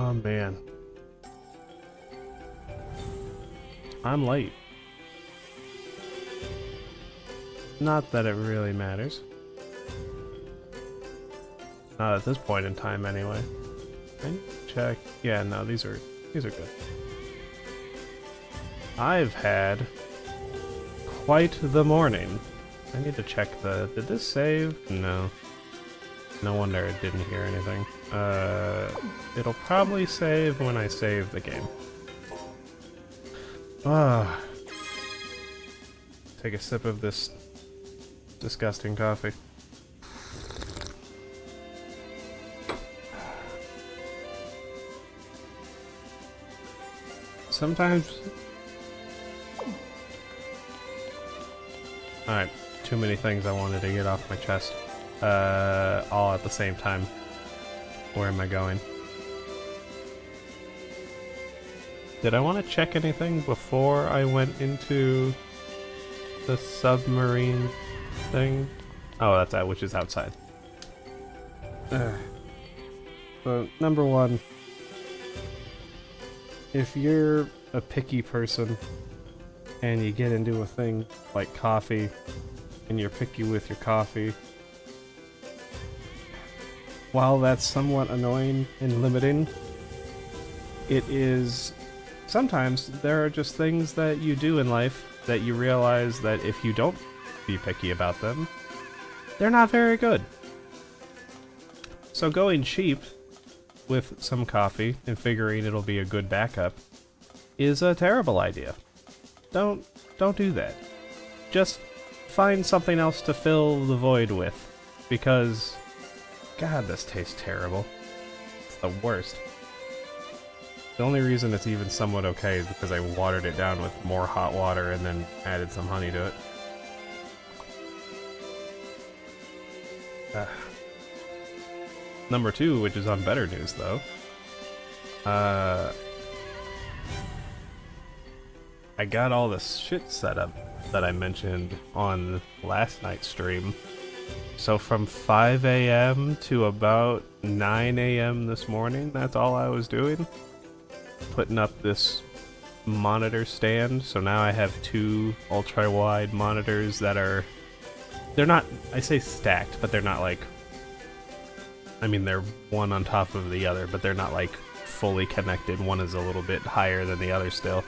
Oh man. I'm late. Not that it really matters. Not at this point in time anyway. I need to check. Yeah, no, these are good. I've had quite the morning. I need to check did this save? No. No wonder it didn't hear anything. It'll probably save when I save the game. Ah. Take a sip of this disgusting coffee. Sometimes... Alright, too many things I wanted to get off my chest. All at the same time. Where am I going? Did I want to check anything before I went into the submarine thing? Oh, that's that, which is outside. So, number one, if you're a picky person and you get into a thing like coffee and you're picky with your coffee, while that's somewhat annoying and limiting, it is... Sometimes there are just things that you do in life that you realize that if you don't be picky about them, they're not very good. So going cheap with some coffee and figuring it'll be a good backup is a terrible idea. Don't do that. Just find something else to fill the void with, because God, this tastes terrible. It's the worst. The only reason it's even somewhat okay is because I watered it down with more hot water and then added some honey to it. Number two, which is on better news though. I got all the shit set up that I mentioned on last night's stream. So from 5 a.m. to about 9 a.m. this morning, that's all I was doing. Putting up this monitor stand. So now I have two ultra-wide monitors that are... They're not... I say stacked, but they're not like... I mean, they're one on top of the other, but they're not like fully connected. One is a little bit higher than the other still.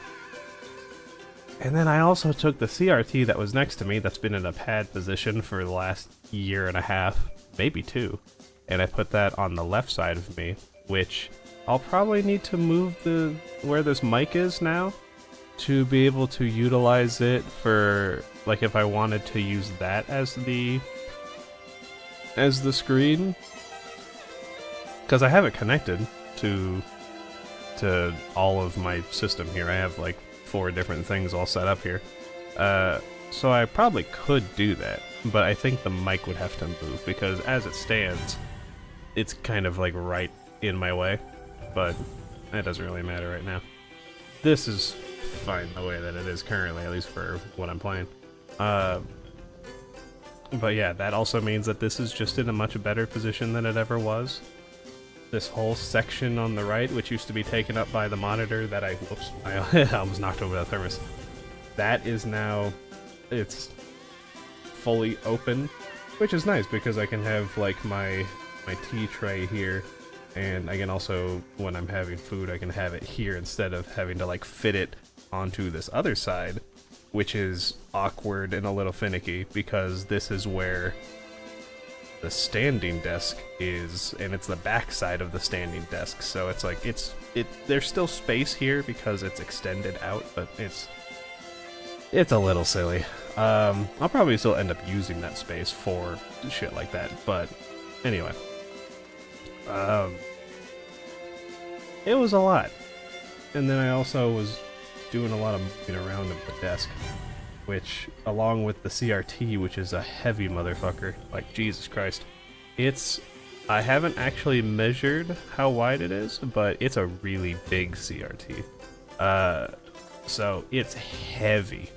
And then I also took the CRT that was next to me, that's been in a pad position for the last year and a half, maybe two, and I put that on the left side of me, which I'll probably need to move where this mic is now to be able to utilize it for, like, if I wanted to use that as the screen, because I have it connected to all of my system here. I have like 4 different things all set up here. So I probably could do that, but I think the mic would have to move because as it stands, it's kind of like right in my way, but that doesn't really matter right now. This is fine the way that it is currently, at least for what I'm playing. But yeah, that also means that this is just in a much better position than it ever was. This whole section on the right, which used to be taken up by the monitor that I almost knocked over the thermos. That is now, it's fully open, which is nice because I can have like my tea tray here, and I can also, when I'm having food, I can have it here instead of having to like fit it onto this other side, which is awkward and a little finicky because this is where the standing desk is, and it's the back side of the standing desk, so it's like there's still space here because it's extended out, but it's a little silly. I'll probably still end up using that space for shit like that, but anyway. It was a lot. And then I also was doing a lot of moving around at the desk, which, along with the CRT, which is a heavy motherfucker, like Jesus Christ, I haven't actually measured how wide it is, but it's a really big CRT. So it's heavy.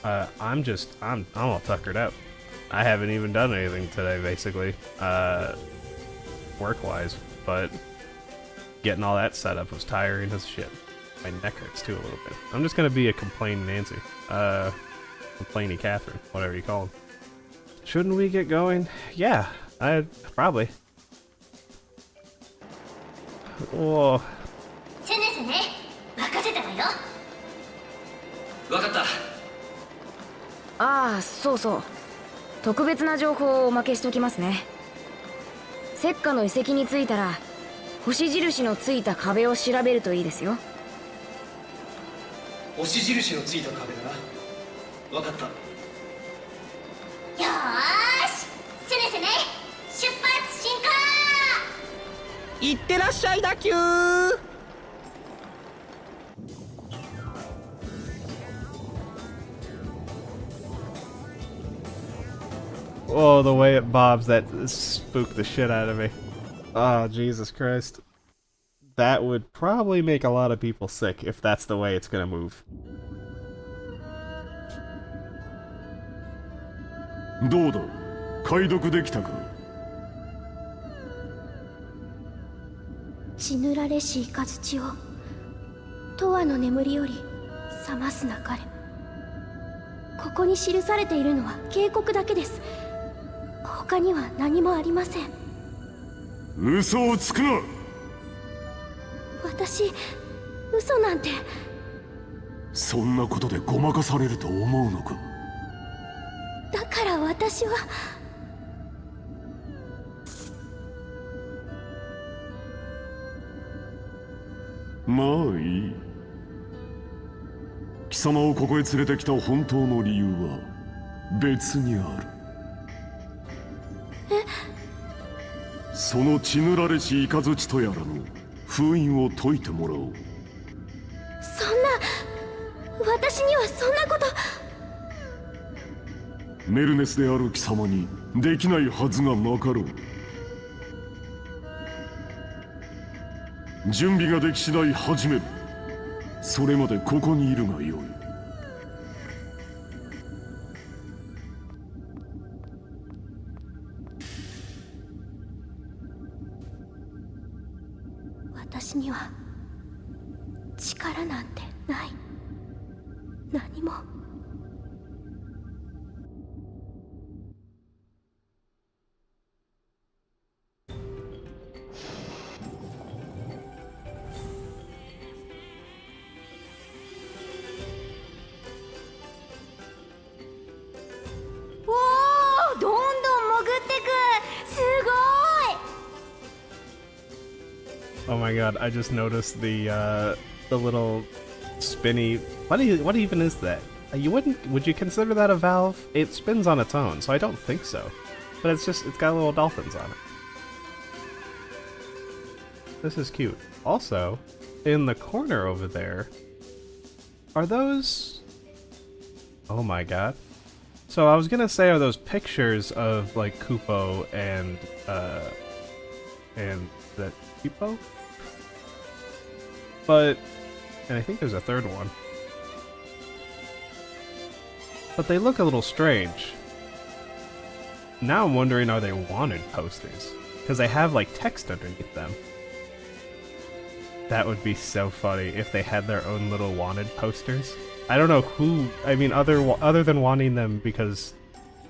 I'm all tuckered up. I haven't even done anything today, basically, work-wise, but getting all that set up was tiring as shit. My neck hurts too a little bit. I'm just gonna be a complaining Nancy. Complainy Catherine, whatever you call them. Shouldn't we get going? Yeah, probably. Whoa. せねせね、任せたわよ。わかった。ああ、そうそう。特別な情報をおまけしておきますね。石化の遺跡に着いたら、星印のついた壁を調べるといいですよ。星印のついた壁だな。わかった。よーし、せねせね、出発進行。いってらっしゃいだきゅー。Oh, the way it bobs, that spooked the shit out of me. Oh, Jesus Christ. That would probably make a lot of people sick if that's the way it's gonna move. どうだ、解読できたか。血塗られし雷を永遠の眠りより覚ますなかれ。ここに記されているのは警告だけです。他には何もありません。嘘をつくな。私、嘘なんて。そんなことでごまかされると思うのか。だから私は。まあいい。貴様をここへ連れてきた本当の理由は別にある。その血塗られし雷とやらの封印を解いてもらおう。そんな、私にはそんなこと。メルネスである貴様にできないはずがなかろう。準備ができ次第始める。それまでここにいるがよい。私には力なんてない。何も。どんどん潜ってく。すごい。 Oh my god, I just noticed the little spinny... What even is that? Would you consider that a valve? It spins on its own, so I don't think so. But it's got little dolphins on it. This is cute. Also, in the corner over there, are those... Oh my god. So I was gonna say, are those pictures of like Kupo and the Kupo? But, and I think there's a third one. But they look a little strange. Now I'm wondering, are they wanted posters? Because they have like text underneath them. That would be so funny if they had their own little wanted posters. I don't know who, I mean, other than wanting them because,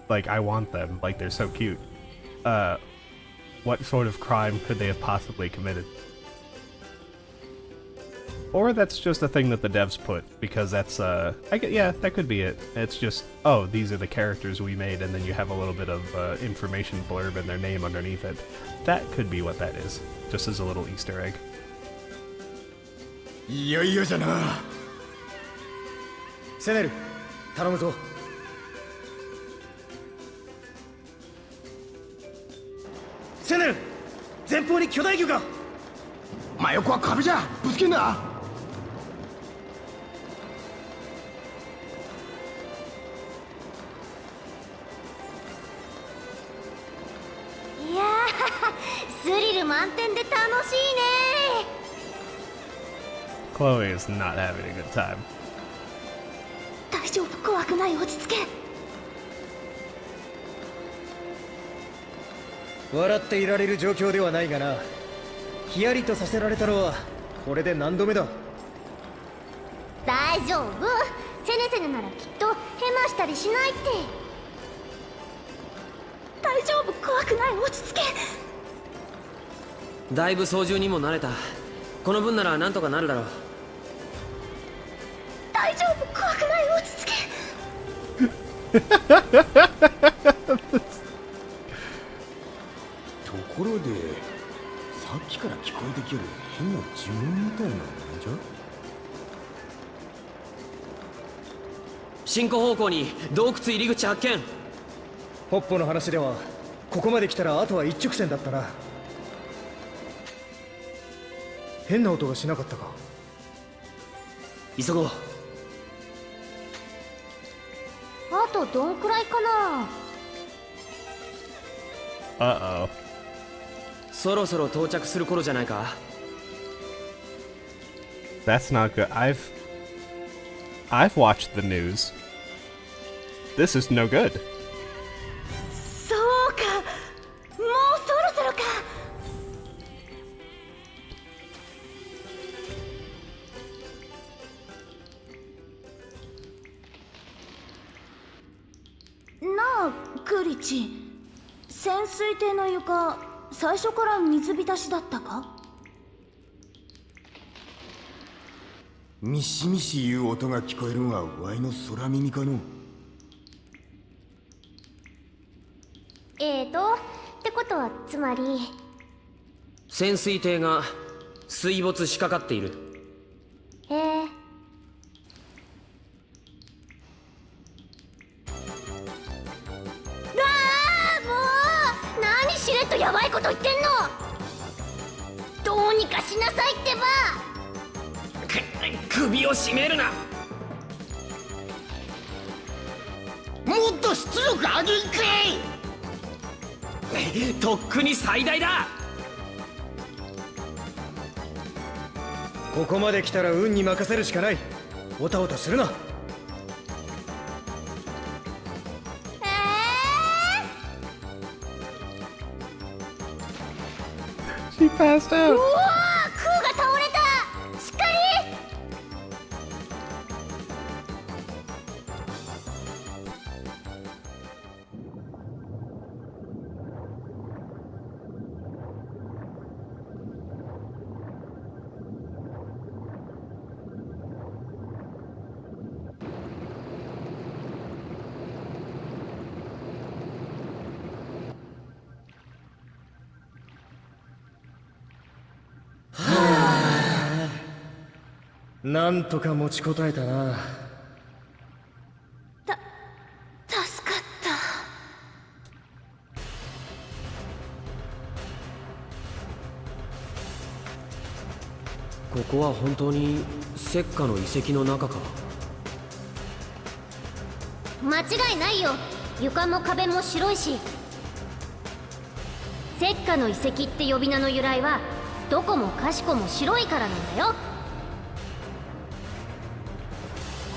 like, I want them, like, they're so cute. What sort of crime could they have possibly committed? Or that's just a thing that the devs put, because that's, yeah, that could be it. It's just, oh, these are the characters we made, and then you have a little bit of information blurb and their name underneath it. That could be what that is, just as a little Easter egg. いよいよじゃな。セネル、頼むぞ。セネル、前方に巨大魚が。真横は壁じゃ。ぶつけんな。いやー、スリル満点で楽しいね。 Chloe is not having a good time. 大丈夫、怖くない。落ち着け。笑っていられる状況ではないがな。ヒヤリとさせられたのはこれで何度目だ。大丈夫、セネセネならきっとヘマしたりしないって。大丈夫、怖くない、落ち着け。だいぶ操縦にも慣れた。この分ならなんとかなるだろう。大丈夫、怖くない、落ち着け。ところでさっきから聞こえてきる変な呪文みたいなのなんじゃ。進行方向に洞窟入り口発見。ポッポの話ではここまで来たらあとは一直線だったな。変な音がしなかったか。急ごう。あとどんくらいかな。 Uh-oh. そろそろ到着する頃じゃないか。 That's not good. I've watched the news. This is no good. そうか、もうそろそろか。なあクリチ、潜水艇の床最初から水浸しだったか。ミシミシいう音が聞こえるんはワイの空耳かの。ってことはつまり。潜水艇が水没しかかっている。へえ。もう何しれっとヤバいこと言ってんの。どうにかしなさいってば。首を絞めるな。もっと出力上げんかい。とっくに最大だ。ここまで来たら運に任せるしかない。おたおたするな。She passed out. うわー、空が倒れた。しっかり。なんとか持ちこたえたな。助かった。ここは本当に石化の遺跡の中か。間違いないよ。床も壁も白いし。石化の遺跡って呼び名の由来はどこもかしこも白いからなんだよ。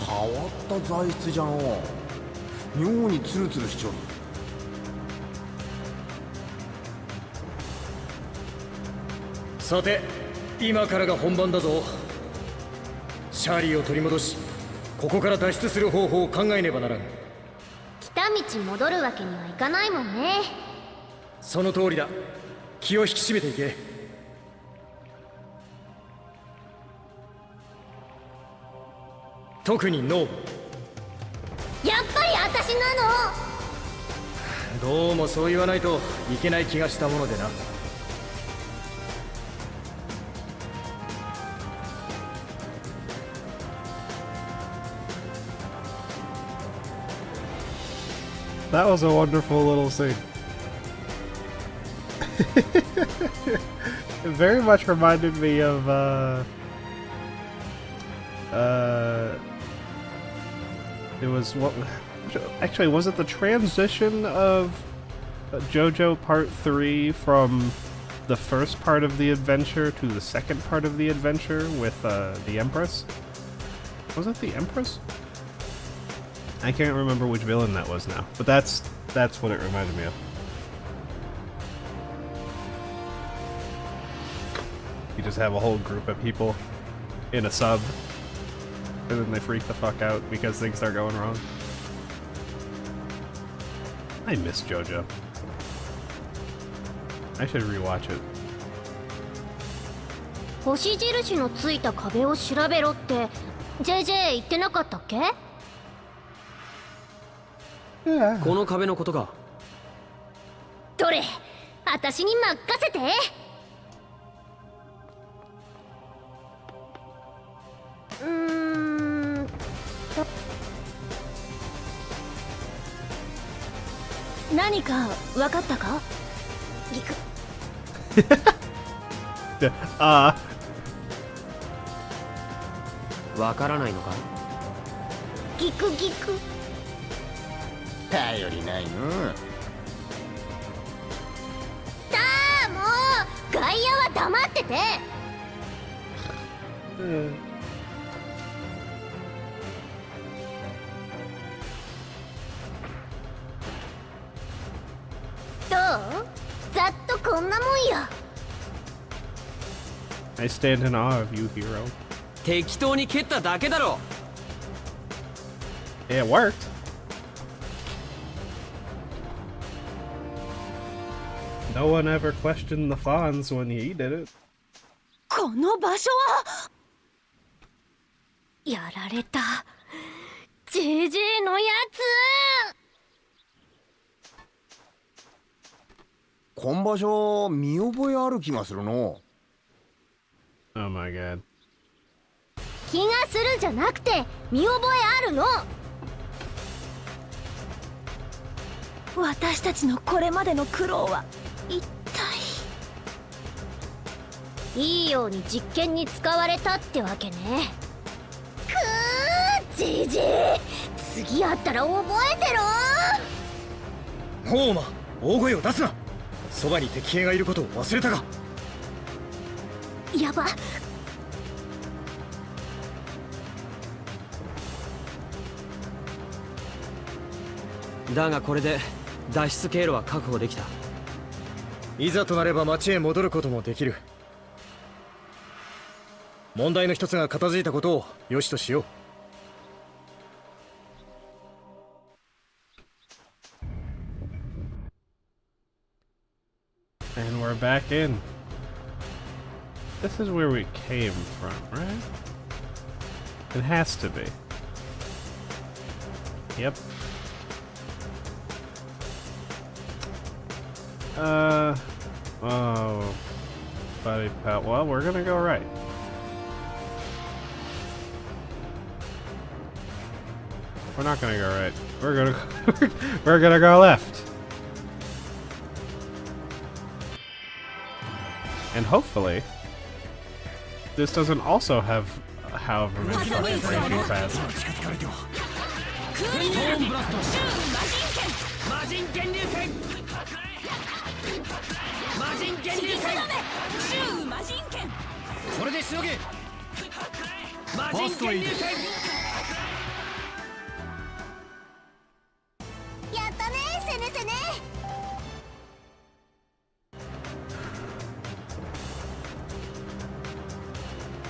変わった材質じゃの。妙にツルツルしちゃう。さて今からが本番だぞ。シャーリーを取り戻しここから脱出する方法を考えねばならん。来た道戻るわけにはいかないもんね。その通りだ。気を引き締めていけ。特にノーブ。やっぱり私なの。どうもそう言わないといけない気がしたものでな。That was a wonderful little scene. It very much reminded me of it was what actually was it the transition of JoJo Part 3 from the first part of the adventure to the second part of the adventure with the Empress? Was it the Empress? I can't remember which villain that was now, but that's what it reminded me of. You just have a whole group of people in a sub, and then they freak the fuck out because things start going wrong. I miss JoJo. I should rewatch it. 星印のついた壁を調べろって JJ 言ってなかったっけ？この壁のことか。どれ私に任せて。何か分かったか？ギク。あわからないのか。ギクギク。頼りないの。だーもう外野は黙ってて。どう？ざっとこんなもんよ。I stand in awe of you, hero. 適当に蹴っただけだろ。It worked. No one ever questioned the Fonz when he did it. この場所はやられた JJ のやつ。今場所見覚えある気がするの。 Oh my god. 気がするじゃなくて見覚えあるの。私たちのこれまでの苦労は一体。いいように実験に使われたってわけね。くー JJ 次会ったら覚えてろ。ホーマ大声を出すな。そばに敵兵がいることを忘れたか。やば。だがこれで脱出経路は確保できた。いざとなれば町へ戻ることもできる。問題の一つが片付いたことを良しとしよう。And we're back in. This is where we came from, right? It has to be. Yep. Oh. Buddy pal. Well, we're gonna go right. We're not gonna go right. We're gonna we're gonna go left. And hopefully, this doesn't also have however many fucking branching paths.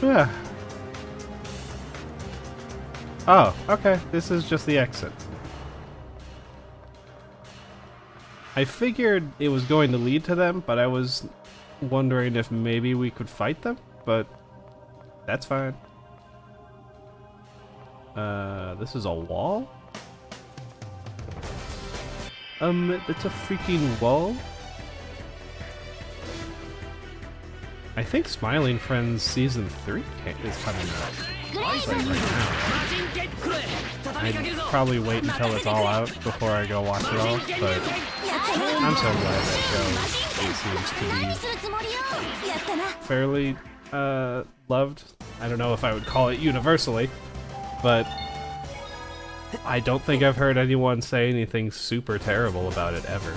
Yeah. Oh, okay. This is just the exit. I figured it was going to lead to them, but I was wondering if maybe we could fight them, but that's fine. This is a wall? It's a freaking wall? I think Smiling Friends Season 3 is coming out. Like right now. I'd probably wait until it's all out before I go watch it all, but I'm so glad that show seems to be fairly loved. I don't know if I would call it universally, but I don't think I've heard anyone say anything super terrible about it ever.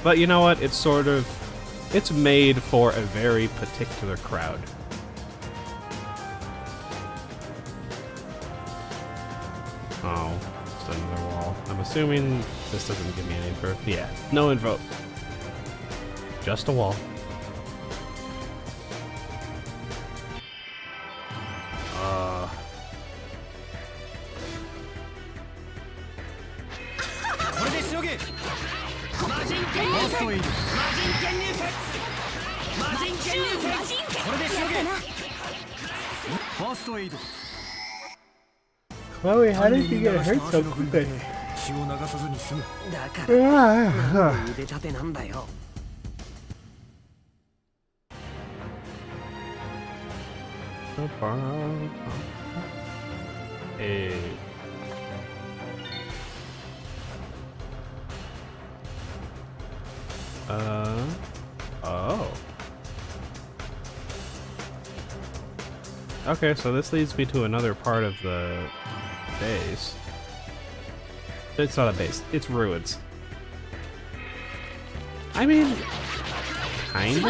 But you know what? It's made for a very particular crowd. Oh, it's another wall. I'm assuming this doesn't give me any info. Yeah, no info. Just a wall. Chloe, how did you get hurt so quick? 血を流さずに済む。だから腕立てなんだよ。Hey. Oh. Okay, so this leads me to another part of the base. It's not a base, it's ruins. I mean, kind of?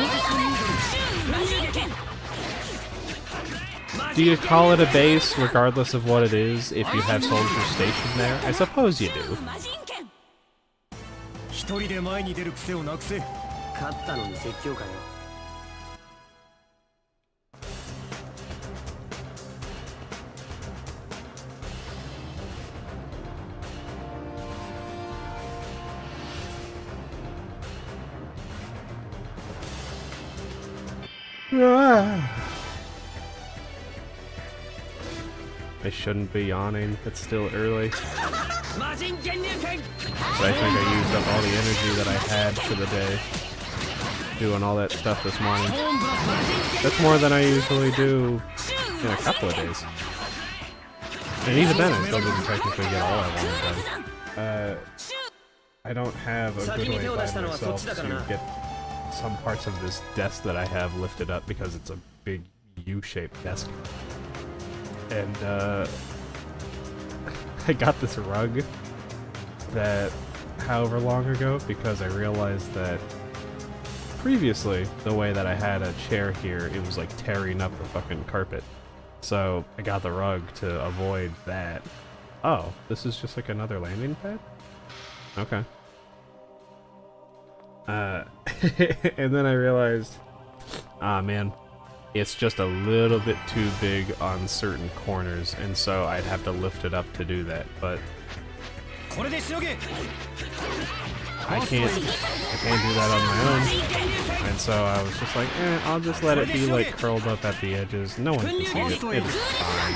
Do you call it a base regardless of what it is if you have soldiers stationed there? I suppose you do. 一人で前に出る癖をなくせ。勝ったのに説教かよ。I shouldn't be yawning, it's still early. But I think I used up all the energy that I had for the day doing all that stuff this morning. That's more than I usually do in a couple of days. And even then I still didn't technically get all I wanted done. I don't have a good way by myself to get some parts of this desk that I have lifted up because it's a big U-shaped desk. And I got this rug that however long ago because I realized that previously the way that I had a chair here, it was like tearing up the fucking carpet. So I got the rug to avoid that. Oh, this is just like another landing pad? Okay. And then I realized, ah man, it's just a little bit too big on certain corners, and so I'd have to lift it up to do that, but I can't do that on my own, and so I was just like, I'll just let it be like curled up at the edges, no one can see it, it's fine.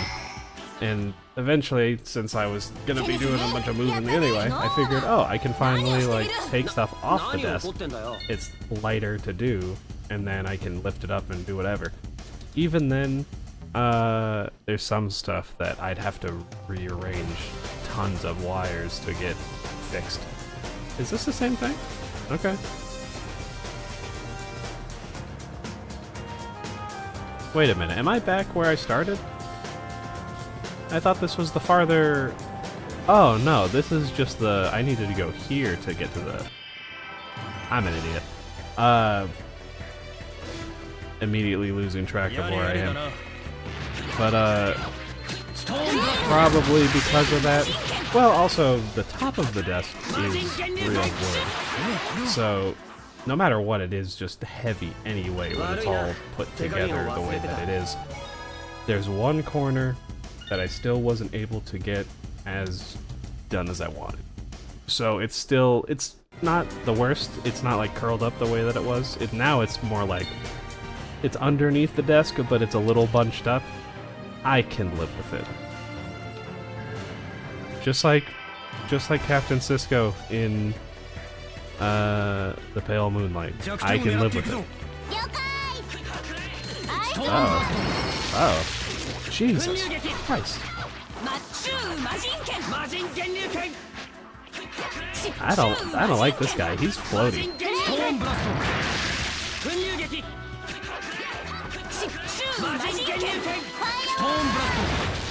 And eventually, since I was gonna be doing a bunch of moving anyway, I figured, oh, I can finally like take stuff off the desk, it's lighter to do, and then I can lift it up and do whatever. Even then, there's some stuff that I'd have to rearrange tons of wires to get fixed. Is this the same thing? Okay. Wait a minute, am I back where I started? I thought this was the farther... Oh no, this is just the... I needed to go here to get to the... I'm an idiot. Immediately losing track of where I am. But probably because of that. Well, also the top of the desk is real wood, so no matter what, it is just heavy anyway when it's all put together the way that it is. There's one corner that I still wasn't able to get as done as I wanted. So it's still, it's not the worst. It's not like curled up the way that it was. Now it's more like it's underneath the desk, but it's a little bunched up. I can live with it. Just like Captain Sisko in The Pale Moonlight. I can live with it. Oh. Jesus Christ. I don't like this guy. He's floating.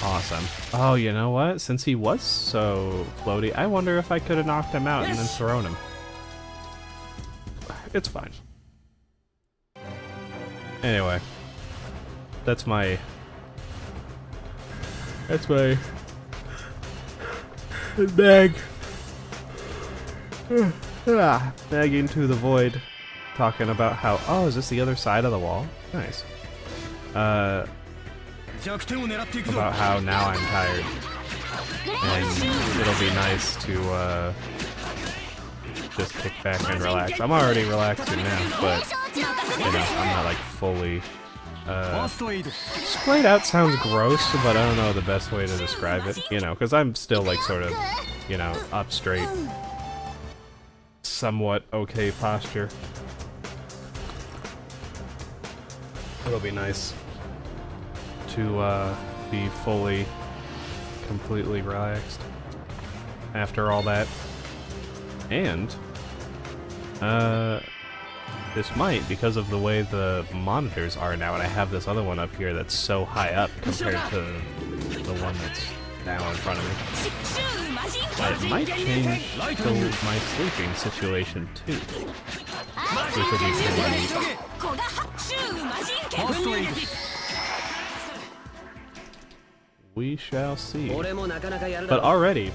Awesome. Oh, you know what? Since he was so floaty, I wonder if I could have knocked him out and then thrown him. It's fine. Anyway. That's my bag. Bagging to the void. Talking about how, oh, is this the other side of the wall? Nice. About how now I'm tired. And it'll be nice to just kick back and relax. I'm already relaxing now, but you know, I'm not like fully. Splayed out sounds gross, but I don't know the best way to describe it. You know, because I'm still like sort of, you know, up straight, somewhat okay posture. It'll be nice to be fully, completely relaxed after all that. And this might, because of the way the monitors are now, and I have this other one up here that's so high up compared to the one that's now in front of me. It might change my sleeping situation too, which would be pretty neat. We shall see. But already,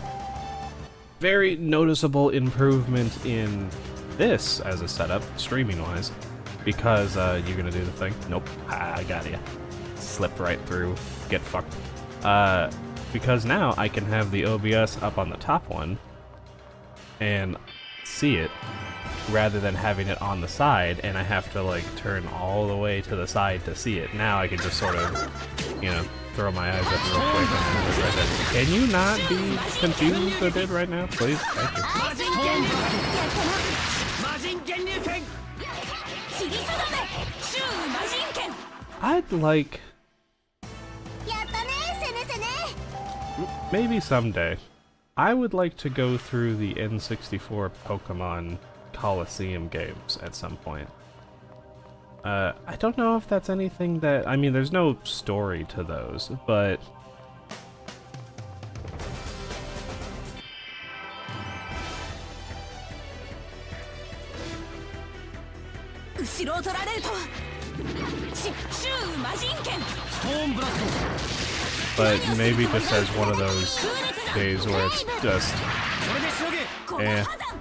very noticeable improvement in this as a setup, streaming-wise, because you're gonna do the thing. Nope, I got ya. Slipped right through. Get fucked. Because now I can have the OBS up on the top one and see it, rather than having it on the side, and I have to like turn all the way to the side to see it. Now I can just sort of, you know, throw my eyes up real quick and have it right there. Can you not be confused a bit right now, please? Thank you. I'd like... maybe someday. I would like to go through the N64 Pokemon Coliseum games at some point. I don't know if that's anything that... I mean, there's no story to those, but... But maybe just as one of those days where it's just...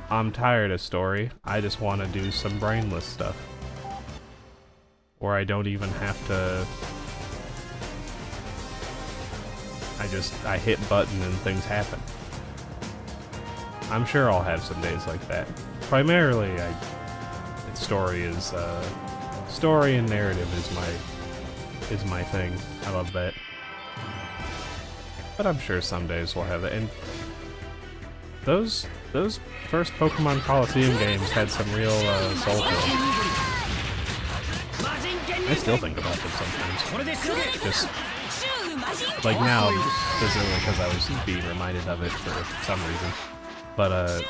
I'm tired of story. I just want to do some brainless stuff. Or I don't even have to... I hit button and things happen. I'm sure I'll have some days like that. Primarily, story is, story and narrative is my thing. I love that. But I'm sure some days we'll have it. And those first Pokemon Coliseum games had some real soul to them. I still think about them sometimes. Just like now, specifically because I was being reminded of it for some reason. But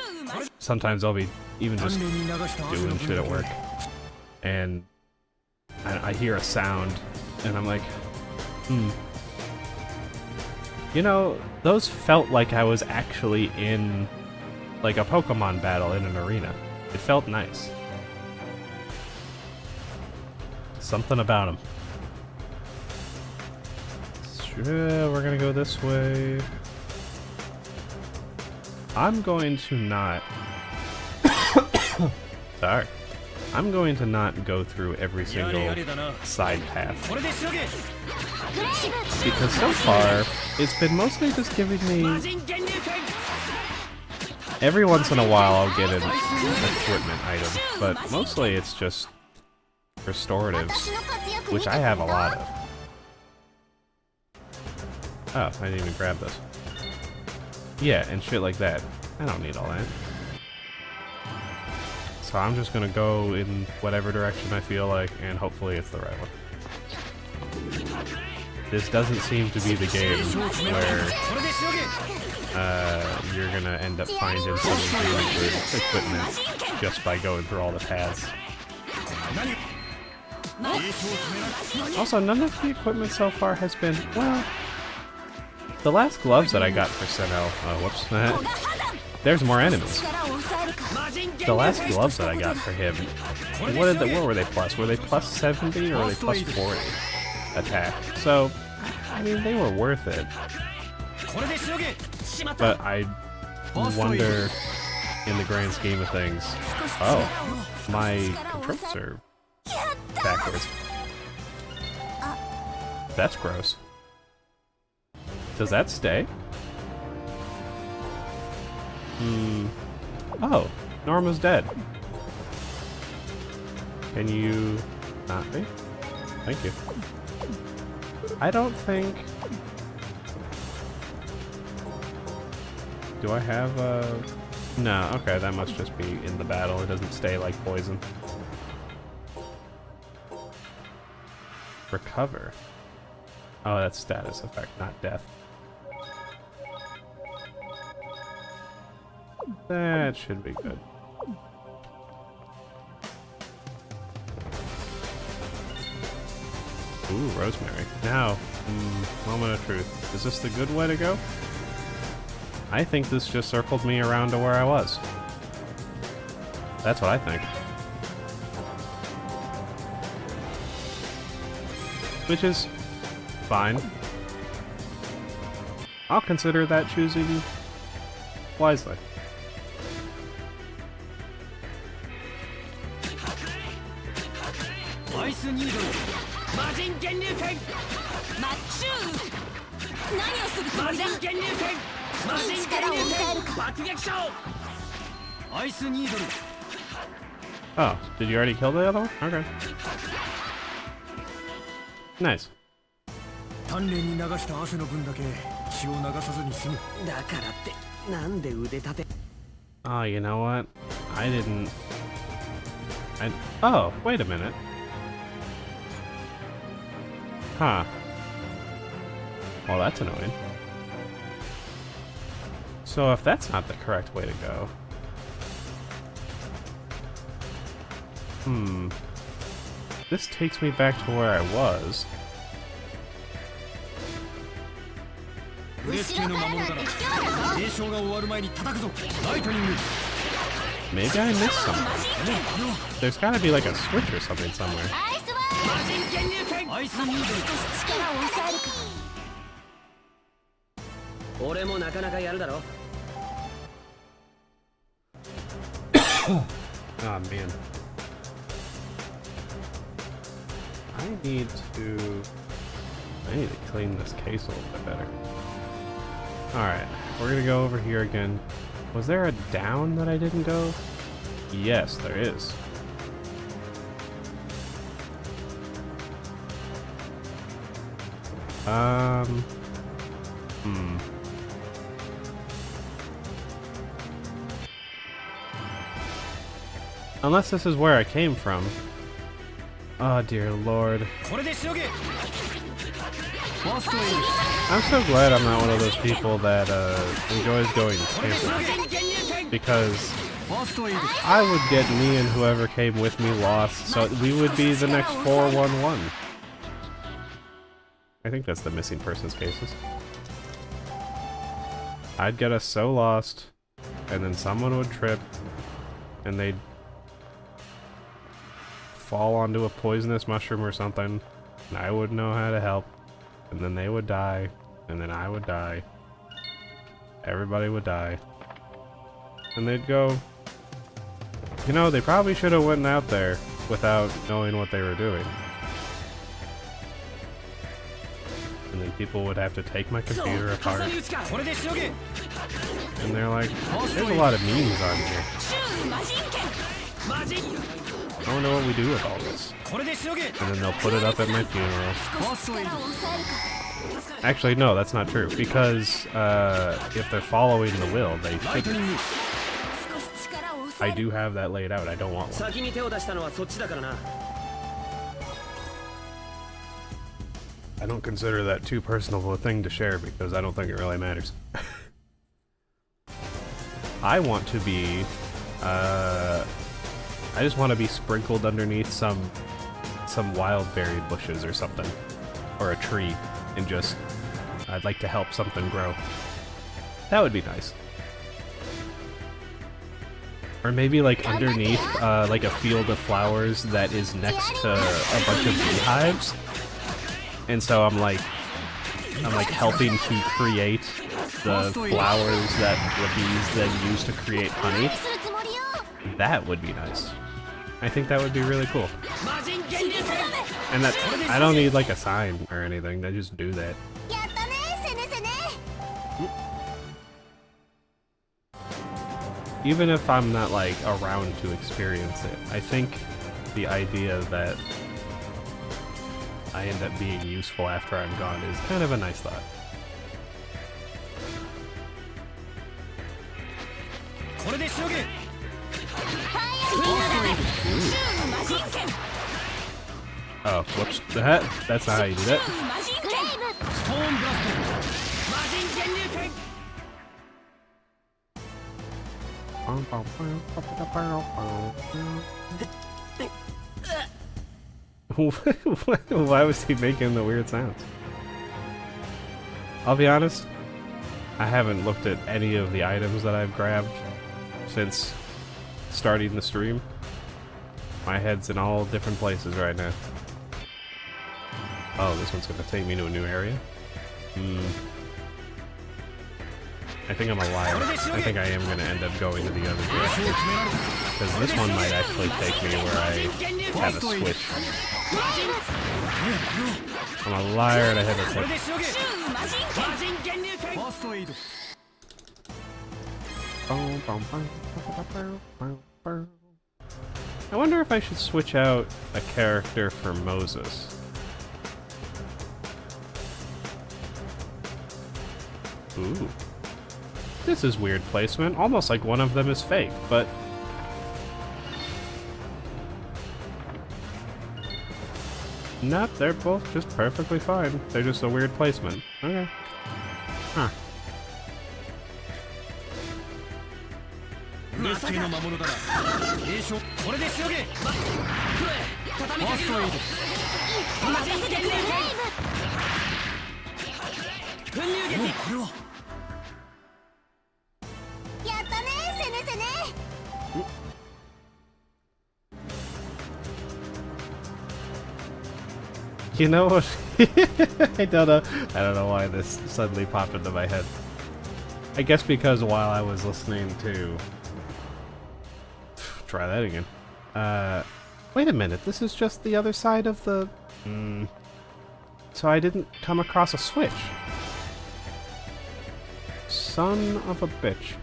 sometimes I'll be even just doing shit at work, and I hear a sound, and I'm like, you know, those felt like I was actually in like a Pokemon battle in an arena. It felt nice. Something about them. Sure, we're gonna go this way. I'm going to not... Sorry. I'm going to not go through every single side path. Because so far, it's been mostly just giving me... Every once in a while I'll get an equipment item, but mostly it's just restoratives, which I have a lot of. Oh, I didn't even grab this. Yeah, and shit like that. I don't need all that. So I'm just gonna go in whatever direction I feel like, and hopefully it's the right one. This doesn't seem to be the game where you're gonna end up finding some really good equipment just by going through all the paths. Also, none of the equipment so far has been, well... The last gloves that I got for Senel, whoops, there's more enemies. The last gloves that I got for him, what were they plus? Were they plus 70 or were they plus 40 attack? So, I mean, they were worth it. But I wonder, in the grand scheme of things, oh, my controls are backwards. That's gross. Does that stay? Oh, Norma's dead. Can you not be? Thank you. I don't think... Do I have a... No, okay, that must just be in the battle. It doesn't stay like poison. Recover. Oh, that's status effect, not death. That should be good. Ooh, rosemary. Now, moment of truth. Is this the good way to go? I think this just circled me around to where I was. That's what I think. Which is fine. I'll consider that choosing wisely. Oh, did you already kill the other one? Okay. Nice. Oh, you know what? I didn't... Oh, wait a minute. Huh. Well, that's annoying. So if that's not the correct way to go... This takes me back to where I was. Maybe I missed something. There's gotta be like a switch or something somewhere. Oh man. I need to clean this case a little bit better. Alright, we're gonna go over here again. Was there a down that I didn't go? Yes, there is. Unless this is where I came from. Oh dear lord. I'm so glad I'm not one of those people that enjoys going camping. Because I would get me and whoever came with me lost, so we would be the next 411. I think that's the missing persons cases. I'd get us so lost, and then someone would trip, and they'd fall onto a poisonous mushroom or something, and I wouldn't know how to help, and then they would die, and then I would die. Everybody would die. And they'd go, you know, they probably should have went out there without knowing what they were doing. And then people would have to take my computer apart. And they're like, there's a lot of memes on here. I wonder what we do with all this. And then they'll put it up at my funeral. Actually, no, that's not true. Because if they're following the will, they shouldn't. I do have that laid out. I don't want one. I don't consider that too personal of a thing to share because I don't think it really matters. I want to be, I just want to be sprinkled underneath some wild berry bushes or something. Or a tree, and just, I'd like to help something grow. That would be nice. Or maybe like underneath, like a field of flowers that is next to a bunch of beehives. And so I'm like helping to create the flowers that the bees then use to create honey. That would be nice. I think that would be really cool. And that, I don't need like a sign or anything, I just do that. even if I'm not like around to experience it, I think the idea that I end up being useful after I'm gone is kind of a nice thought. Oh, whoops. That's not how you do that. Why was he making the weird sounds? I'll be honest, I haven't looked at any of the items that I've grabbed since starting the stream. My head's in all different places right now. Oh, this one's gonna take me to a new area? I think I'm a liar. I think I am gonna end up going to the other direction. Because this one might actually take me where I have a switch. I'm a liar and I have a switch. I wonder if I should switch out a character for Moses. Ooh. This is weird placement, almost like one of them is fake, but... Nope, they're both just perfectly fine. They're just a weird placement. Okay. Huh. You know what? I don't know why this suddenly popped into my head. I guess because while I was listening to... Try that again. Wait a minute, this is just the other side of the... So I didn't come across a switch. Son of a bitch.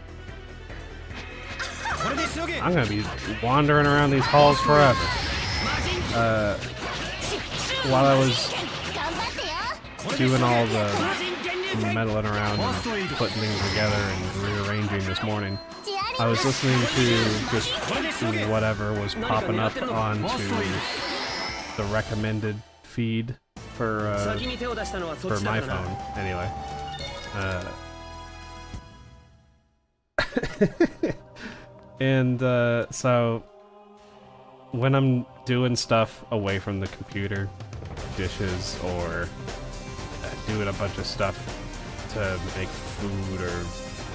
I'm gonna be wandering around these halls forever. While I was doing all the meddling around and putting things together and rearranging this morning, I was listening to just whatever was popping up onto the recommended feed for my phone, anyway. And so when I'm doing stuff away from the computer, dishes, or doing a bunch of stuff to make food or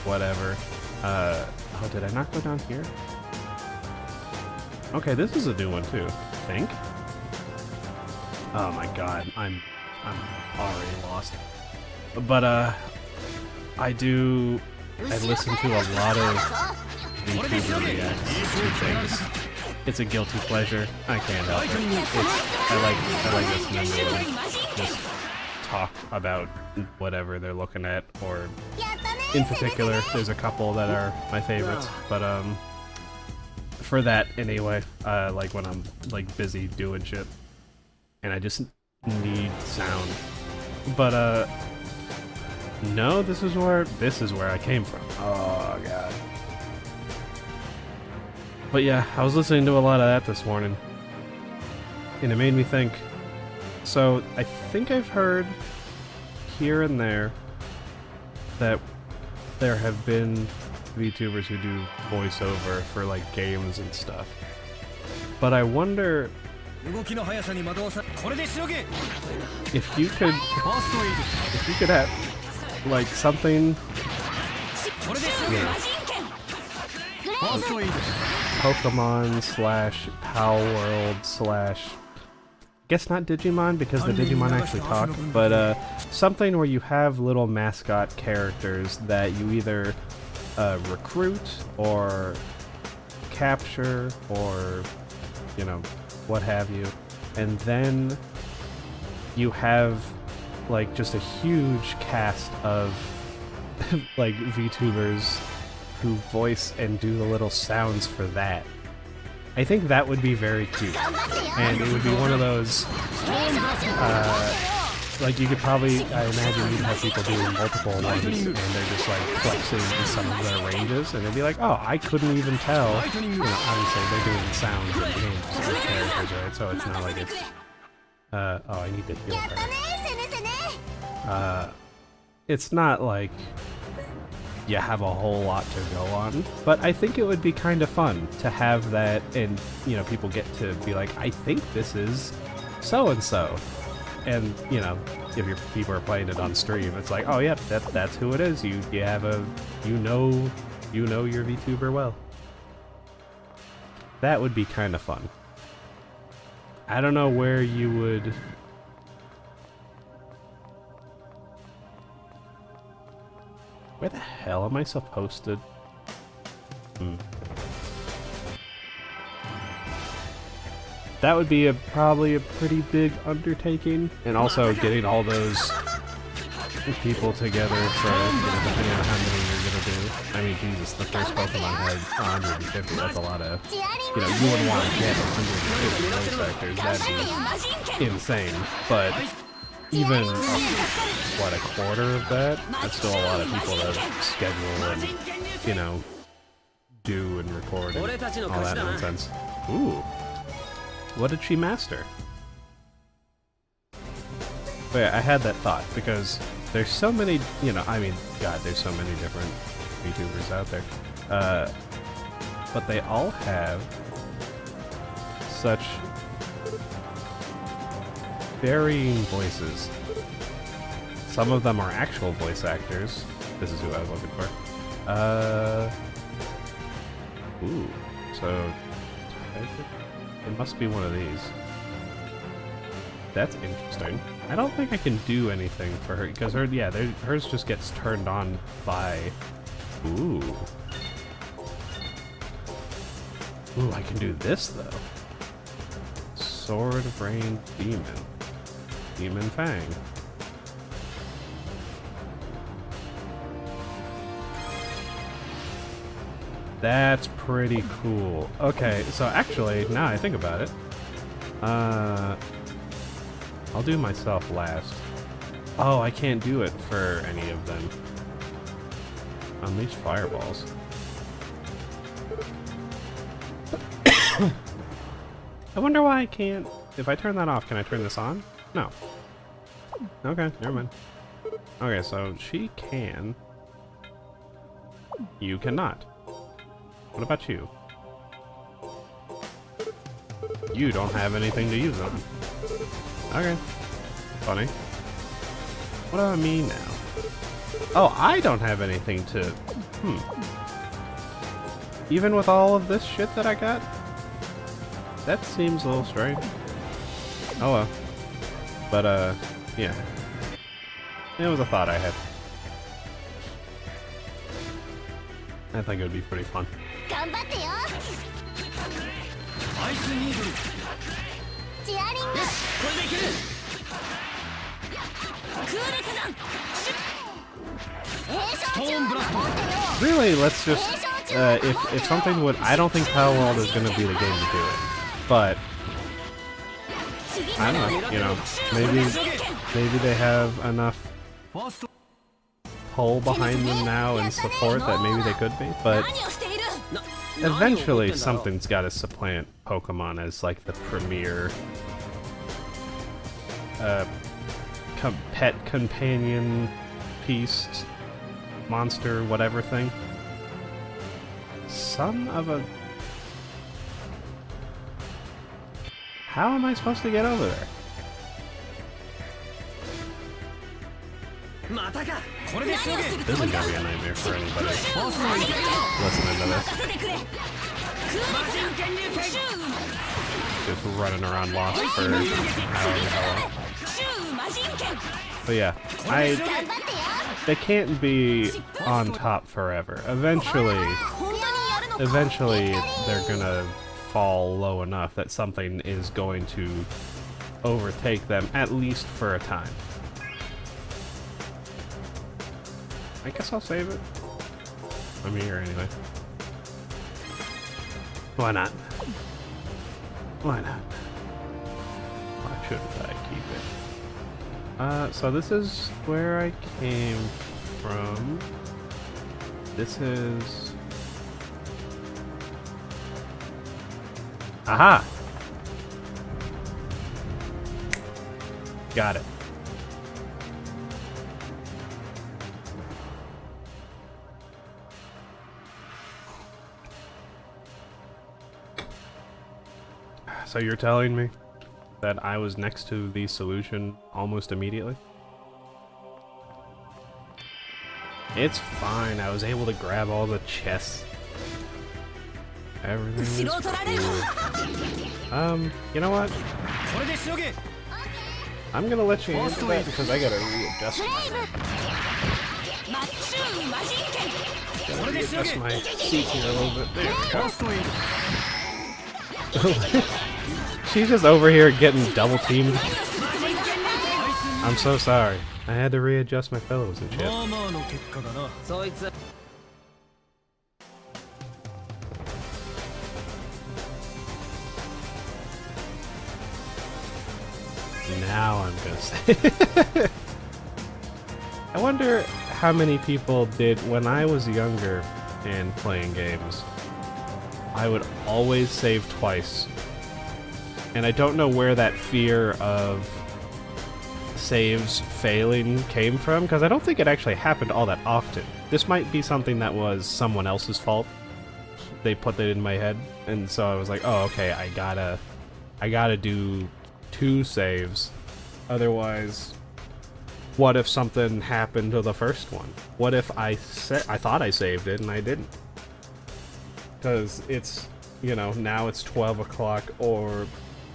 whatever. Oh, did I not go down here? Okay, this is a new one too, I think. Oh my god, I'm already lost. But I listen to a lot of VTuber reacts to things. It's a guilty pleasure. I can't help it. I like listening to them just talk about whatever they're looking at, or in particular, there's a couple that are my favorites. But for that anyway, like when I'm like busy doing shit, and I just need sound. But no, this is where I came from. Oh god. But yeah, I was listening to a lot of that this morning, and it made me think. So, I think I've heard here and there that there have been VTubers who do voiceover for like games and stuff. But I wonder if you could have like something, Pokemon / Power World / guess not Digimon, because the Digimon actually talk, but something where you have little mascot characters that you either recruit or capture or, you know, what have you, and then you have like just a huge cast of like VTubers who voice and do the little sounds for that. I think that would be very cute. And it would be one of those, like you could probably, I imagine you'd have people doing multiple ones and they're just like flexing in some of their ranges and they'd be like, oh, I couldn't even tell. You know, obviously they're doing sounds and games with characters, right? So it's not like it's, oh, I need to heal her. It's not like you have a whole lot to go on, but I think it would be kind of fun to have that and, you know, people get to be like, I think this is so-and-so. And, you know, if your people are playing it on stream, it's like, oh yeah, that's who it is. You have a, you know your VTuber well. That would be kind of fun. I don't know where you would... Where the hell am I supposed to... That would be probably a pretty big undertaking, and also getting all those people together for, you know, depending on how many you're gonna do. I mean, Jesus, the first Pokemon had 150, that's a lot of, you know, you wouldn't want to get 150 voice actors, that'd be insane, but even, what, a quarter of that? That's still a lot of people to schedule and, you know, do and record and all that nonsense. Ooh. What did she master? But yeah, I had that thought, because there's so many, you know, I mean, God, there's so many different VTubers out there. But they all have such varying voices. Some of them are actual voice actors. This is who I was looking for. Ooh, so it must be one of these. That's interesting. I don't think I can do anything for her because her, yeah, hers just gets turned on by. Ooh, I can do this though. Sword of Rain Demon. Demon Fang. That's pretty cool. Okay, so actually, now I think about it, I'll do myself last. Oh, I can't do it for any of them. Unleash fireballs. I wonder why I can't. If I turn that off, can I turn this on? No. Okay, never mind. Okay, so she can. You cannot. What about you? You don't have anything to use on. Okay. Funny. What do I mean now? Oh, I don't have anything to... Even with all of this shit that I got? That seems a little strange. Oh well. But, yeah. It was a thought I had. I think it would be pretty fun. Really, let's just, if something would, I don't think Power World is going to be the game to do it, but, I don't know, you know, maybe they have enough pull behind them now and support that maybe they could be, but eventually something's got to supplant Pokemon as like the premier pet companion piece, monster, whatever thing. Son of a... How am I supposed to get over there? This is gonna be a nightmare for anybody listening to this. Just running around lost for however the hell long. But yeah, they can't be on top forever. Eventually they're gonna fall low enough that something is going to overtake them, at least for a time. I guess I'll save it. I'm here anyway. Why not? Why not? Why shouldn't I keep it? So this is where I came from. This is... Aha! Got it. So you're telling me that I was next to the solution almost immediately? It's fine. I was able to grab all the chests. Everything is cool. You know what? I'm gonna let you handle that because I gotta readjust my seat here a little bit. There we go. She's just over here getting double teamed. I'm so sorry. I had to readjust my pillows and shit. Now I'm gonna say. I wonder how many people did when I was younger and playing games. I would always save twice. And I don't know where that fear of saves failing came from, because I don't think it actually happened all that often. This might be something that was someone else's fault. They put that in my head, and so I was like, oh, okay, I gotta do 2 saves. Otherwise, what if something happened to the first one? What if I thought I saved it and I didn't? Because it's, you know, now it's 12 o'clock or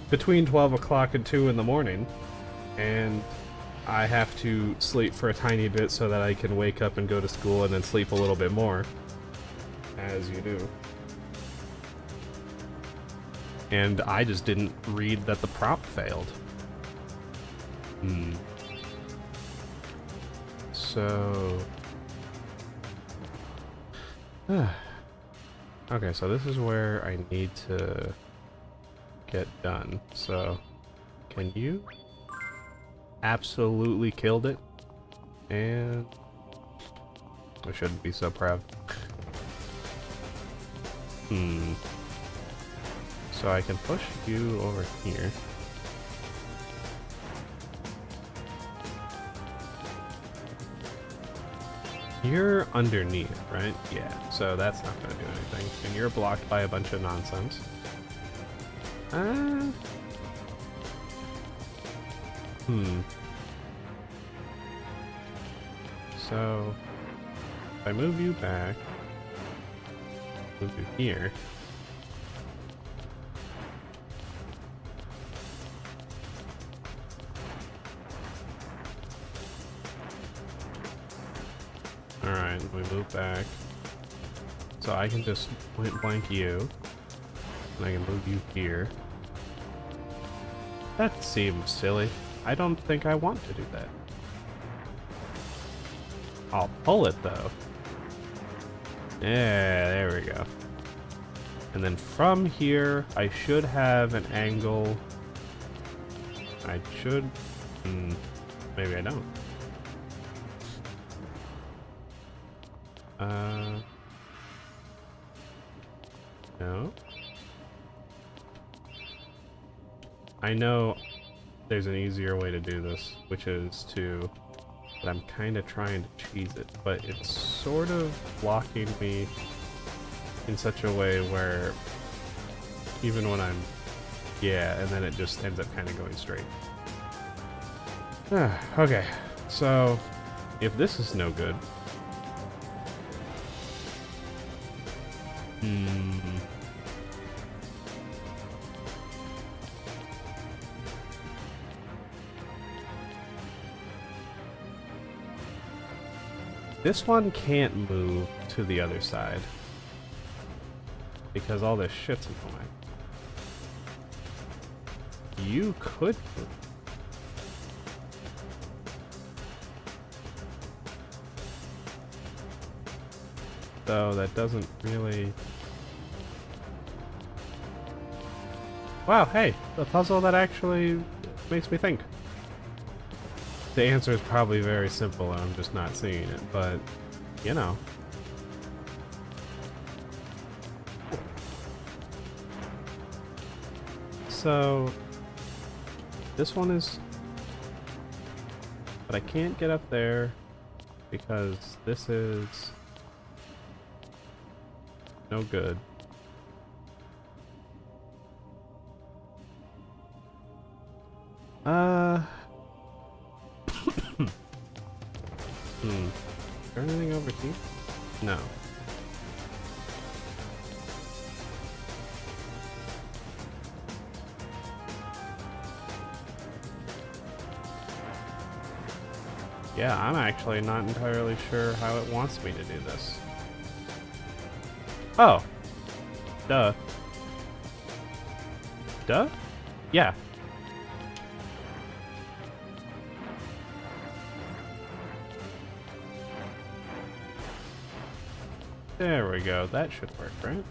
between 12 o'clock and 2 in the morning, and I have to sleep for a tiny bit so that I can wake up and go to school and then sleep a little bit more, as you do. And I just didn't read that the prompt failed. So... okay, so this is where I need to get done. So, can you? Absolutely killed it. And I shouldn't be so proud. So I can push you over here. You're underneath, right? Yeah, so that's not gonna do anything. And you're blocked by a bunch of nonsense. So, if I move you back, move you here. Alright, we move back. So I can just point blank you. And I can move you here. That seems silly. I don't think I want to do that. I'll pull it though. Yeah, there we go. And then from here, I should have an angle. I should... maybe I don't. No. I know there's an easier way to do this, which is to... but I'm kind of trying to cheese it, but it's sort of blocking me in such a way where even when I'm... yeah, and then it just ends up kind of going straight. Okay, so if this is no good... This one can't move to the other side because all this shit's in the way. You could move. though, that doesn't really... Wow, hey, the puzzle that actually makes me think. The answer is probably very simple and I'm just not seeing it, but, you know. So, this one is... But I can't get up there because this is no good. Is there anything over here? No. Yeah, I'm actually not entirely sure how it wants me to do this. Oh. Duh. Duh? Yeah. There we go. That should work, right?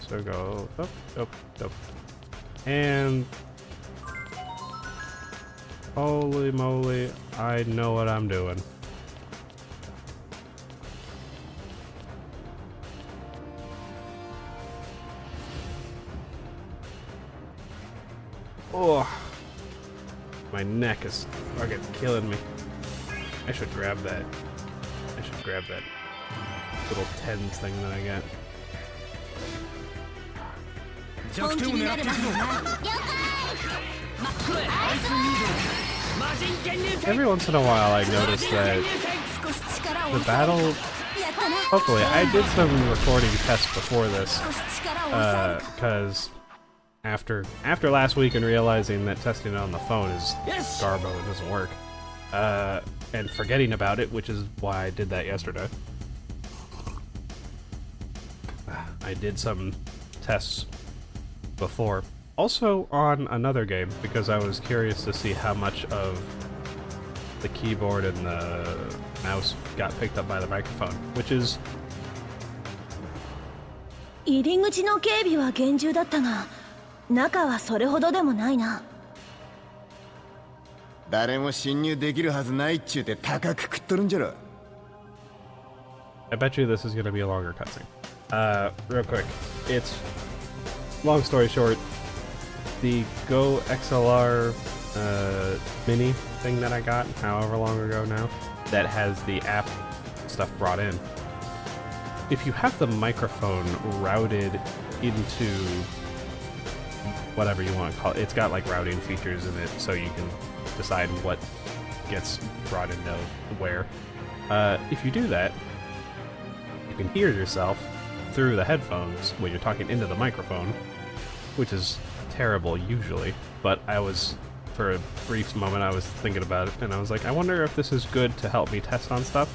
So go up, up, up. And... Holy moly, I know what I'm doing. Oh, my neck is fucking killing me. I should grab that. I should grab that little tens thing that I got. Every once in a while I notice that the battle... Hopefully, I did some recording tests before this, because after last week and realizing that testing it on the phone is garbo and doesn't work, and forgetting about it, which is why I did that yesterday. I did some tests before. Also on another game, because I was curious to see how much of the keyboard and the mouse got picked up by the microphone, which is... 入り口の警備は厳重だったが、中はそれほどでもないな。誰も侵入できるはずないっちゅうて高く食っとるんじゃろ。I bet you this is going to be a longer cutscene. Real quick, it's... Long story short, the Go XLR mini thing that I got however long ago now, that has the app stuff brought in. If you have the microphone routed into whatever you want to call it, it's got like routing features in it so you can decide what gets brought into where. If you do that, you can hear yourself through the headphones when you're talking into the microphone, which is terrible usually, but I was, for a brief moment, I was thinking about it, and I was like, I wonder if this is good to help me test on stuff.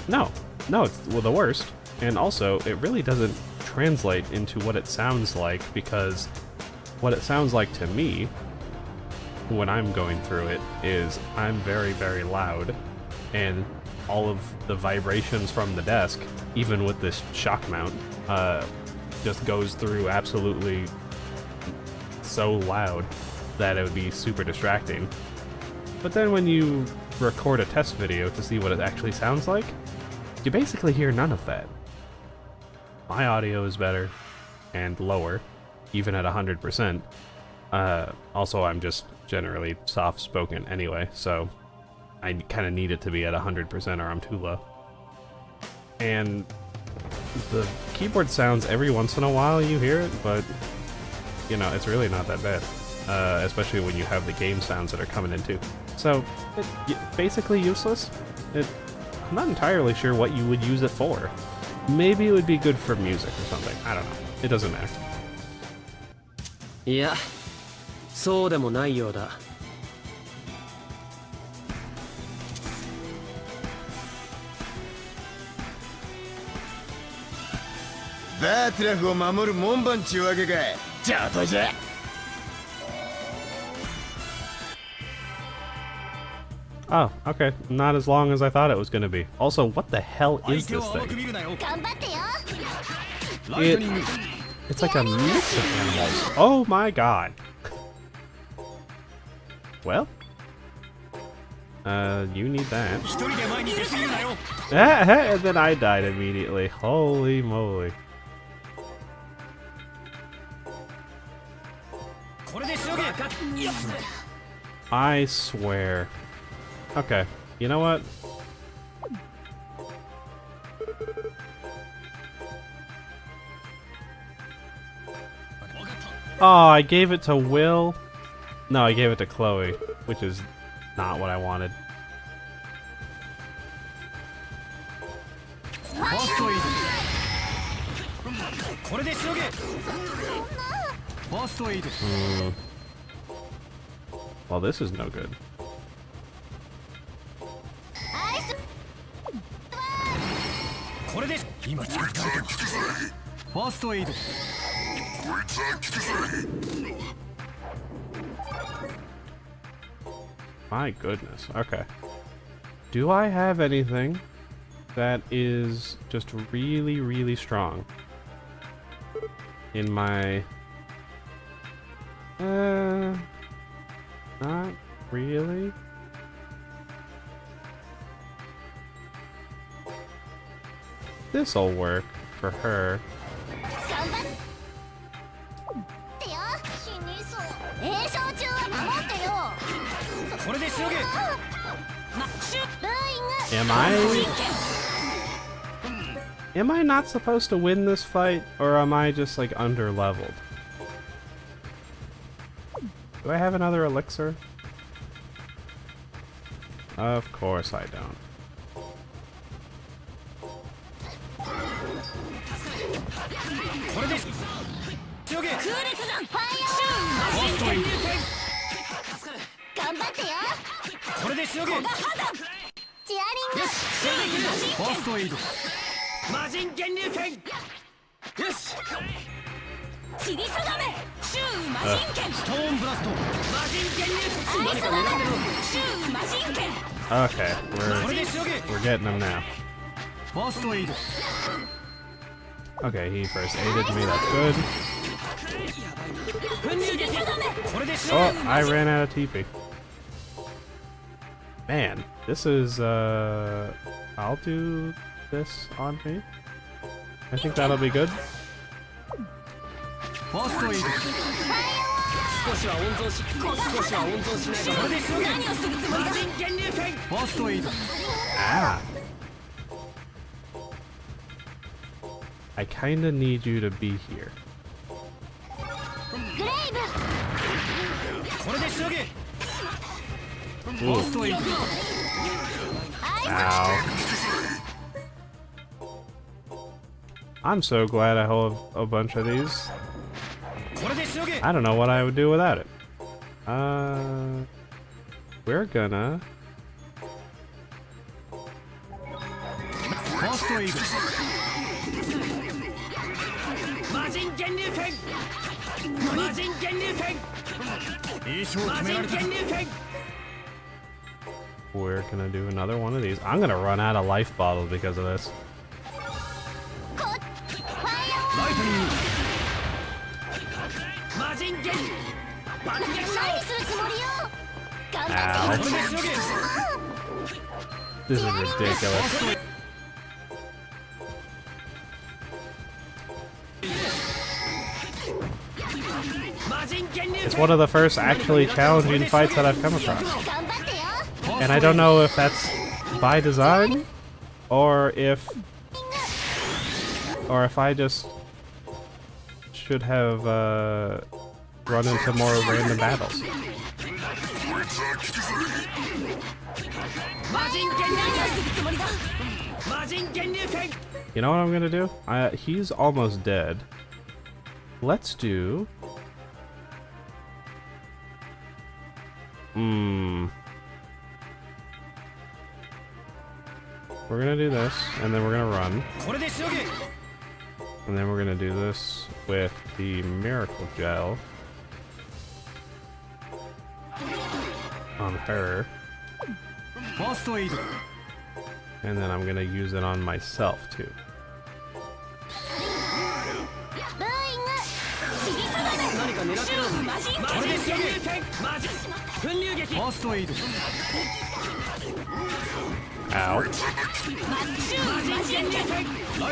No, it's the worst, and also, it really doesn't translate into what it sounds like, because what it sounds like to me, when I'm going through it, is I'm very, very loud, and all of the vibrations from the desk, even with this shock mount, just goes through absolutely so loud that it would be super distracting. But then when you record a test video to see what it actually sounds like, you basically hear none of that. My audio is better and lower, even at 100%. Also, I'm just generally soft-spoken anyway, so I kind of need it to be at 100% or I'm too low. And the keyboard sounds, every once in a while you hear it, but you know, it's really not that bad, especially when you have the game sounds that are coming in too. So, basically useless. I'm not entirely sure what you would use it for. Maybe it would be good for music or something. I don't know. It doesn't matter. いや、そうでもないようだ。バーテラフを守る門番ちゅうわけかい。上等じゃ。Oh, okay. Not as long as I thought it was gonna be. Also, what the hell is this thing? It's like a mix of animals. Oh my god. Well. You need that. And then I died immediately. Holy moly. I swear. Okay, you know what? Oh, I gave it to Will? No, I gave it to Chloe, which is not what I wanted. Well, this is no good. My goodness. Okay. Do I have anything that is just really, really strong in my... not really. This'll work for her. Am I not supposed to win this fight, or am I just like under leveled? Do I have another elixir? Of course I don't. Okay, we're getting them now. Okay, he first aided me, that's good. Oh, I ran out of TP. Man, this is, I'll do this on me. I think that'll be good. Ah. I kinda need you to be here. Ooh. Ow. I'm so glad I hold a bunch of these. I don't know what I would do without it. We're gonna... We're gonna do another one of these. I'm gonna run out of life bottles because of this. Ow. This is ridiculous. It's one of the first actually challenging fights that I've come across. And I don't know if that's by design or if I just should have run into more random battles. You know what I'm gonna do? He's almost dead. Let's do... We're gonna do this, and then we're gonna run. And then we're gonna do this with the Miracle Gel on her. And then I'm gonna use it on myself too. Ow.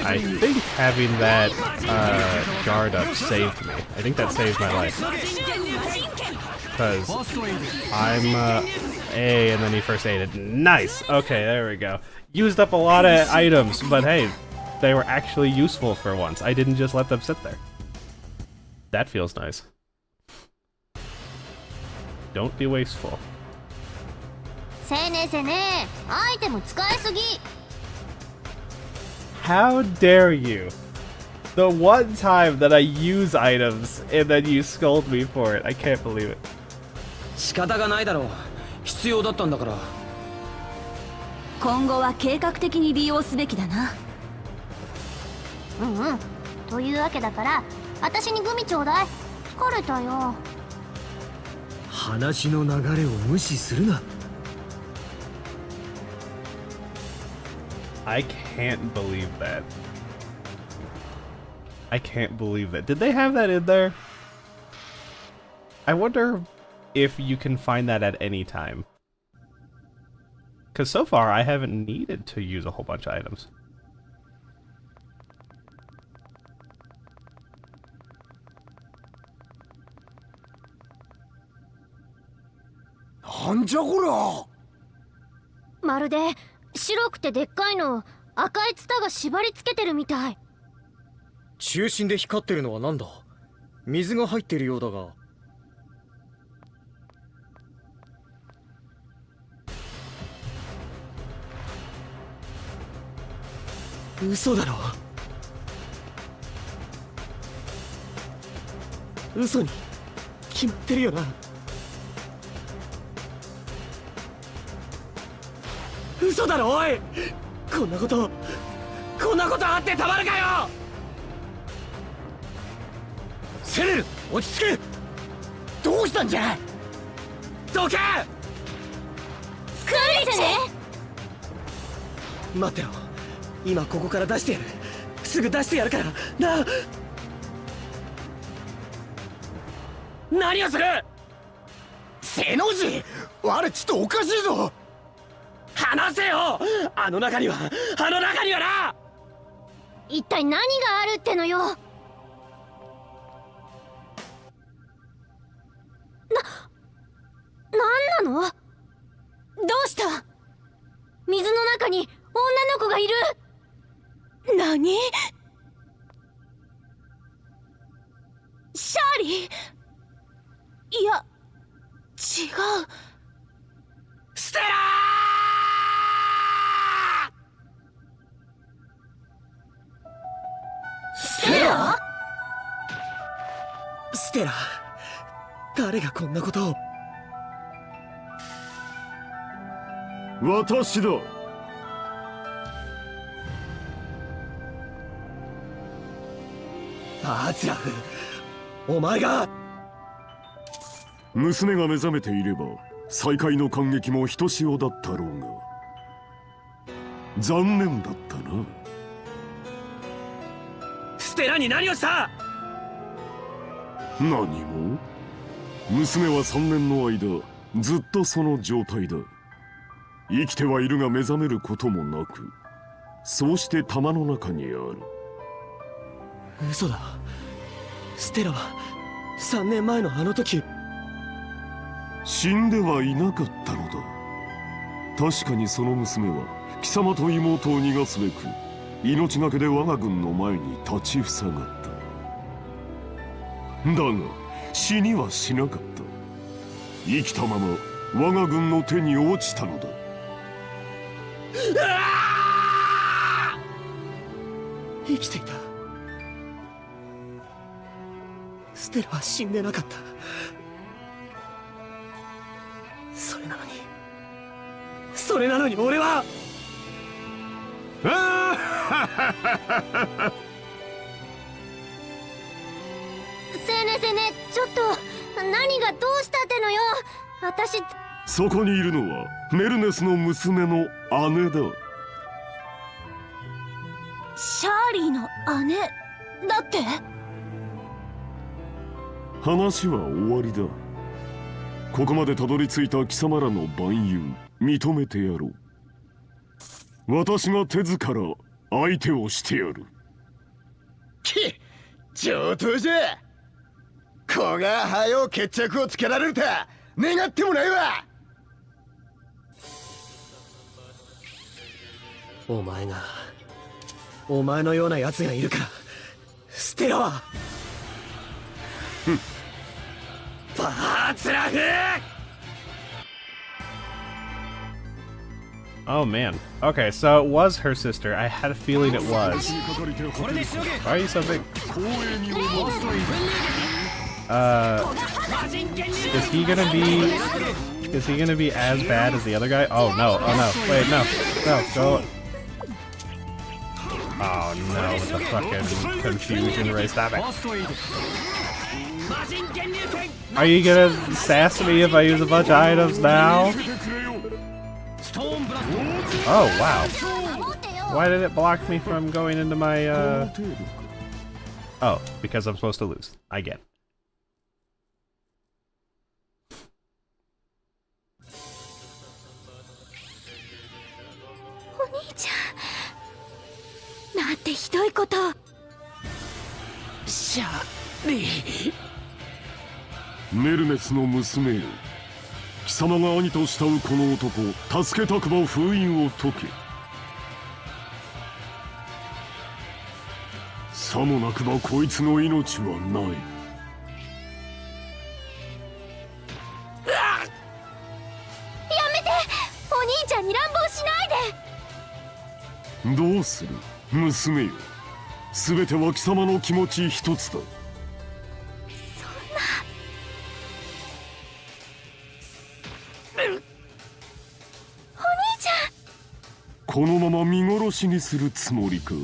I think having that guard up saved me. I think that saved my life. Because I'm A and then he first aided. Nice! Okay, there we go. Used up a lot of items, but hey, they were actually useful for once. I didn't just let them sit there. That feels nice. Don't be wasteful. せーねーせーねー、アイテム使いすぎ。 How dare you? The one time that I use items and then you scold me for it. I can't believe it. 仕方がないだろう。必要だったんだから。今後は計画的に利用すべきだな。うんうん。というわけだから、私にグミちょうだい。疲れたよ。話の流れを無視するな。I can't believe that. I can't believe that. Did they have that in there? I wonder if you can find that at any time. Because so far I haven't needed to use a whole bunch of items. What? まるで白くてでっかいの赤いツタが縛り付けてるみたい。中心で光ってるのはなんだ？水が入ってるようだが。嘘だろ。嘘に決まってるよな。嘘だろおい。こんなことあってたまるかよ。セレル、落ち着け。どうしたんじゃ。どけ。クリスね。待ってろ。今ここから出してやる。すぐ出してやるからな。何をする。背の字、我ちょっとおかしいぞ。話せよ。あの中にはな。一体何があるってのよ。なんなの？どうした？水の中に女の子がいる。何？シャーリー？いや、違う。ステラー！ステラ、誰がこんなことを。私だ。バーツラフ、お前が。娘が目覚めていれば再会の感激もひとしおだったろうが、残念だったな。ステラに何をした？何も。娘は3年の間ずっとその状態だ。生きてはいるが目覚めることもなく、そうして玉の中にある。嘘だ。ステラは3年前のあの時。死んではいなかったのだ。確かにその娘は貴様と妹を逃がすべく命がけで我が軍の前に立ちふさがった。だが死にはしなかった。生きたまま我が軍の手に落ちたのだ。生きていた。ステラは死んでなかった。それなのに俺は。せーねせーね、ちょっと何がどうしたってのよ。私そこにいるのはメルネスの娘の姉だ。シャーリーの姉だって？話は終わりだ。ここまでたどり着いた貴様らの蛮勇認めてやろう。私が手ずから相手をしてやる。上等じゃ。子が早う決着をつけられると願ってもないわ。お前のような奴がいるから捨てろ。バーツラフ。 Oh man. Okay, so it was her sister. I had a feeling it was. Why are you so big? Is he gonna be... Is he gonna be as bad as the other guy? Oh no, oh no, wait, no, go. Oh no, with the fucking confusion ray, stop it. Are you gonna sass me if I use a bunch of items now? Oh wow. Why did it block me from going into my Oh, because I'm supposed to lose. I get it. Oni-chan, なんてひどいこと。シャーリー。メルネスの娘よ、貴様が兄と慕うこの男、助けたくば封印を解け。さもなくばこいつの命はない。やめて、お兄ちゃんに乱暴しないで。どうする娘よ、すべては貴様の気持ち一つだ。このまま見殺しにするつもりか？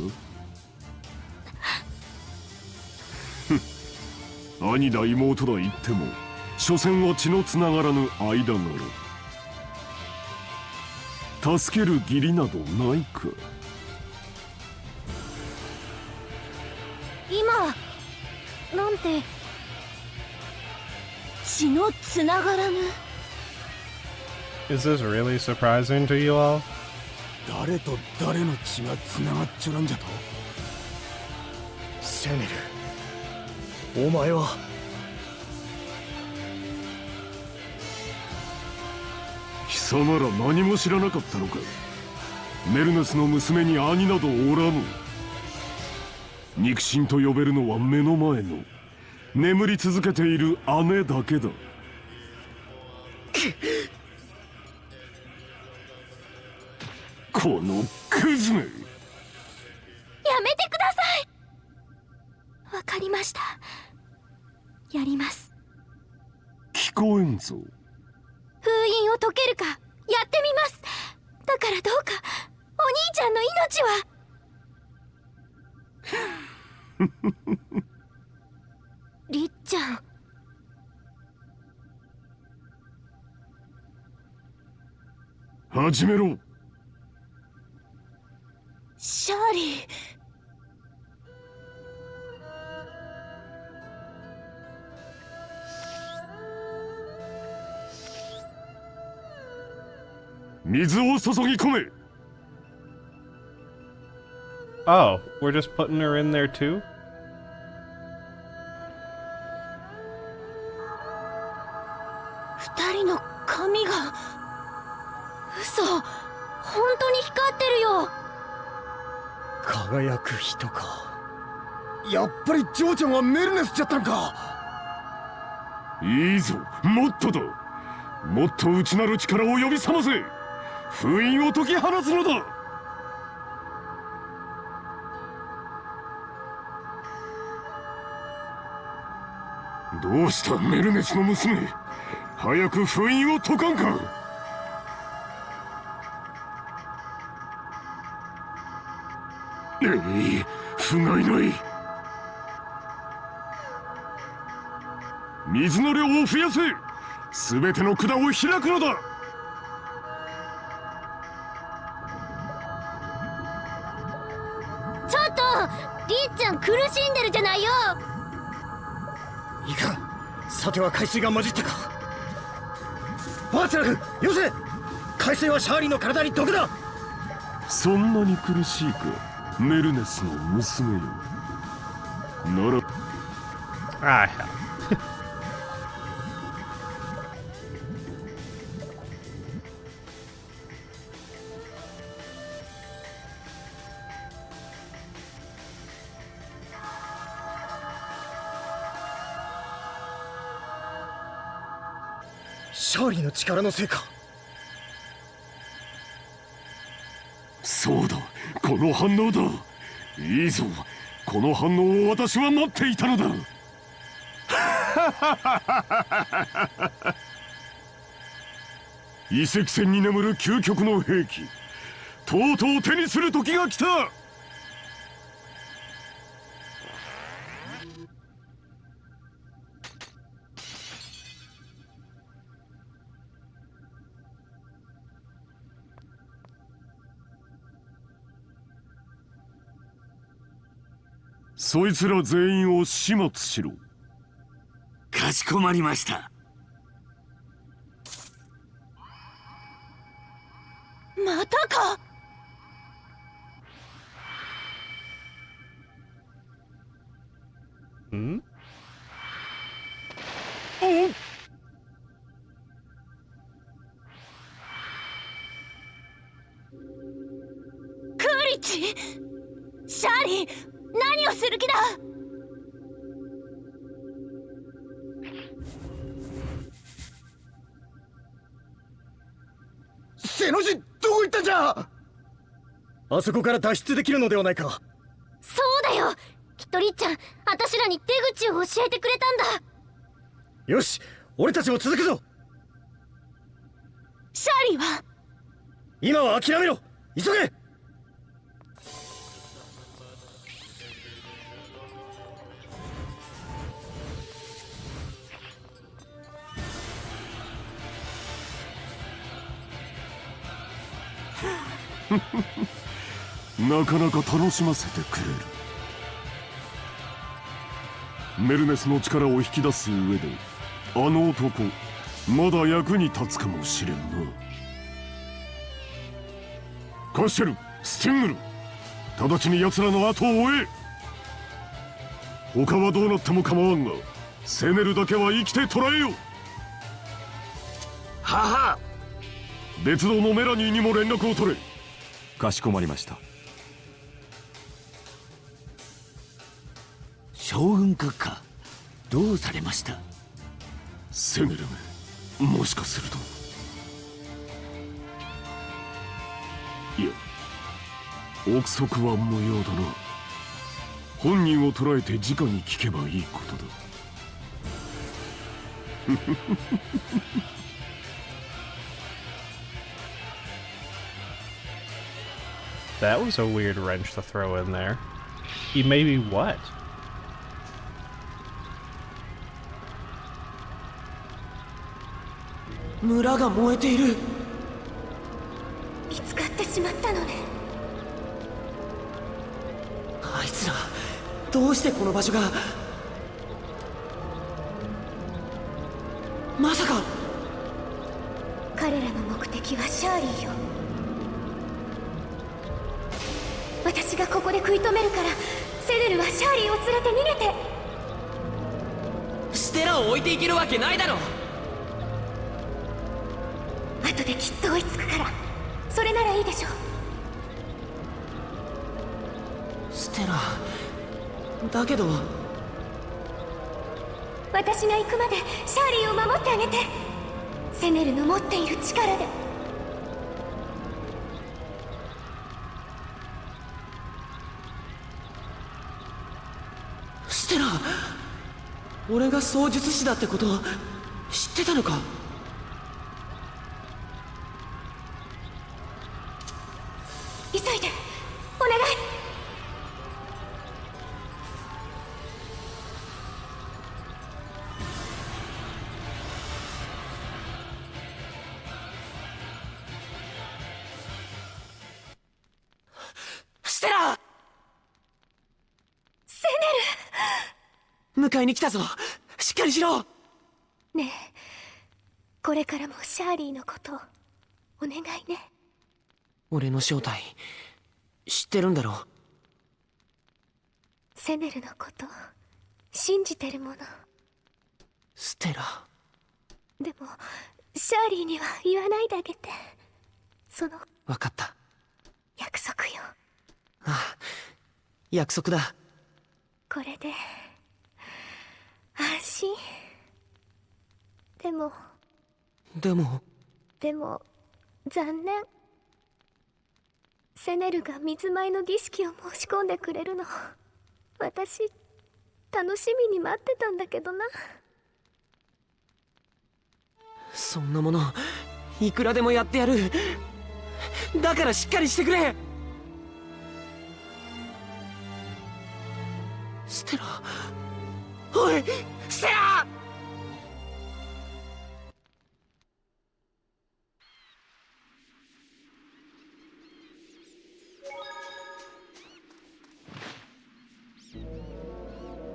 兄だ妹だ言っても所詮は血のつながらぬ間柄。助ける義理などないか？今なんて血のつながらぬ。 Is this really surprising to you all? 誰と誰の血がつながっちょらんじゃと？セネル、お前は。貴様ら何も知らなかったのか？メルネスの娘に兄などおらぬ。肉親と呼べるのは目の前の眠り続けている姉だけだ。このクズめ。やめてください。わかりました。やります。聞こえんぞ。封印を解けるかやってみます。だからどうかお兄ちゃんの命は。りっちゃん。始めろ。シャーリー。水を注ぎ込め。Oh, we're just putting her in there too? 二人の髪が嘘、本当に光ってるよ。輝く人か。やっぱりジョーちゃんはメルネスじゃったんか。いいぞ、もっとだ。もっと内なる力を呼び覚ませ。封印を解き放つのだ。どうしたメルネスの娘、早く封印を解かんか。不甲斐ない。水の量を増やせ。全ての管を開くのだ。ちょっとりっちゃん苦しんでるじゃないよ。いいか、さては海水が混じったか。バーツラフ、よせ。海水はシャーリーの体に毒だ。そんなに苦しいか、メルネスの娘よ。なら Ah, hell. シャーリーの力のせいか。そうだ、この反応だ。いいぞ、この反応を私は待っていたのだ。遺跡船に眠る究極の兵器、とうとう手にする時が来た。そいつら全員を始末しろ。かしこまりました。またか。ん？おっ、クーリッチ、シャーリー、何をする気だ。背の字どこ行ったんじゃ。あそこから脱出できるのではないか。そうだよ、きっとりっちゃん私らに出口を教えてくれたんだ。よし、俺たちも続くぞ。シャーリーは。今は諦めろ、急げ。なかなか楽しませてくれる。メルネスの力を引き出す上であの男まだ役に立つかもしれんな。カッシェル、スティングル、直ちに奴らの後を追え。他はどうなっても構わんが、セネルだけは生きて捕らえよ。はは。別動のメラニーにも連絡を取れ。かしこまりました。将軍閣下、どうされました。セネルめ、もしかすると。いや、憶測は無用だな。本人を捕らえて直に聞けばいいことだ。That was a weird wrench to throw in there. He made me what? 村が燃えている。見つかってしまったのね。あいつらどうしてこの場所が。まさか彼らの目的はシャーリーよ。私がここで食い止めるから、セネルはシャーリーを連れて逃げて。ステラを置いていけるわけないだろ。後できっと追いつくから、それならいいでしょう。ステラだけど。私が行くまでシャーリーを守ってあげて。セネルの持っている力で。ステラ、俺が操術師だってこと知ってたのか。急いでお願い。迎えに来たぞ。しっかりしろ。ねえ、これからもシャーリーのことをお願いね。俺の正体知ってるんだろ？セネルのこと信じてるもの。ステラ。でもシャーリーには言わないであげて。その分かった。約束よ。ああ、約束だ。これで安心。でも残念。セネルが水舞の儀式を申し込んでくれるの、私楽しみに待ってたんだけどな。そんなものいくらでもやってやる。だからしっかりしてくれ。ステラ、おいステラ。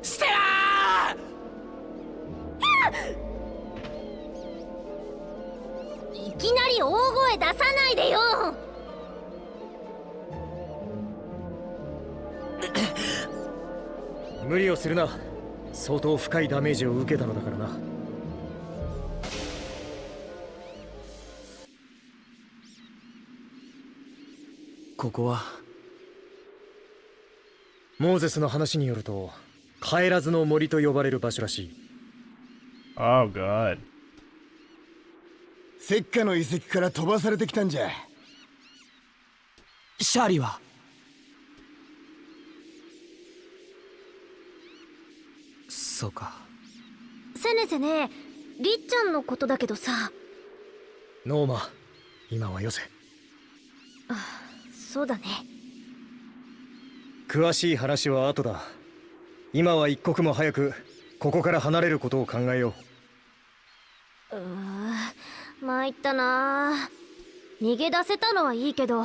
ステラいきなり大声出さないでよ。無理をするな。相当深いダメージを受けたのだからな。ここはモーゼスの話によると、帰らずの森と呼ばれる場所らしい。 Oh god. 石化の遺跡から飛ばされてきたんじゃ。シャーリーは？そうか。セネセネ、りっちゃんのことだけどさ。ノーマ、今はよせ。そうだね。詳しい話は後だ。今は一刻も早くここから離れることを考えよう。参ったな。逃げ出せたのはいいけど、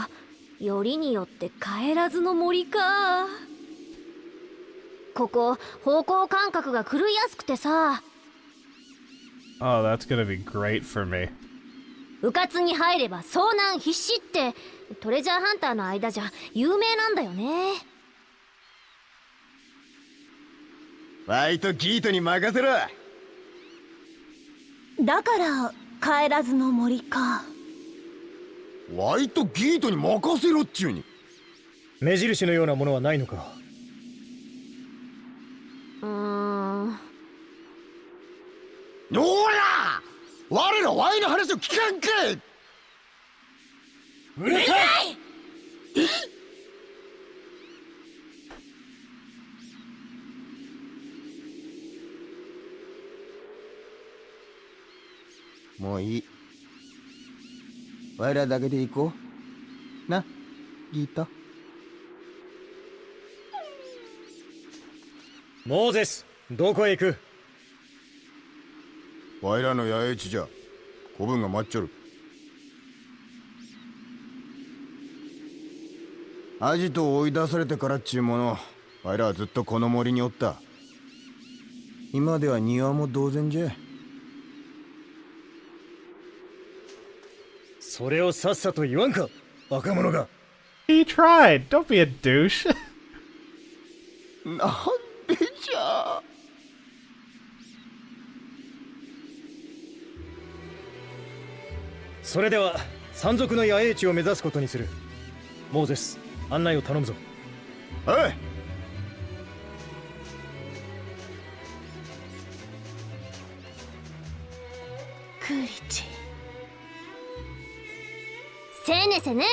よりによって帰らずの森か。ここ方向感覚が狂いやすくてさ。Oh, that's gonna be great for me. 迂闊に入れば遭難必至ってトレジャーハンターの間じゃ有名なんだよね。ワイとギートに任せろ。だから帰らずの森か。ワイとギートに任せろっちゅうに。目印のようなものはないのか？おら！我らワイの話を聞かんかい。うるさい！もういい。我らだけで行こう。な、ギート。モーゼス、どこへ行く？我らの野営地じゃ。子分が待っちょる。アジトを追い出されてからっちゅうもの、我らはずっとこの森におった。今では庭も同然じゃ。それをさっさと言わんか、若者が。 He tried. Don't be a douche. なんでじゃ。それでは山賊の野営地を目指すことにする。モーゼス、案内を頼むぞ。はい。クーリッチ。せねせね、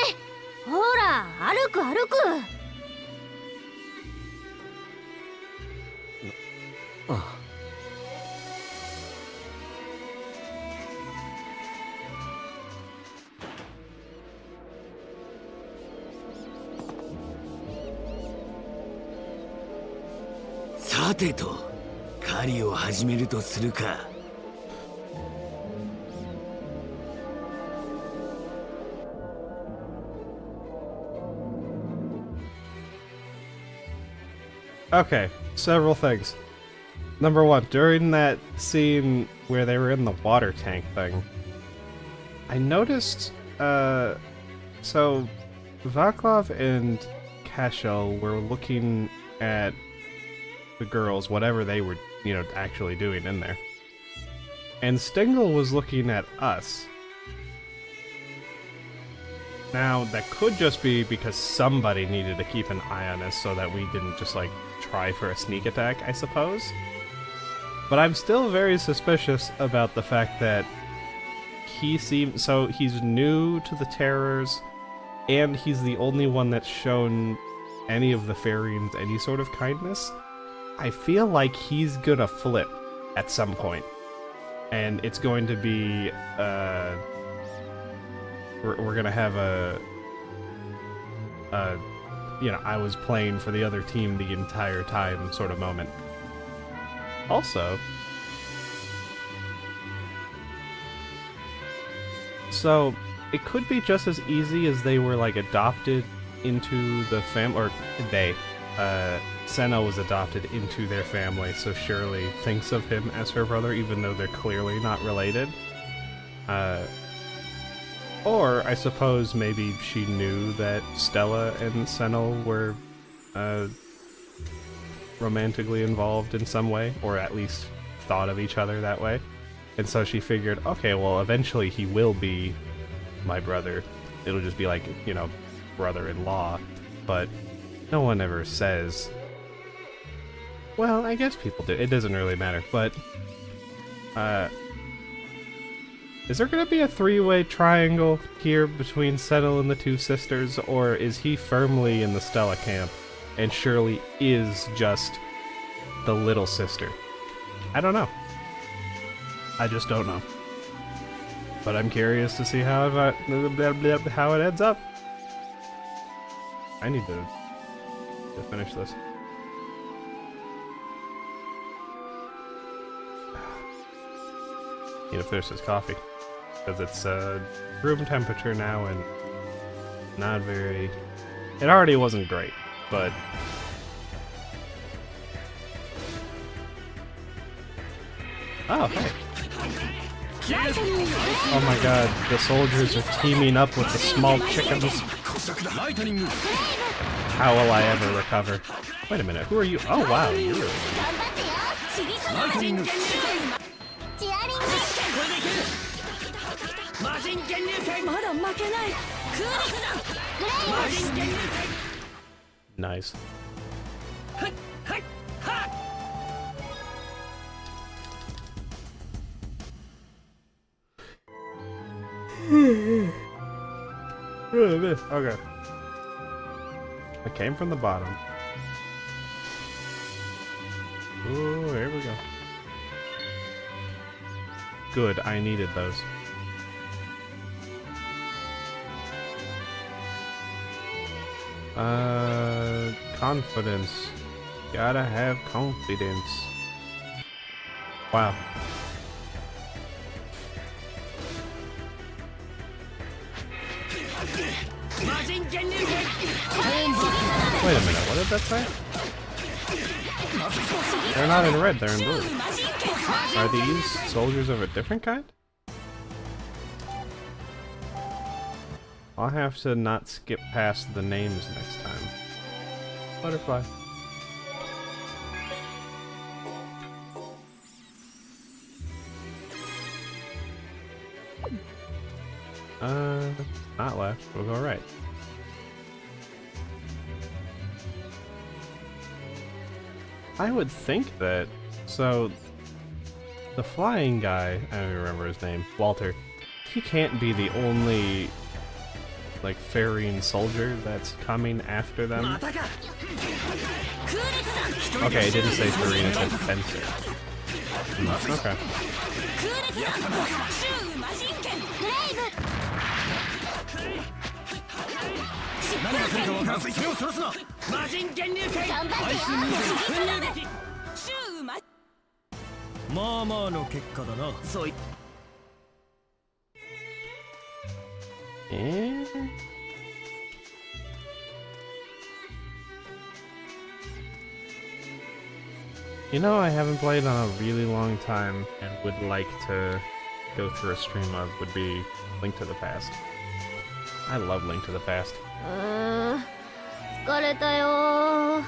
ほら歩く歩く。ああ。さてと、狩りを始めるとするか。Okay, several things. Number one, during that scene where they were in the water tank thing, I noticed, so Vaclav and Cashel were looking at the girls, whatever they were, actually doing in there. And Stengel was looking at us. Now, that could just be because somebody needed to keep an eye on us so that we didn't just, try for a sneak attack, I suppose. But I'm still very suspicious about the fact that he's new to the Terrors, and he's the only one that's shown any of the Faerings any sort of kindness. I feel like he's gonna flip at some point. And it's going to be, we're gonna have I was playing for the other team the entire time sort of moment. Also, so it could be just as easy as they were adopted into the or Senna was adopted into their family, so Shirley thinks of him as her brother, even though they're clearly not related. Or I suppose maybe she knew that Stella and Senna were romantically involved in some way, or at least thought of each other that way. And so she figured, okay, well, eventually he will be my brother. It'll just be brother-in-law. But no one ever says... Well, I guess people do. It doesn't really matter, but... is there gonna be a three-way triangle here between Settle and the two sisters, or is he firmly in the Stella camp, and Shirley is just the little sister? I don't know. I just don't know. But I'm curious to see how it ends up. I need to finish this. Need to finish this coffee. Because it's room temperature now and not very... It already wasn't great, but... Oh, hey. Oh my god, the soldiers are teaming up with the small chickens. How will I ever recover? Wait a minute, who are you? Oh wow, you're... Nice. Okay. I came from the bottom. Ooh, here we go. Good, I needed those. Confidence. Gotta have confidence. Wow. Wait a minute, what did that say? They're not in red, they're in blue. Are these soldiers of a different kind? I'll have to not skip past the names next time. Butterfly. Not left. We'll go right. I would think that... So... The flying guy, I don't even remember his name, Walter, he can't be the only... like, Faerine soldier that's coming after them. Okay, it didn't say Faerine, it said Fencer. Okay. You know, I haven't played in a really long time and would like to go through a stream of would be Link to the Past. I love Link to the Past. 疲れたよ。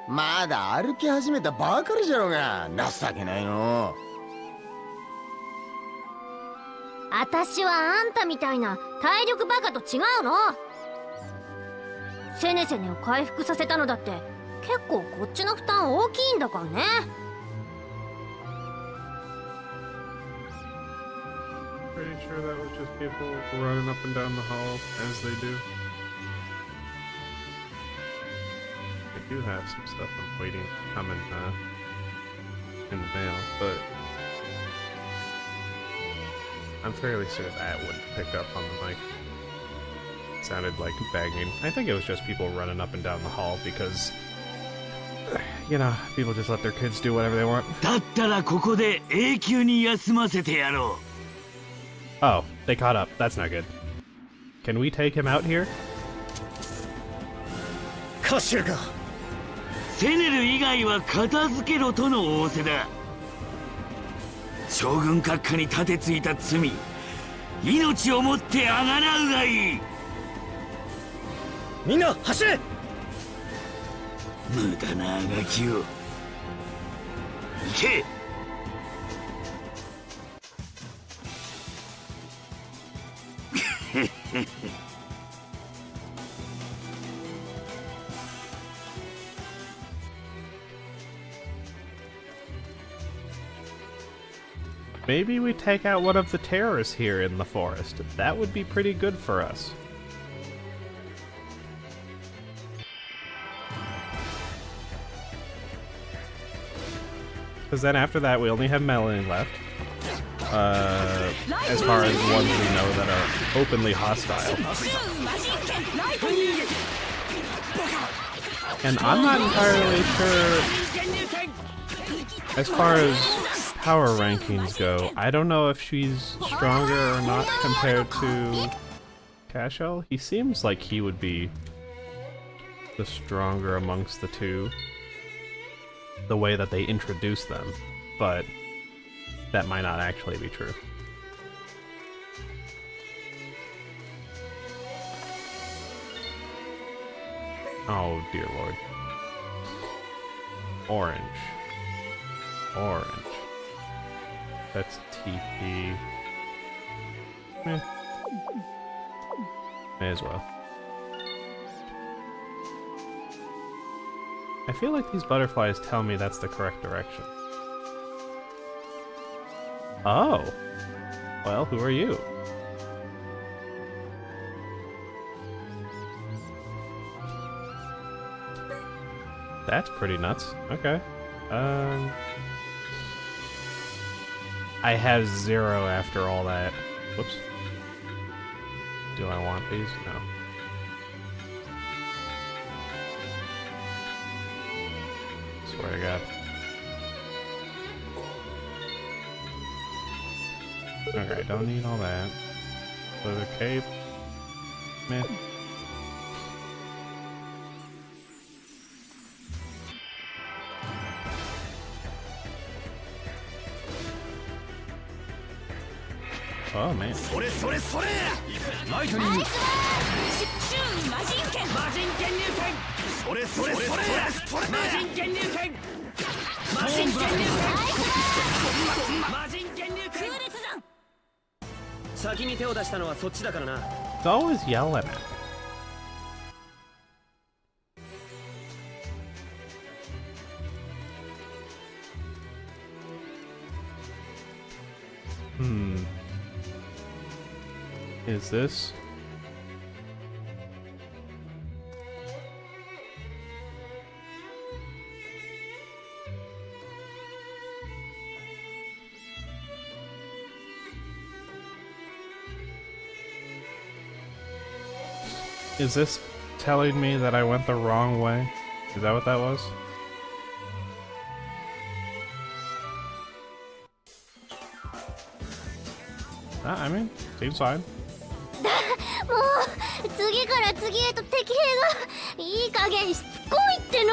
まだ歩き始めたばかりじゃろうが、情けないの。私はあんたみたいな体力バカと違うの。セネセネを回復させたのだって結構こっちの負担大きいんだからね。Pretty sure that was just people running up and down the hall as they do. I do have some stuff I'm waiting to come in the mail, but I'm fairly sure that wouldn't pick up on the mic. It sounded like banging. I think it was just people running up and down the hall because, you know, people just let their kids do whatever they want. だったらここで永久に休ませてやろう。 Oh, they caught up. That's not good. Can we take him out here? カシルか。セネル以外は片付けろとの仰せだ。将軍閣下に立てついた罪、命をもってあがらうがいい。みんな走れ。無駄なあがきを。行け。Maybe we take out one of the terrorists here in the forest. That would be pretty good for us. Because then after that, we only have Melanie left. As far as ones we know that are openly hostile. And I'm not entirely sure, as far as power rankings go, I don't know if she's stronger or not compared to Cashel. He seems like he would be the stronger amongst the two, the way that they introduce them, but that might not actually be true. Oh dear lord. Orange. Orange. That's TP. Meh. May as well. I feel like these butterflies tell me that's the correct direction. Oh! Well, who are you? That's pretty nuts. Okay. I have 0 after all that. Whoops. Do I want these? No. Swear to God. Okay, don't need all that. Leather cape. Meh. Oh man. It's always yelling at me. Is this? Is this telling me that I went the wrong way? Is that what that was? I mean, seems fine. もう次から次へと敵兵がいい加減しつこいっての。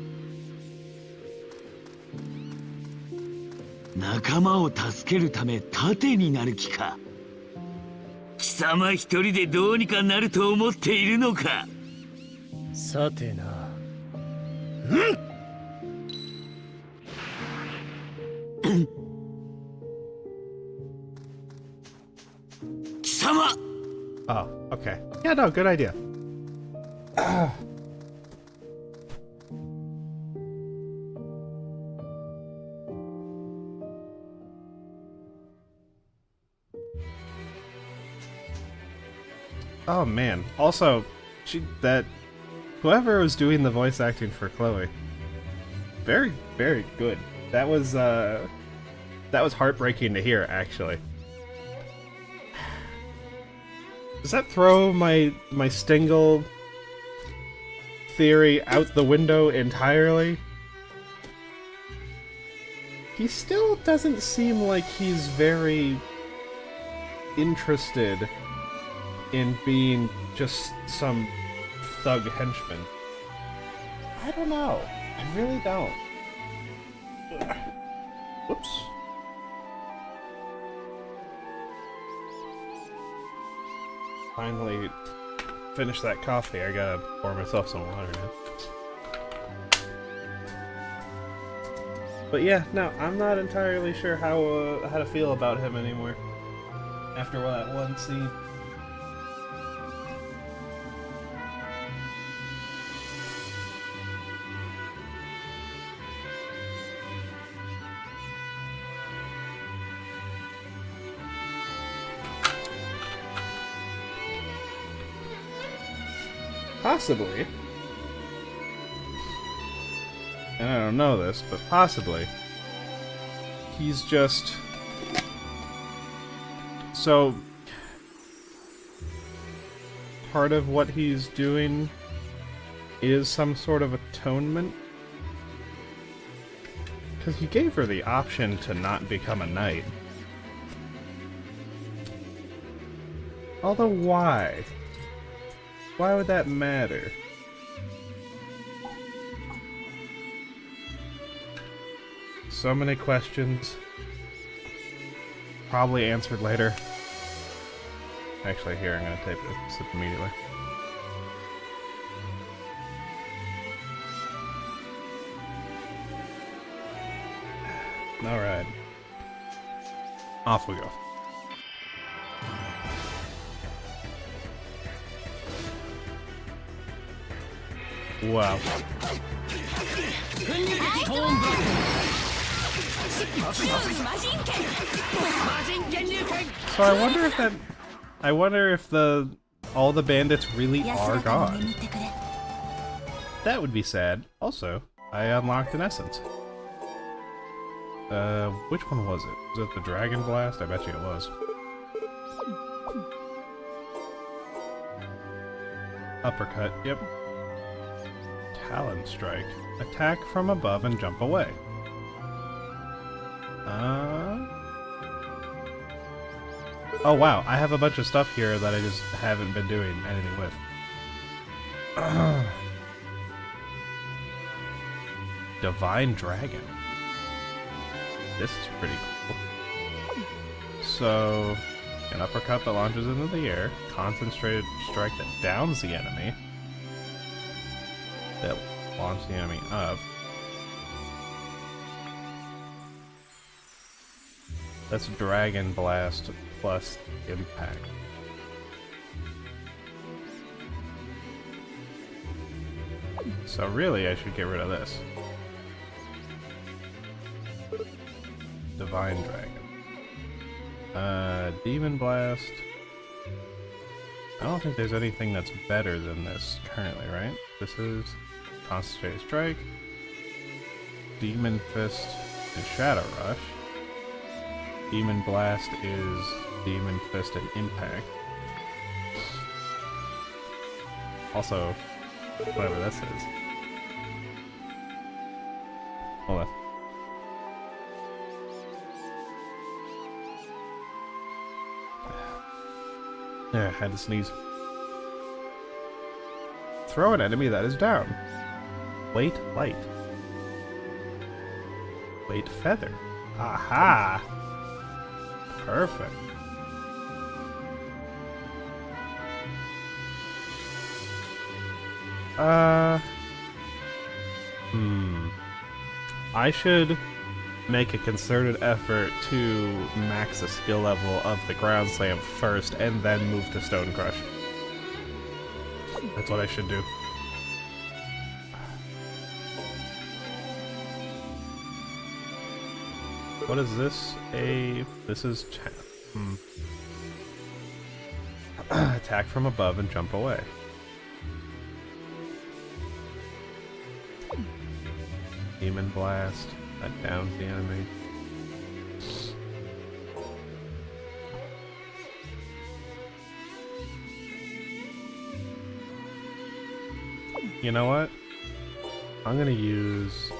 仲間を助けるため盾になる気か。貴様一人でどうにかなると思っているのか。さてな。貴様。Oh, okay. Yeah, no, good idea. Oh man. Also, whoever was doing the voice acting for Chloe, very, very good. That was heartbreaking to hear, actually. Does that throw my Stingle theory out the window entirely? He still doesn't seem like he's very interested in being just some thug henchman. I don't know. I really don't. Whoops. Finally finish that coffee. I gotta pour myself some water now. But yeah, no, I'm not entirely sure how to feel about him anymore after that one scene. Possibly, and I don't know this, but possibly, he's just... So, part of what he's doing is some sort of atonement? Because he gave her the option to not become a knight. Although, why? Why would that matter? So many questions. Probably answered later. Actually, here, I'm gonna tape this immediately. Alright. Off we go. Wow. So I wonder if all the bandits really are gone. That would be sad. Also, I unlocked an essence. Which one was it? Was it the Dragon Blast? I bet you it was. Uppercut, yep. Talon Strike. Attack from above and jump away. Oh wow, I have a bunch of stuff here that I just haven't been doing anything with. Divine Dragon. This is pretty cool. So, an uppercut that launches into the air, concentrated strike that downs the enemy, that launches the enemy up. That's Dragon Blast plus Impact. So really, I should get rid of this. Divine Dragon. Demon Blast. I don't think there's anything that's better than this currently, right? This is Concentrated Strike, Demon Fist, and Shadow Rush. Demon Blast is Demon Fist and Impact. Also, whatever this is. Hold on. Yeah, I had to sneeze. Throw an enemy that is down. Weight light. Weight feather. Aha! Perfect. I should make a concerted effort to max the skill level of the ground slam first and then move to stone crush. That's what I should do. What is this? This is attack from above and jump away. Demon Blast. That downs the enemy. You know what? I'm gonna use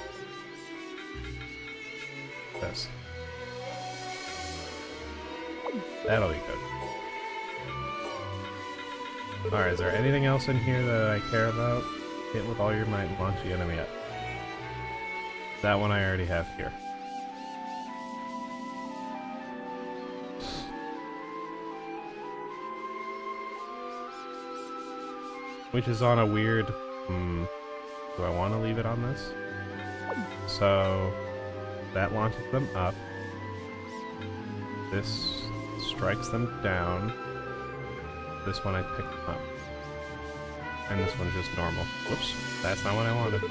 this. That'll be good. Alright, is there anything else in here that I care about? Hit with all your might and launch the enemy up. That one I already have here. Which is on a weird... do I want to leave it on this? So... that launches them up. This strikes them down. This one I picked up. And this one's just normal. Whoops, that's not what I wanted.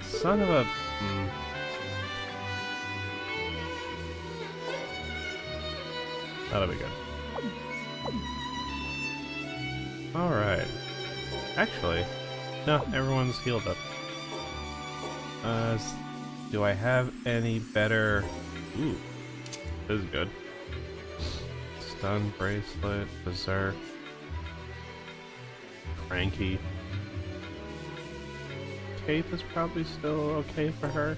Son of a... That'll be good. Alright. Actually, no, everyone's healed up. Do I have any better... Ooh, this is good. Stun Bracelet, Berserk, Cranky. Cape is probably still okay for her.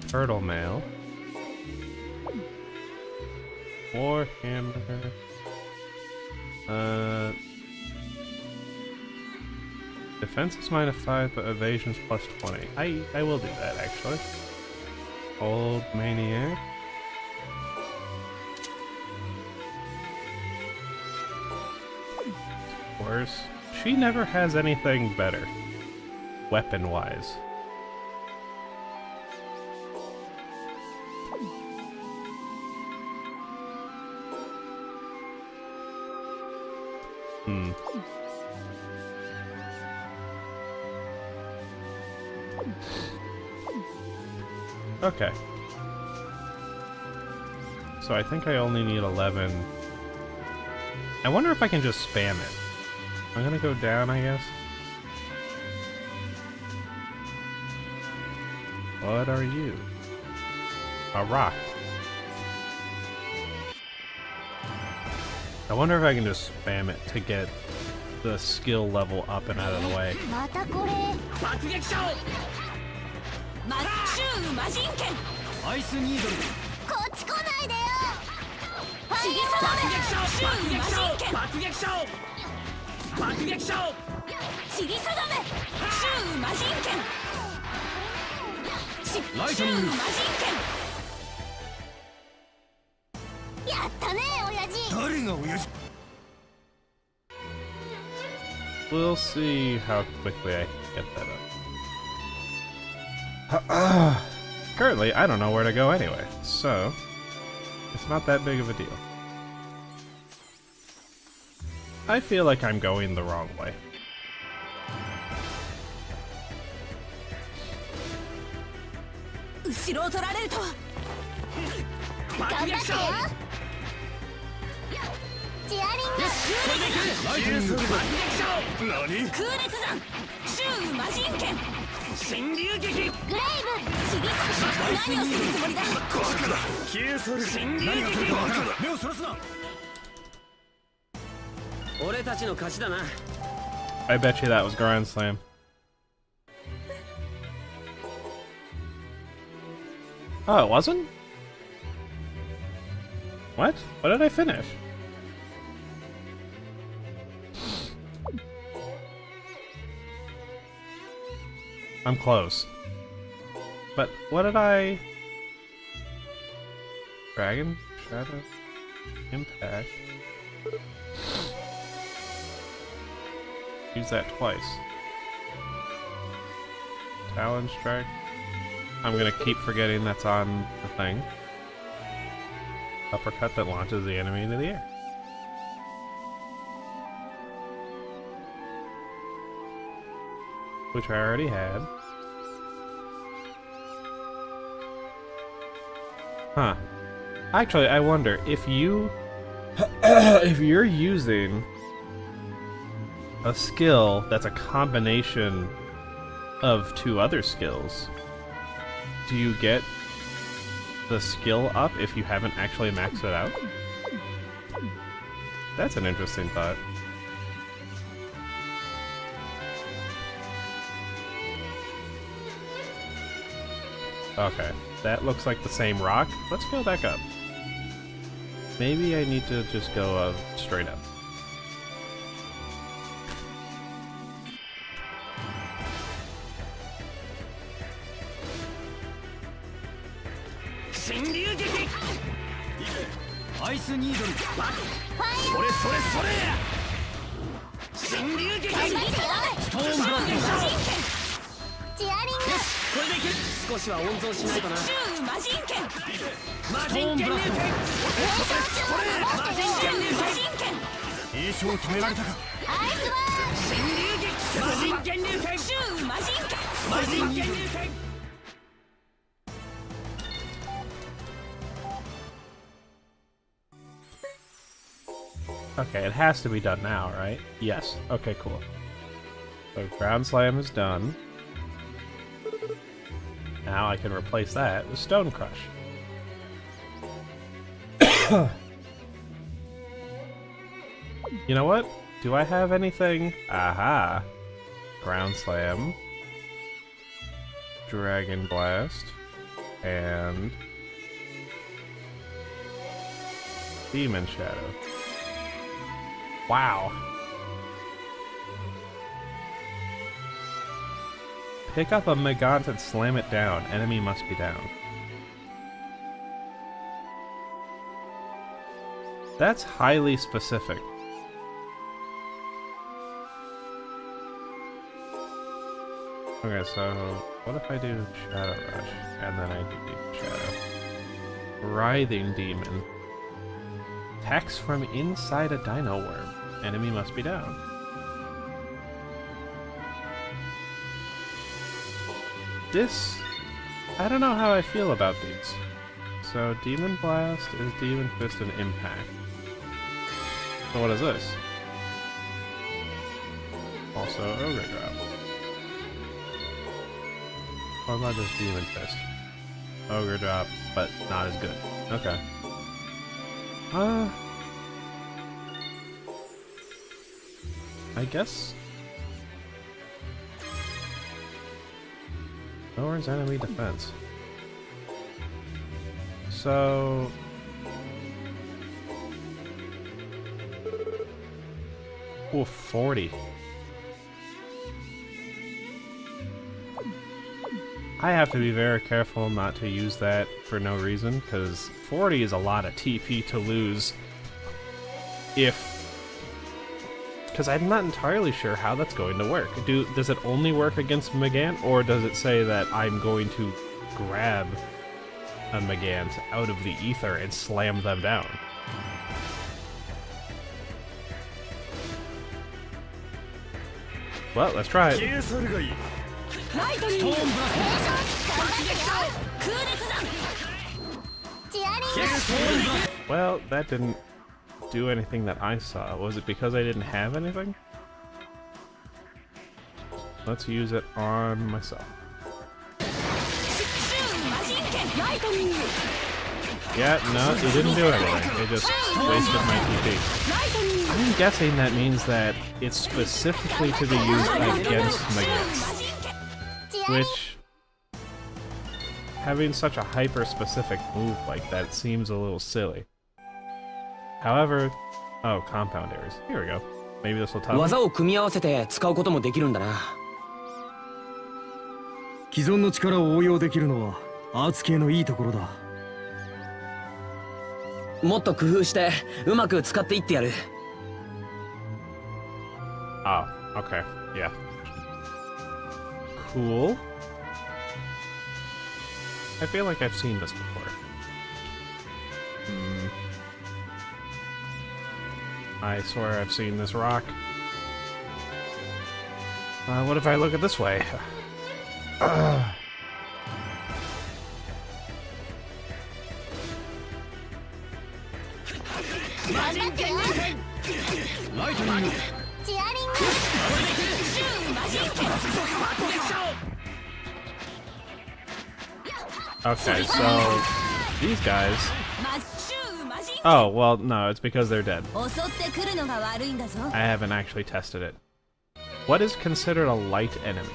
Turtle Mail. Warhammer. Defense is -5, but evasion's +20. I will do that, actually. Old Maniac. Of course. She never has anything better. Weapon-wise. Okay. So I think I only need 11. I wonder if I can just spam it. I'm gonna go down, I guess. What are you? A rock. I wonder if I can just spam it to get the skill level up and out of the way. We'll see how quickly I can get that up. Currently, I don't know where to go anyway, so it's not that big of a deal. I feel like I'm going the wrong way. I bet you that was Grand Slam. Oh, it wasn't? What? What did I finish? I'm close. But what did I... Dragon? Shadow? Impact? Use that twice. Talon Strike? I'm gonna keep forgetting that's on the thing. Uppercut that launches the enemy into the air. Which I already had. Huh. Actually, I wonder if you... if you're using a skill that's a combination of two other skills, do you get the skill up if you haven't actually maxed it out? That's an interesting thought. Okay, that looks like the same rock. Let's go back up. Maybe I need to just go straight up. Okay, it has to be done now, right? Yes. Okay, cool. So Ground Slam is done. Now I can replace that with Stone Crush. You know what? Do I have anything? Aha! Ground Slam. Dragon Blast. And... Demon Shadow. Wow. Pick up a Megant and slam it down. Enemy must be down. That's highly specific. Okay, so what if I do Shadow Rush and then I do Demon Shadow? Writhing Demon. Attacks from inside a Dino Worm. Enemy must be down. This... I don't know how I feel about these. So Demon Blast is Demon Fist and Impact. So what is this? Also Ogre Drop. Or not just Demon Fist. Ogre Drop, but not as good. Okay. I guess... Lowers enemy defense. So... Ooh, 40. I have to be very careful not to use that for no reason, because 40 is a lot of TP to lose if... Because I'm not entirely sure how that's going to work. Does it only work against Megant, or does it say that I'm going to grab a Megant out of the ether and slam them down? Well, let's try it. Well, that didn't do anything that I saw. Was it because I didn't have anything? Let's use it on myself. Yeah, no, it didn't do anything. It just wasted my TP. I'm guessing that means that it's specifically to be used against Megants. Which, having such a hyper-specific move like that seems a little silly. However, oh, compound errors. Here we go. Maybe this will tell me. 既存の力を応用できるのはアーツ系のいいところだ。もっと工夫してうまく使っていってやる。Oh, okay, yeah. Cool. I feel like I've seen this before. I swear I've seen this rock. What if I look at this way? Okay, so these guys. Oh, well, no, it's because they're dead. I haven't actually tested it. What is considered a light enemy?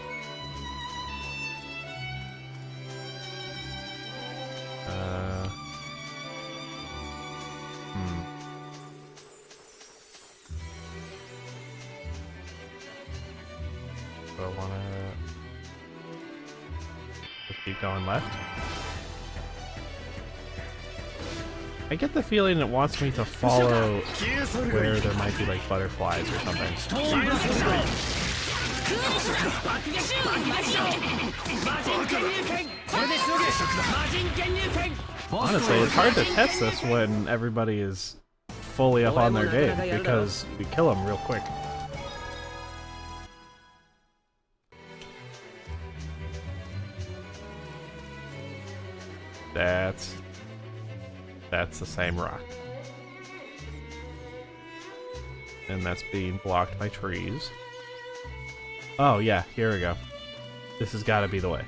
Do I wanna just keep going left? I get the feeling it wants me to follow where there might be like butterflies or something. Honestly, it's hard to test this when everybody is fully up on their game because we kill them real quick. That's the same rock. And that's being blocked by trees. Oh yeah, here we go. This has got to be the way.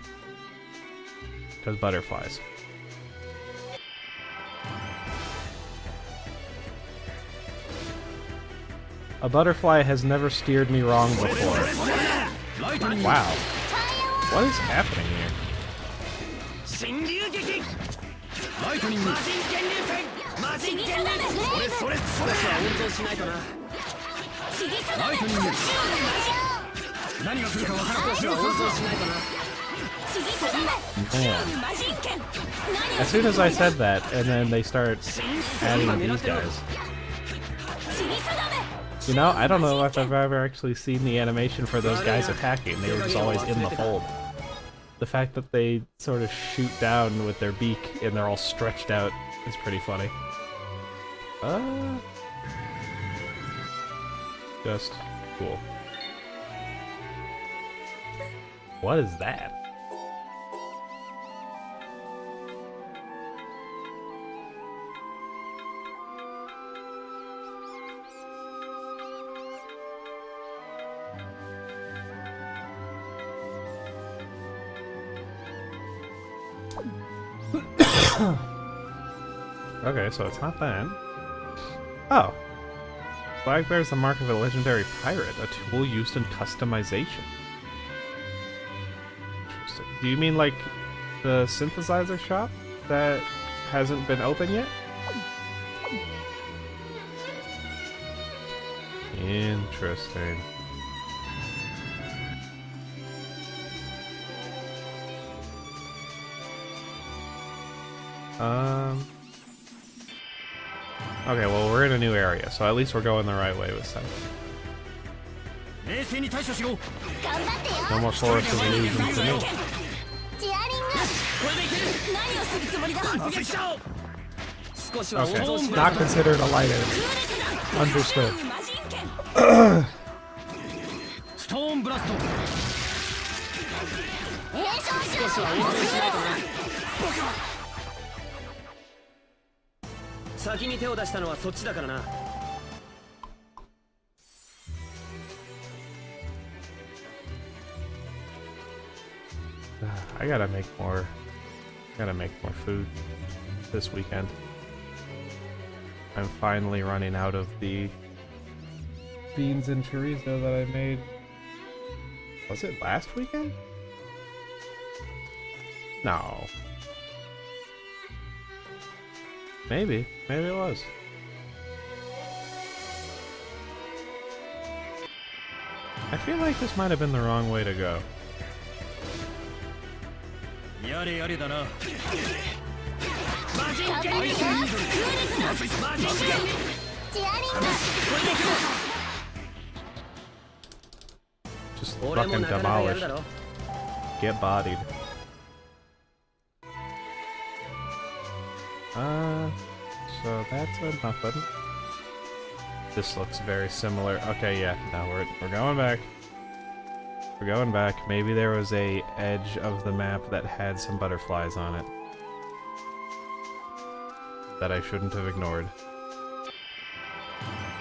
Because butterflies. A butterfly has never steered me wrong before. Wow. What is happening here? Man. As soon as I said that, and then they start adding these guys. You know, I don't know if I've ever actually seen the animation for those guys attacking. They were just always in the fold. The fact that they sort of shoot down with their beak and they're all stretched out is pretty funny. Just cool. What is that? Okay, so it's not that. Oh. Flag bears the mark of a legendary pirate, a tool used in customization. Interesting. Do you mean like the synthesizer shop that hasn't been open yet? Interesting. Okay, well, we're in a new area, so at least we're going the right way this time. No more forest of illusions for me. Okay, not considered a light enemy. Understood. Stone blast. 先に手を出したのはそっちだからな。I gotta make more food this weekend. I'm finally running out of the beans and chorizo that I made. Was it last weekend? No. Maybe it was. I feel like this might have been the wrong way to go. やれやれだな。魔人剣流クールスナ魔人剣チアリング Just 俺も fucking なかなかやる demolished. だろ。 Get bodied. So that's a nothing. This looks very similar. Okay, yeah, now we're going back. We're going back. Maybe there was a edge of the map that had some butterflies on it that I shouldn't have ignored.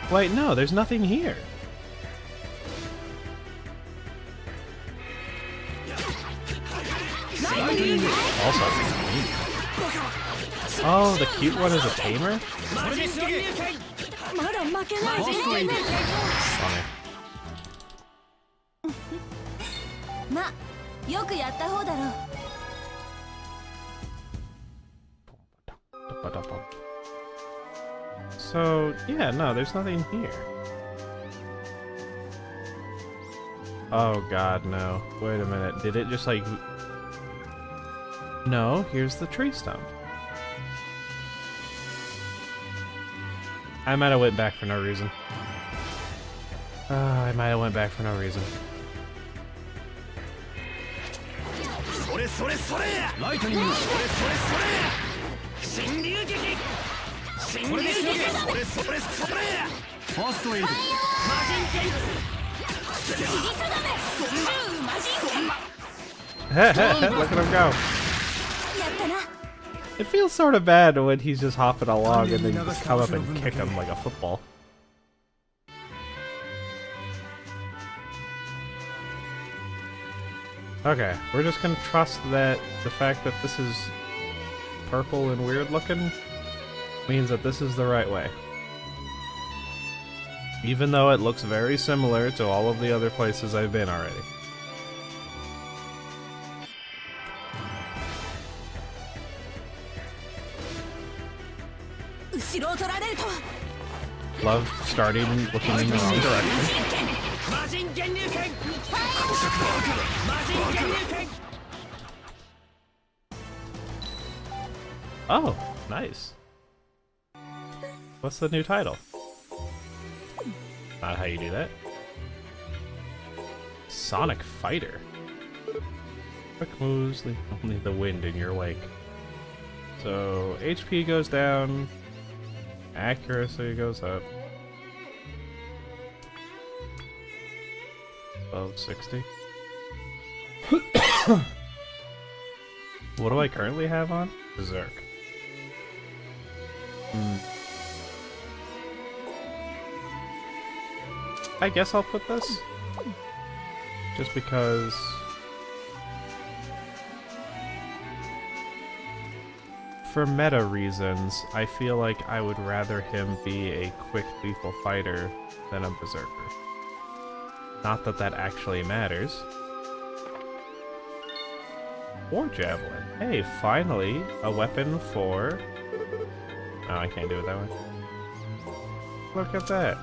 Wait, no, there's nothing here. Also, oh, the cute one is a tamer? Funny. ま、よくやった方だろう。 So, yeah, no, there's nothing here. Oh god, no. Wait a minute. Did it just like... No, here's the tree stump. I might have went back for no reason. I might have went back for no reason. それそれそれ。ライトニング。それそれそれ。神流撃。神流撃。それそれそれ。ファーストエイド。魔人剣。切り定め。魔人剣。 Look at him go. It feels sort of bad when he's just hopping along and then you just come up and kick him like a football. Okay, we're just gonna trust that the fact that this is purple and weird looking means that this is the right way. Even though it looks very similar to all of the other places I've been already. Love starting looking in the wrong direction. Oh, nice. What's the new title? Not how you do that. Sonic Fighter. Quick moves, leave only the wind in your wake. So HP goes down, accuracy goes up. Above 60. What do I currently have on? Berserk. I guess I'll put this. Just because... For meta reasons, I feel like I would rather him be a quick lethal fighter than a berserker. Not that that actually matters. War Javelin. Hey, finally, a weapon for... Oh, I can't do it that way. Look at that.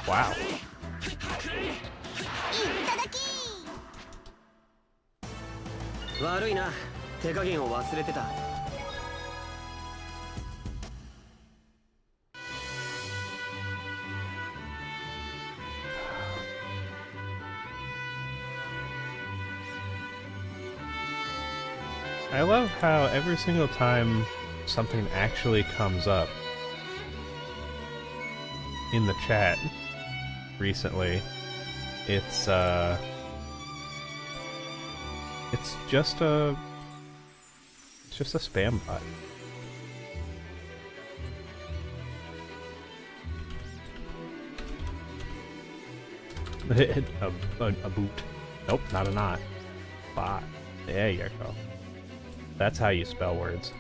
Wow. I love how every single time something actually comes up in the chat recently, it's just a spam bot. a boot. Nope, not a knot. Bot. There you go. That's how you spell words.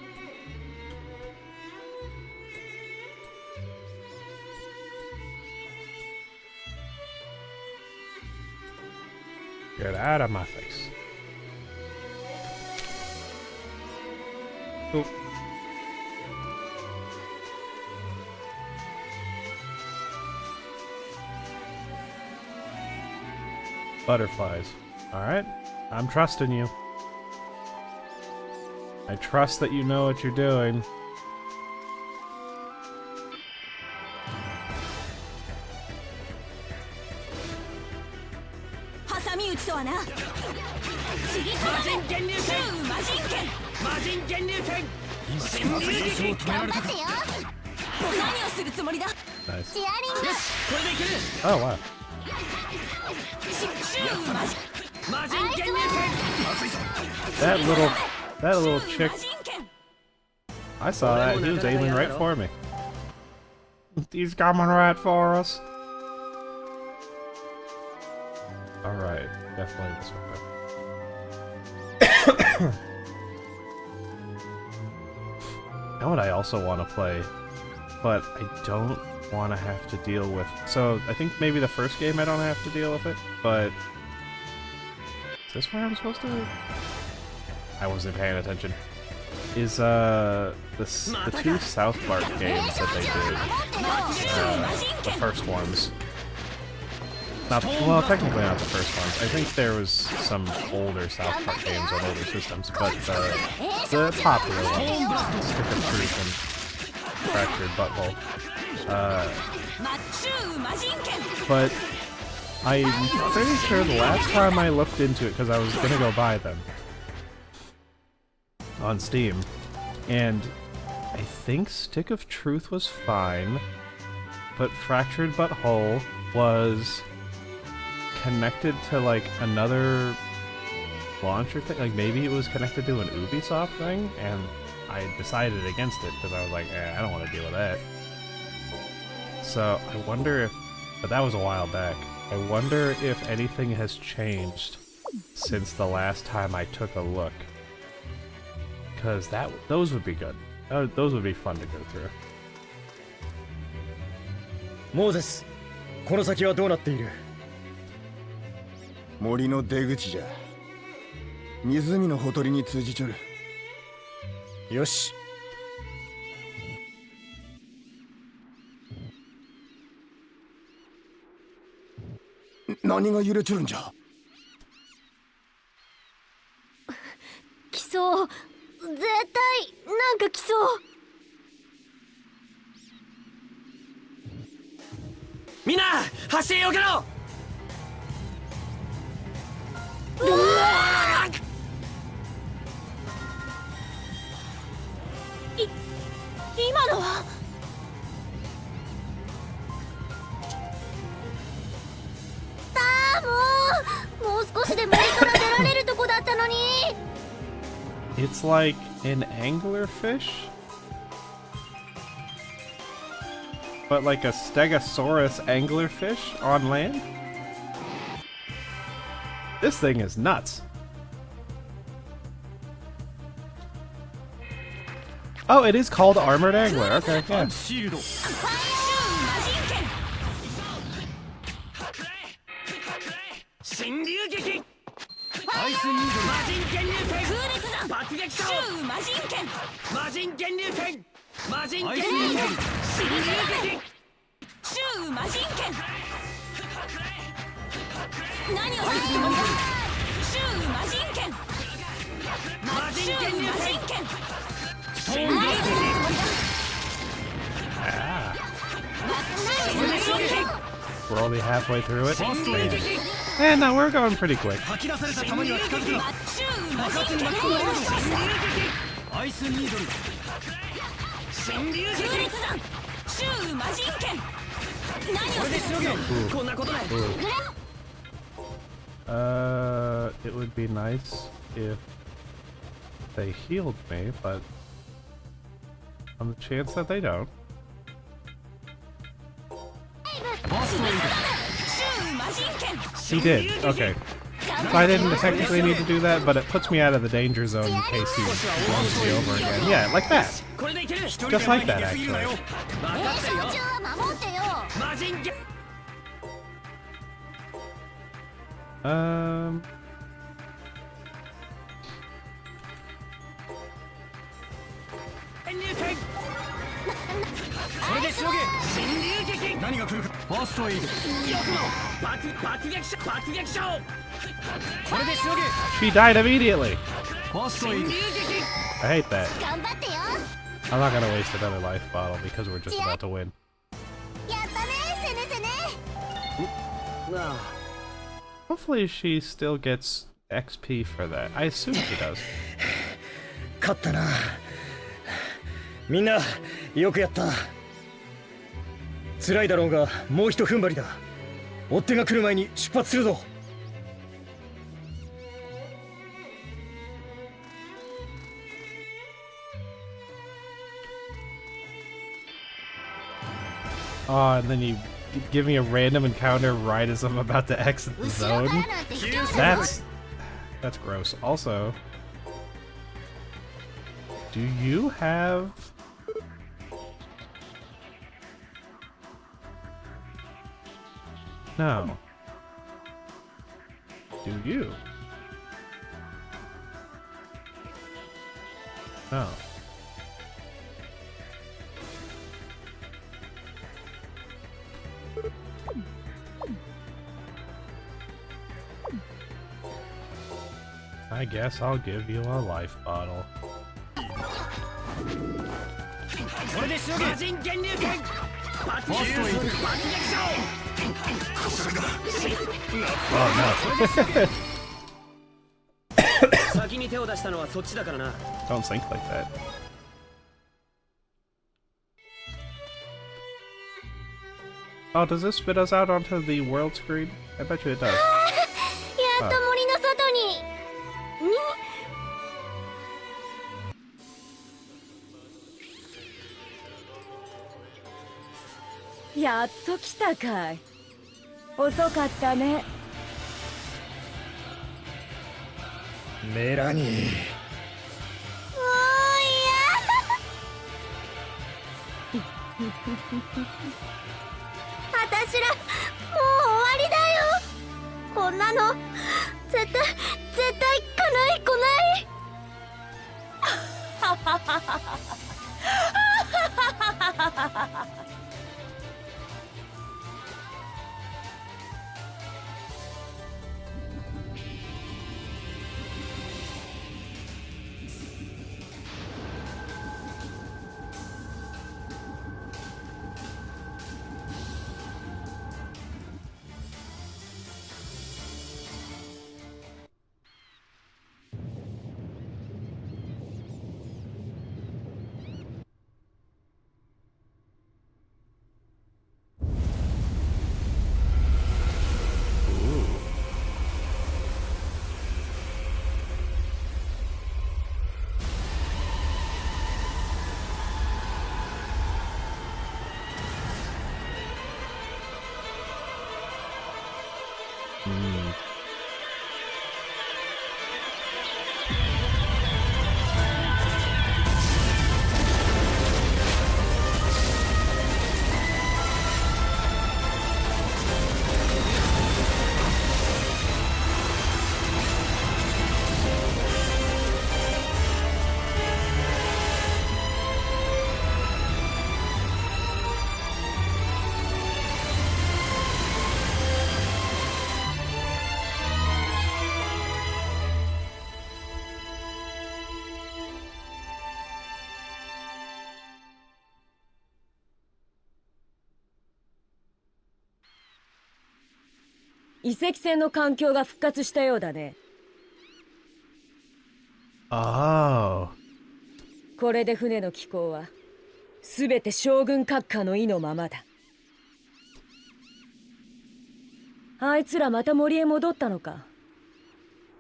Get out of my face. Oop. Butterflies. Alright. I'm trusting you. I trust that you know what you're doing. Nice. Oh wow. That little chick. I saw that. He was aiming right for me. He's coming right for us. Alright, definitely this one. Now what I also want to play, but I don't want to have to deal with. So I think maybe the first game I don't have to deal with it, but is this where I'm supposed to? I wasn't paying attention. Is the two South Park games that they did, the first ones. Not well, technically not the first ones. I think there was some older South Park games on older systems, but the popular ones, Stick of Truth and Fractured Butthole. But I'm pretty sure the last time I looked into it, because I was gonna go buy them on Steam, and I think Stick of Truth was fine, but Fractured Butthole was connected to like another launcher thing. Like maybe it was connected to an Ubisoft thing, and I decided against it because I was like, I don't want to deal with that. So I wonder if, but that was a while back. I wonder if anything has changed since the last time I took a look. Because those would be good. Those would be fun to go through. Moses, この先はどうなっている? 森の出口じゃ。湖のほとりに通じちょる。よし。何が揺れちょるんじゃ。来そう。絶対なんか来そう。みんな走りよけろ。今のはもう少しで森から出られるとこだったのに。It's like an anglerfish, but like a Stegosaurus anglerfish on land. This thing is nuts. Oh, it is called Armored Angler. Okay, yeah. We're only halfway through it. And no, we're going pretty quick. It would be nice if they healed me, but on the chance that they don't. He did, okay. So I didn't technically need to do that, but it puts me out of the danger zone in case he runs me over again. Yeah, like that. Just like that, actually. これでしのげ新流撃何が来るかファーストエイドよくも爆撃賞これでしのげ She died immediately. ファーストエイド I hate that. 頑張ってよ。 I'm not gonna waste another life bottle because we're just about to win. やったねセネセネ。Hopefully she still gets XP for that. I assume she does. 勝ったな。みんなよくやった。辛いだろうがもうひと踏ん張りだ。追っ手が来る前に出発するぞ。Oh, and then you give me a random encounter right as I'm about to exit the zone. That's gross. Also, do you have... No. Do you? No. I guess I'll give you a life bottle. これでしのげ魔人源流剣爆撃賞 Oh no. 先に手を出したのはそっちだからな。 Don't think like that. Oh, does this spit us out onto the world screen? I bet you it does. やっと森の外に。やっと来たかい。遅かったね。メラニー。おーいや。あたしらもう終わりだよ。こんなの絶対来ない来ない。遺跡船の環境が復活したようだね。Oh. これで船の機構は全て将軍閣下の意のままだ。あいつらまた森へ戻ったのか。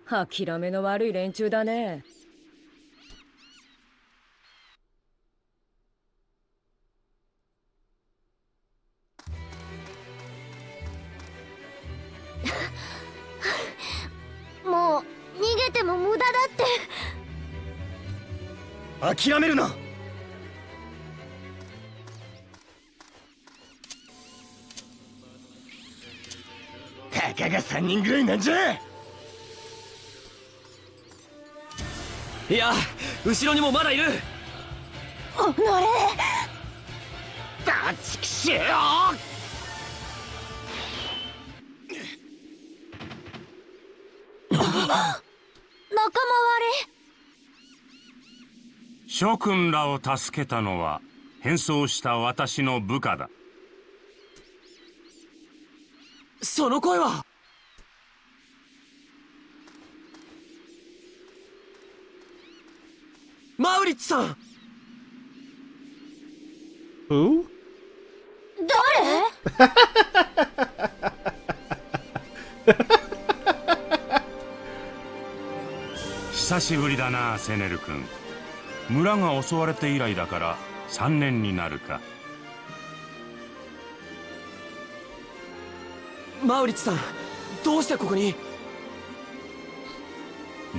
諦めの悪い連中だね。もう逃げても無駄だって。諦めるな。たかが3人ぐらいなんじゃ。いや、後ろにもまだいる。おのれ。だちくしょう。仲間割諸君らを助けたのは変装した私の部下だ。その声は。マウリッツさん。Who? 誰？久しぶりだな、セネル君。村が襲われて以来だから3年になるか。マウリッツさん、どうしてここに？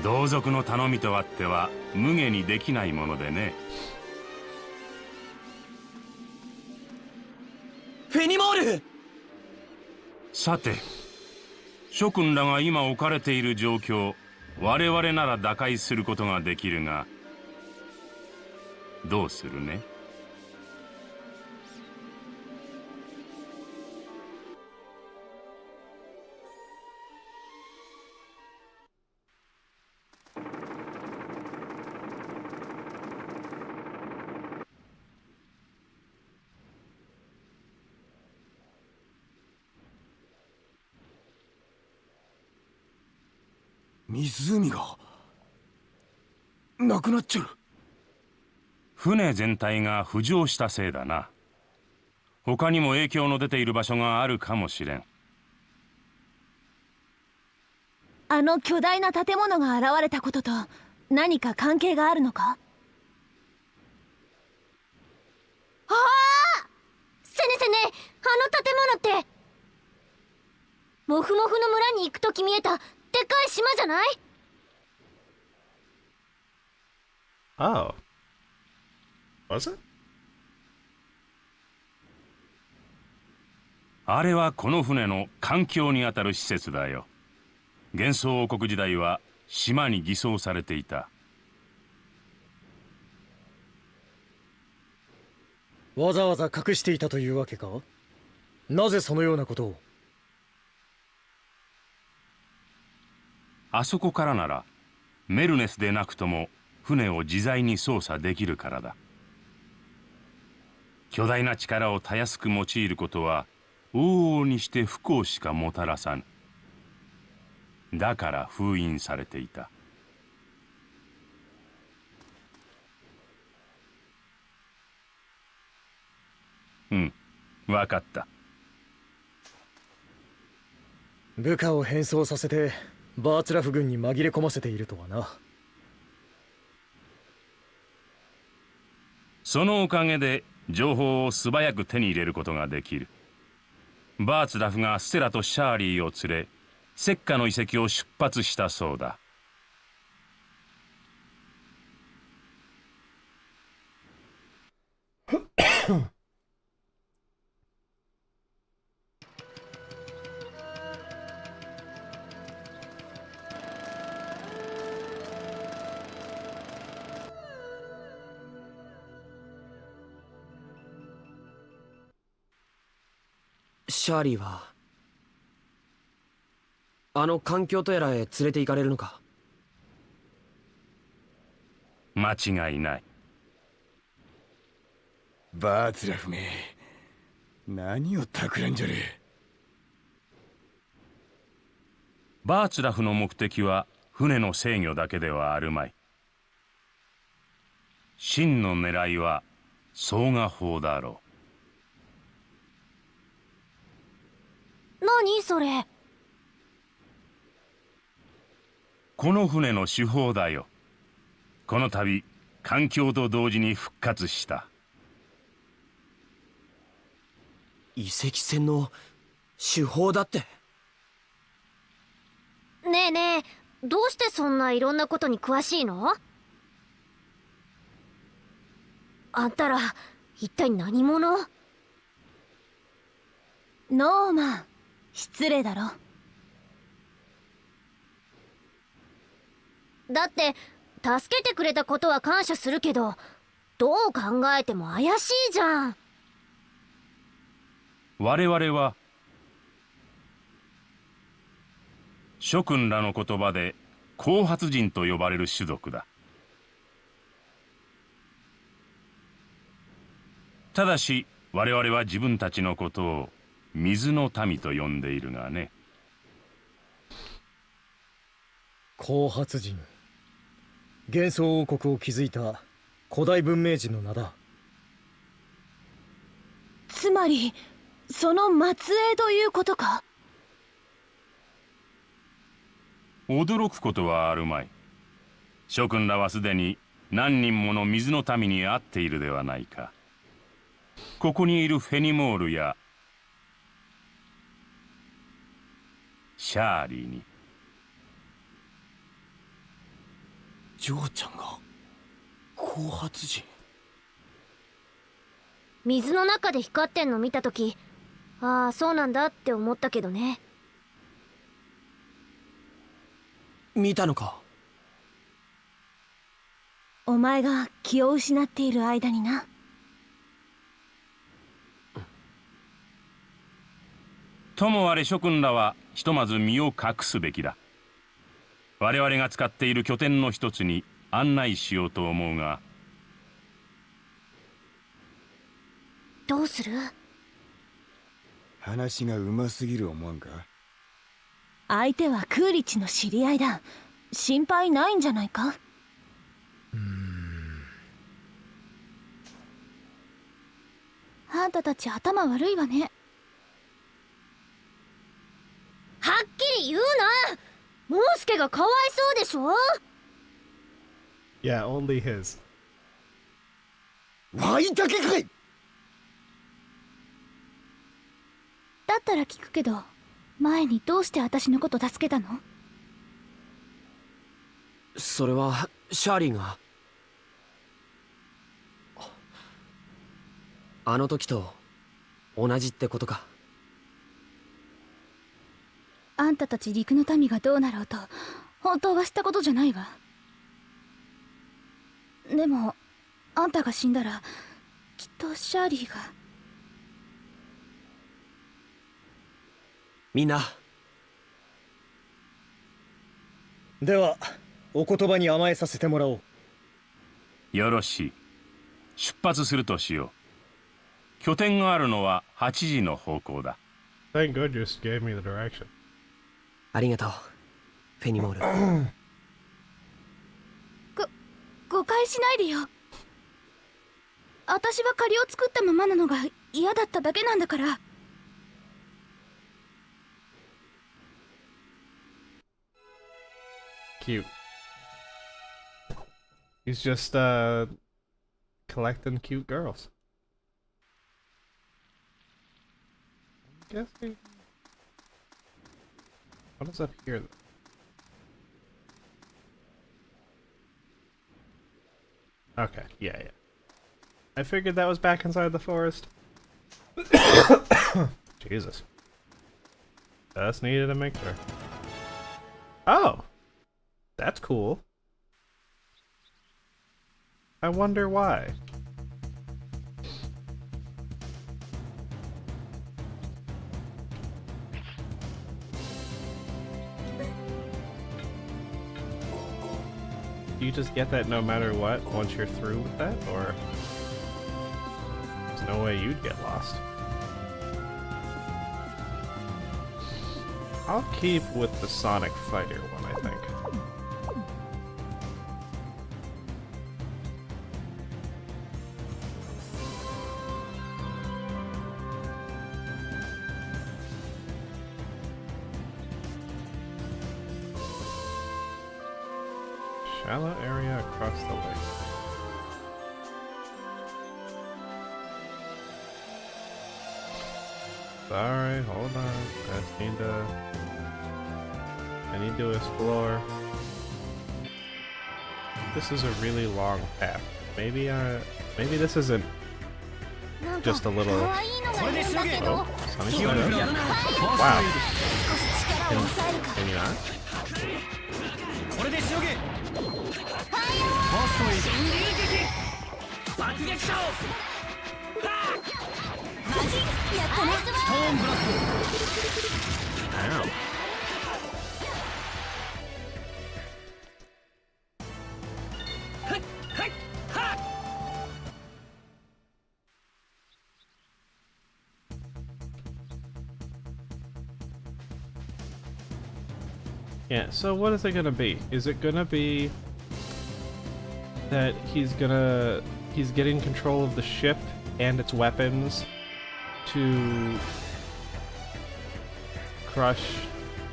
同族の頼みとあっては無下にできないものでね。フェニモール。さて、諸君らが今置かれている状況、我々なら打開することができるが、どうするね？湖がなくなっちゃう。船全体が浮上したせいだな。他にも影響の出ている場所があるかもしれん。あの巨大な建物が現れたことと何か関係があるのか？ああ！セネセネ、あの建物ってモフモフの村に行くとき見えたでかい島じゃない？ Oh. Was it? あれはこの船の環境にあたる施設だよ。幻想王国時代は島に偽装されていた。わざわざ隠していたというわけか？なぜそのようなことを？あそこからならメルネスでなくとも船を自在に操作できるからだ。巨大な力をたやすく用いることは往々にして不幸しかもたらさぬ。だから封印されていた。うん、わかった。部下を変装させてバーツラフ軍に紛れ込ませているとはな。そのおかげで情報を素早く手に入れることができる。バーツラフがステラとシャーリーを連れ石化の遺跡を出発したそうだ。シャーリーはあの環境とやらへ連れて行かれるのか？間違いない。バーツラフめ、何を企んじゃる。バーツラフの目的は船の制御だけではあるまい。真の狙いは双画法だろう。何それ？この船の手法だよ。この度環境と同時に復活した。遺跡船の手法だって？ねえねえ、どうしてそんないろんなことに詳しいの？あんたら一体何者？ノーマン、失礼だろ。だって助けてくれたことは感謝するけど、どう考えても怪しいじゃん。我々は諸君らの言葉で後発人と呼ばれる種族だ。ただし我々は自分たちのことを水の民と呼んでいるがね。後発人、幻想王国を築いた古代文明人の名だ。つまりその末裔ということか。驚くことはあるまい。諸君らはすでに何人もの水の民に会っているではないか。ここにいるフェニモールやシャーリーに。ジョーちゃんが後発人。水の中で光ってんの見たとき、ああそうなんだって思ったけどね。見たのか。お前が気を失っている間にな。ともあれ諸君らはひとまず身を隠すべきだ。我々が使っている拠点の一つに案内しようと思うが。どうする？話がうますぎる思わんか。相手はクーリッチの知り合いだ。心配ないんじゃないか。あんたたち頭悪いわね。はっきり言うな。モースケがかわいそうでしょ。 Yeah, only his. ワイだけかい。だったら聞くけど、前にどうして私のこと助けたの？それはシャーリーが。あの時と同じってことか。あんたたち陸の民がどうなろうと本当はしたことじゃないわ。でもあんたが死んだらきっとシャーリーが。みんな。ではお言葉に甘えさせてもらおう。よろしい。出発するとしよう。拠点があるのは8時の方向だ。Thank God you just gave me the direction. ありがとうフェニモール。誤解しないでよ。私は借りを作ったままなのが嫌だっただけなんだから。Cute. He's just collecting cute girls. I'm guessing. What is up here? Okay, yeah. I figured that was back inside the forest. Jesus. Just needed to make sure. Oh! That's cool. I wonder why. Do you just get that no matter what once you're through with that, or there's no way you'd get lost? I'll keep with the Sonic Fighter one, I think. Shallow area across the lake. Sorry, hold on. I need to explore. This is a really long path. Maybe this isn't just a little. Oh, Let me try that. Wow. Can you not? これでしのげファーストエイド神流撃爆撃者をマジやったねストーンブラスト Ow. Yeah, so what is it gonna be? Is it gonna be that he's getting control of the ship and its weapons to crush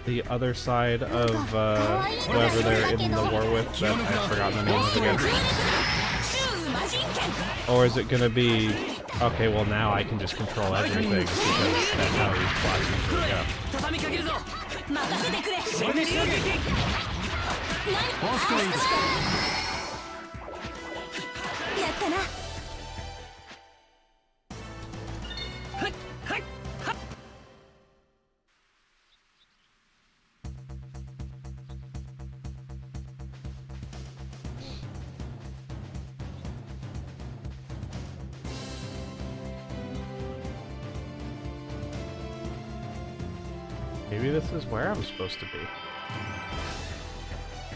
the other side of whoever they're in the war with that I've forgotten the name of again? Or is it gonna be, okay, well now I can just control everything because that's how he's plotting to go. 任せてくれ神流撃ファーストエイドやったな Maybe this is where I'm supposed to be.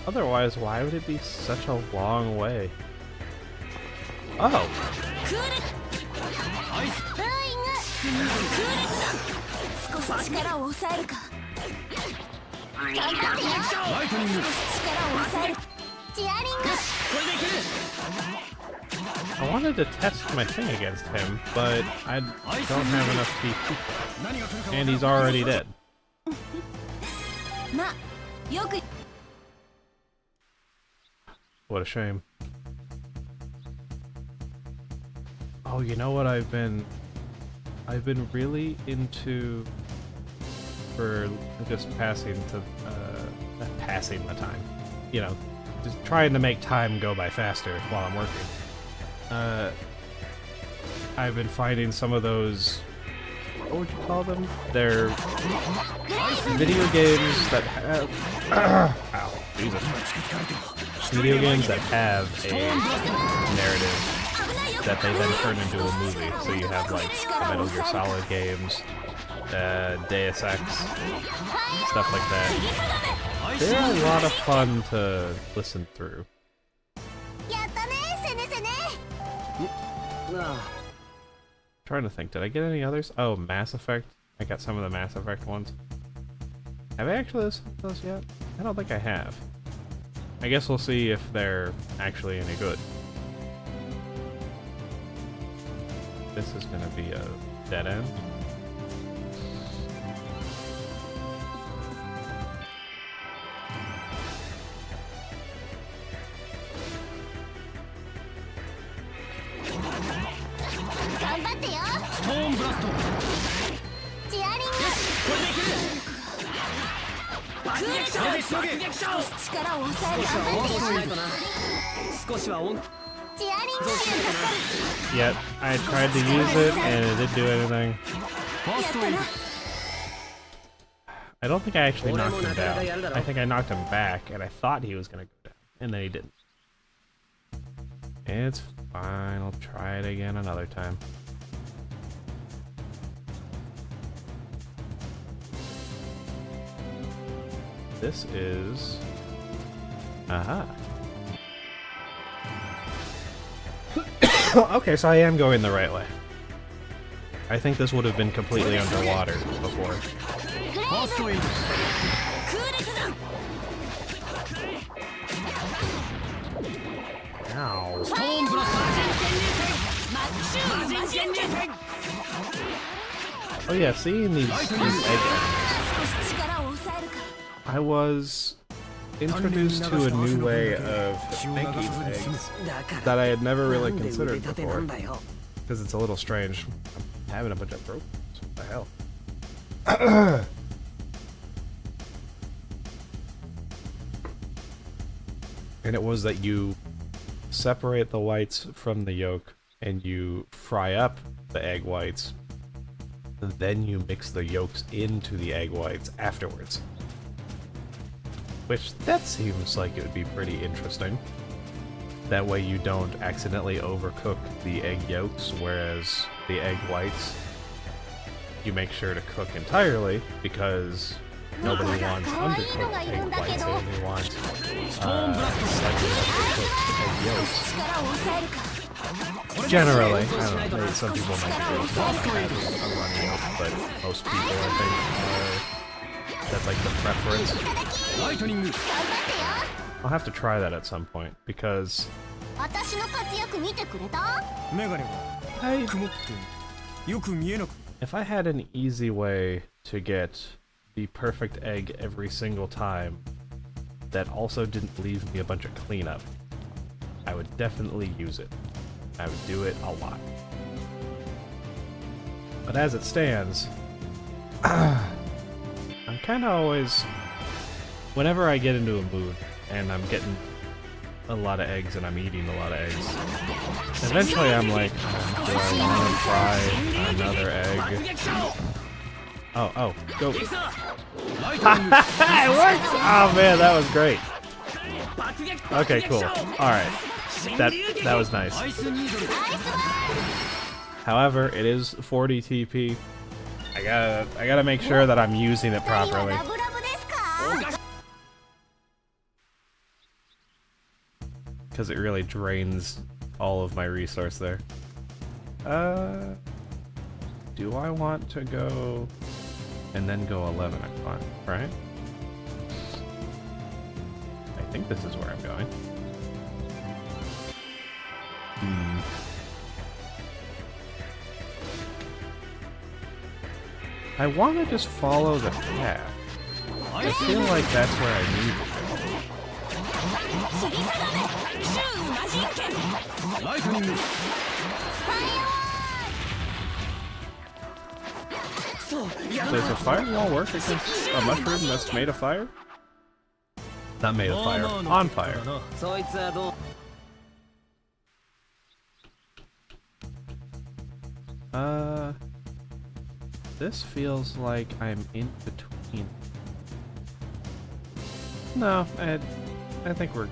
Otherwise, why would it be such a long way? Oh! 少し力を抑えるか頑張ってよ少し力を抑えるチアリングこれでいける I wanted to test my thing against him, but I don't have enough people. And he's already dead. まあよく What a shame. Oh, you know what I've been really into for just passing the time. You know, just trying to make time go by faster while I'm working. I've been finding some of those, what would you call them? They're video games that have ow, Jesus. Video games that have a narrative that they then turn into a movie. So you have like the Metal Gear Solid games, Deus Ex, stuff like that. They're a lot of fun to listen through. Trying to think, did I get any others? Oh, Mass Effect. I got some of the Mass Effect ones. Have I actually listened to those yet? I don't think I have. I guess we'll see if they're actually any good. This is gonna be a dead end. Yep, I tried to use it and it didn't do anything. I don't think I actually knocked him down. I think I knocked him back and I thought he was gonna go down, and then he didn't. It's fine, I'll try it again another time. This is... Aha. Okay, so I am going the right way. I think this would have been completely underwater before. Ow. Oh yeah, seeing these egg enemies. I was introduced to a new way of making eggs that I had never really considered before, because it's a little strange. I'm having a bunch of problems. What the hell? And it was that you separate the whites from the yolk and you fry up the egg whites then you mix the yolks into the egg whites afterwards. Which, that seems like it would be pretty interesting. That way you don't accidentally overcook the egg yolks, whereas the egg whites, you make sure to cook entirely, because nobody wants undercooked egg whites, they only want slightly undercooked egg yolks. Generally, I don't know, maybe some people might be grossed out by having a runny yolk, but most people, I think, that's like the preference. I'll have to try that at some point, because if I had an easy way to get the perfect egg every single time that also didn't leave me a bunch of cleanup, I would definitely use it. I would do it a lot. But as it stands, I'm kind of always, whenever I get into a mood and I'm getting a lot of eggs and I'm eating a lot of eggs, eventually I'm like, do I want to fry another egg? Oh, go. It worked! Oh man, that was great. Okay, cool. Alright. That was nice. However, it is 40 TP. I gotta make sure that I'm using it properly. Because it really drains all of my resource there. Do I want to go and then go 11 o'clock, right? I think this is where I'm going. I want to just follow the path. I feel like that's where I need to go. Does a firewall work against a mushroom that's made of fire? Not made of fire, on fire. This feels like I'm in between. No, I think we're...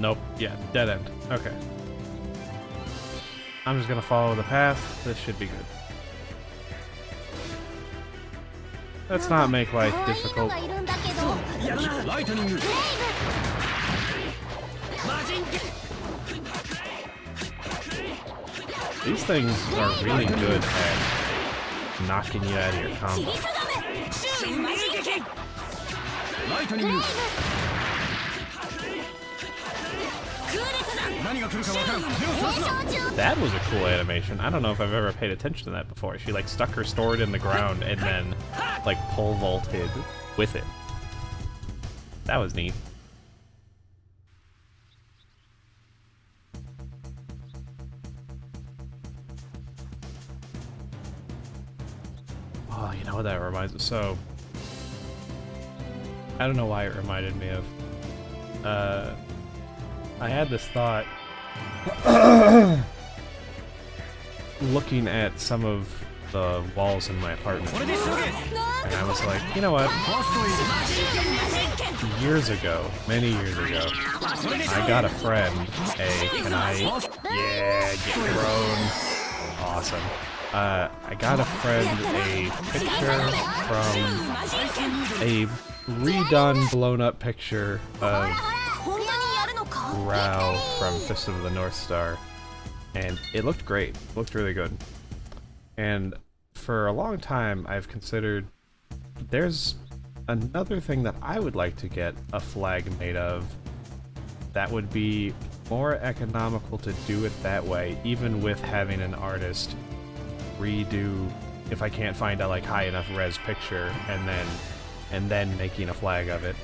Nope, yeah, dead end. Okay. I'm just gonna follow the path. This should be good. Let's not make life difficult. These things are really good at knocking you out of your combo. That was a cool animation. I don't know if I've ever paid attention to that before. She like stuck her sword in the ground and then like pole vaulted with it. That was neat. Oh, you know what that reminds me? So, I don't know why it reminded me of. I had this thought looking at some of the walls in my apartment, and I was like, you know what? Years ago, many years ago, I got a friend. Hey, can I? Yeah, get thrown. Awesome. I got a friend a picture from a redone, blown up picture of Rao from Fist of the North Star, and it looked great. It looked really good. And for a long time, I've considered there's another thing that I would like to get a flag made of that would be more economical to do it that way, even with having an artist redo, if I can't find a like high enough res picture, and then making a flag of it,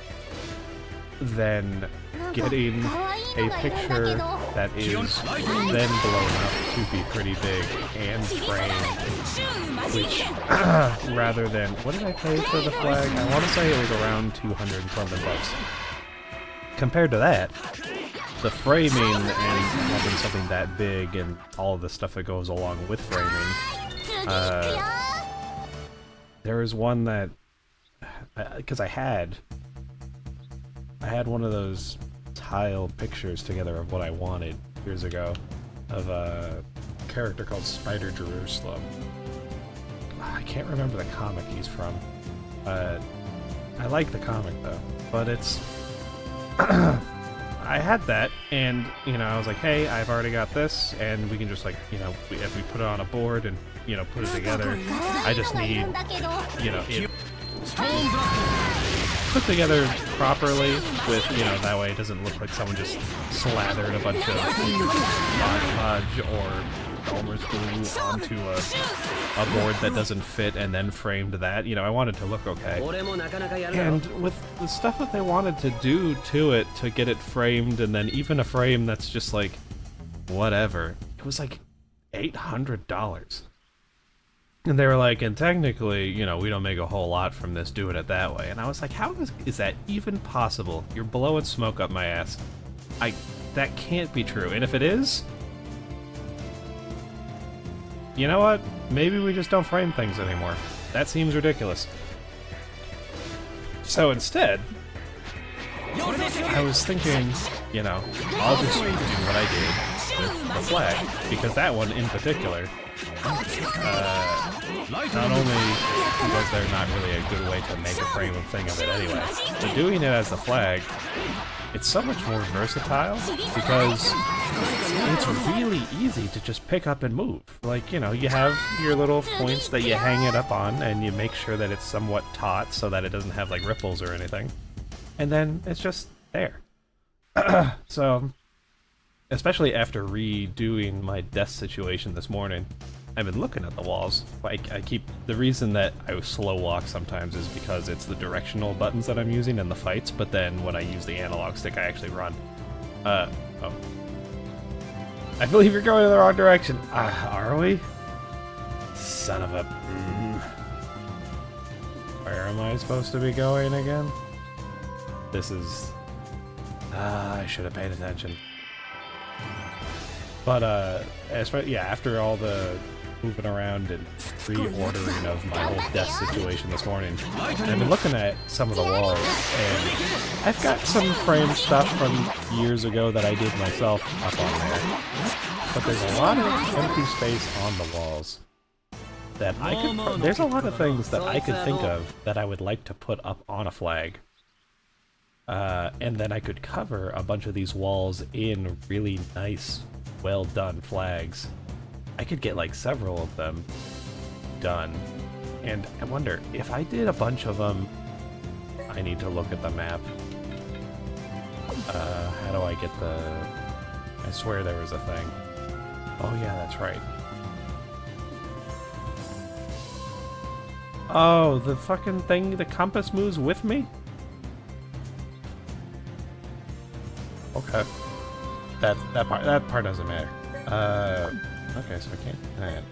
then getting a picture that is then blown up to be pretty big and framed, which rather than, what did I pay for the flag? I want to say it was around 200 something bucks. Compared to that, the framing and having something that big and all of the stuff that goes along with framing, there was one that, because I had one of those tile pictures together of what I wanted years ago, of a character called Spider Jerusalem. I can't remember the comic he's from. I like the comic though, but it's I had that, and you know, I was like, hey, I've already got this, and we can just like, you know, if we put it on a board and, you know, put it together, I just need, you know, it put together properly with, you know, that way it doesn't look like someone just slathered a bunch of Mod Podge or Elmer's glue onto a board that doesn't fit and then framed that. You know, I wanted to look okay. And with the stuff that they wanted to do to it to get it framed, and then even a frame that's just like whatever, it was like $800. And they were like, and technically, you know, we don't make a whole lot from this doing it that way. And I was like, how is that even possible? You're blowing smoke up my ass. That can't be true. And if it is, you know what? Maybe we just don't frame things anymore. That seems ridiculous. So instead, I was thinking, you know, I'll just do what I did with the flag, because that one in particular, not only was there not really a good way to make a frame of thing of it anyway, but doing it as the flag, it's so much more versatile because it's really easy to just pick up and move. Like, you know, you have your little points that you hang it up on, and you make sure that it's somewhat taut so that it doesn't have like ripples or anything. And then it's just there. So, especially after redoing my desk situation this morning, I've been looking at the walls. The reason that I slow walk sometimes is because it's the directional buttons that I'm using in the fights, but then when I use the analog stick, I actually run. Oh. I believe you're going in the wrong direction. Are we? Son of a... Where am I supposed to be going again? This is... I should have paid attention. But, yeah, after all the moving around and reordering of my whole desk situation this morning, I've been looking at some of the walls, and I've got some frame stuff from years ago that I did myself up on there. But there's a lot of empty space on the walls that I could... There's a lot of things that I could think of that I would like to put up on a flag. And then I could cover a bunch of these walls in really nice, well-done flags. I could get like several of them done. And I wonder, if I did a bunch of them, I need to look at the map. How do I get the... I swear there was a thing. Oh yeah, that's right. Oh, the fucking thing, the compass moves with me? Okay. That part doesn't matter. Okay, so I can't. Hang on.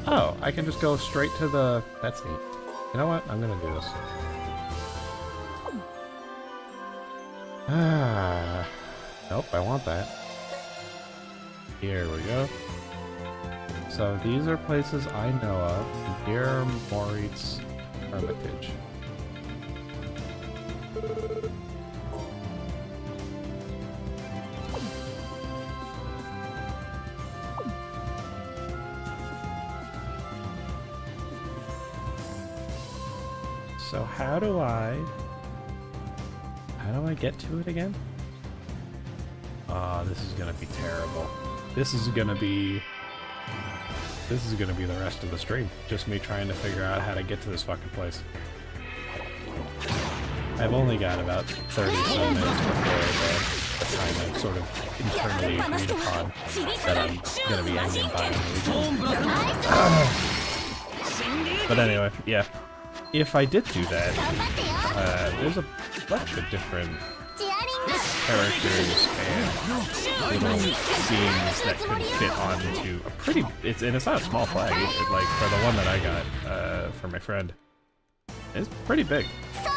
Oh, I can just go straight to the... That's neat. You know what? I'm gonna do this. Nope, I want that. Here we go. So these are places I know of. Dear Moritz Hermitage. So how do I get to it again? Oh, this is gonna be terrible. This is gonna be the rest of the stream. Just me trying to figure out how to get to this fucking place. I've only got about 30 some minutes before the time I've sort of internally agreed upon that I'm gonna be ending by on the weekend. But anyway, yeah. If I did do that, there's a bunch of different characters and little scenes that could fit onto a pretty... and it's not a small flag either. Like, for the one that I got for my friend, it's pretty big.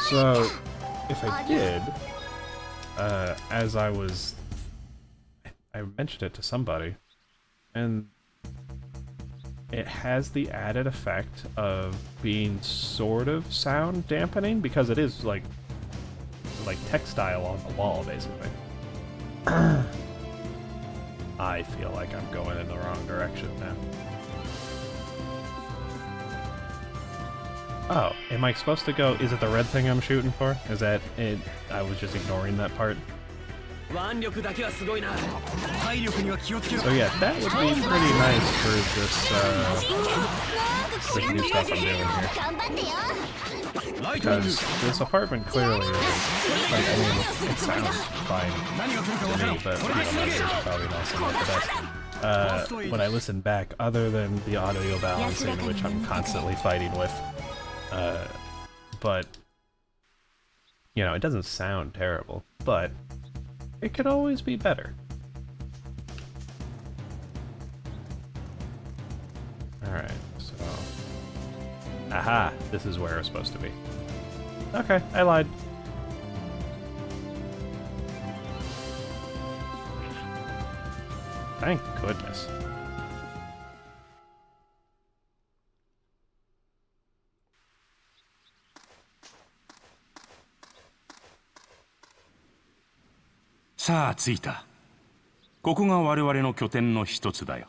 So, if I did, as I mentioned it to somebody, and it has the added effect of being sort of sound dampening because it is like textile on the wall, basically. I feel like I'm going in the wrong direction now. Oh, am I supposed to go? Is it the red thing I'm shooting for? Is that it? I was just ignoring that part. So yeah, that would be pretty nice for this new stuff I'm doing here. Because this apartment clearly isn't, like, I mean, it sounds fine to me, but people are probably not so much the best. When I listen back, other than the audio balancing, which I'm constantly fighting with, but, you know, it doesn't sound terrible, but it could always be better. Alright, so... Aha! This is where it's supposed to be. Okay, I lied. Thank goodness.さあ着いた。ここが我々の拠点の一つだよ。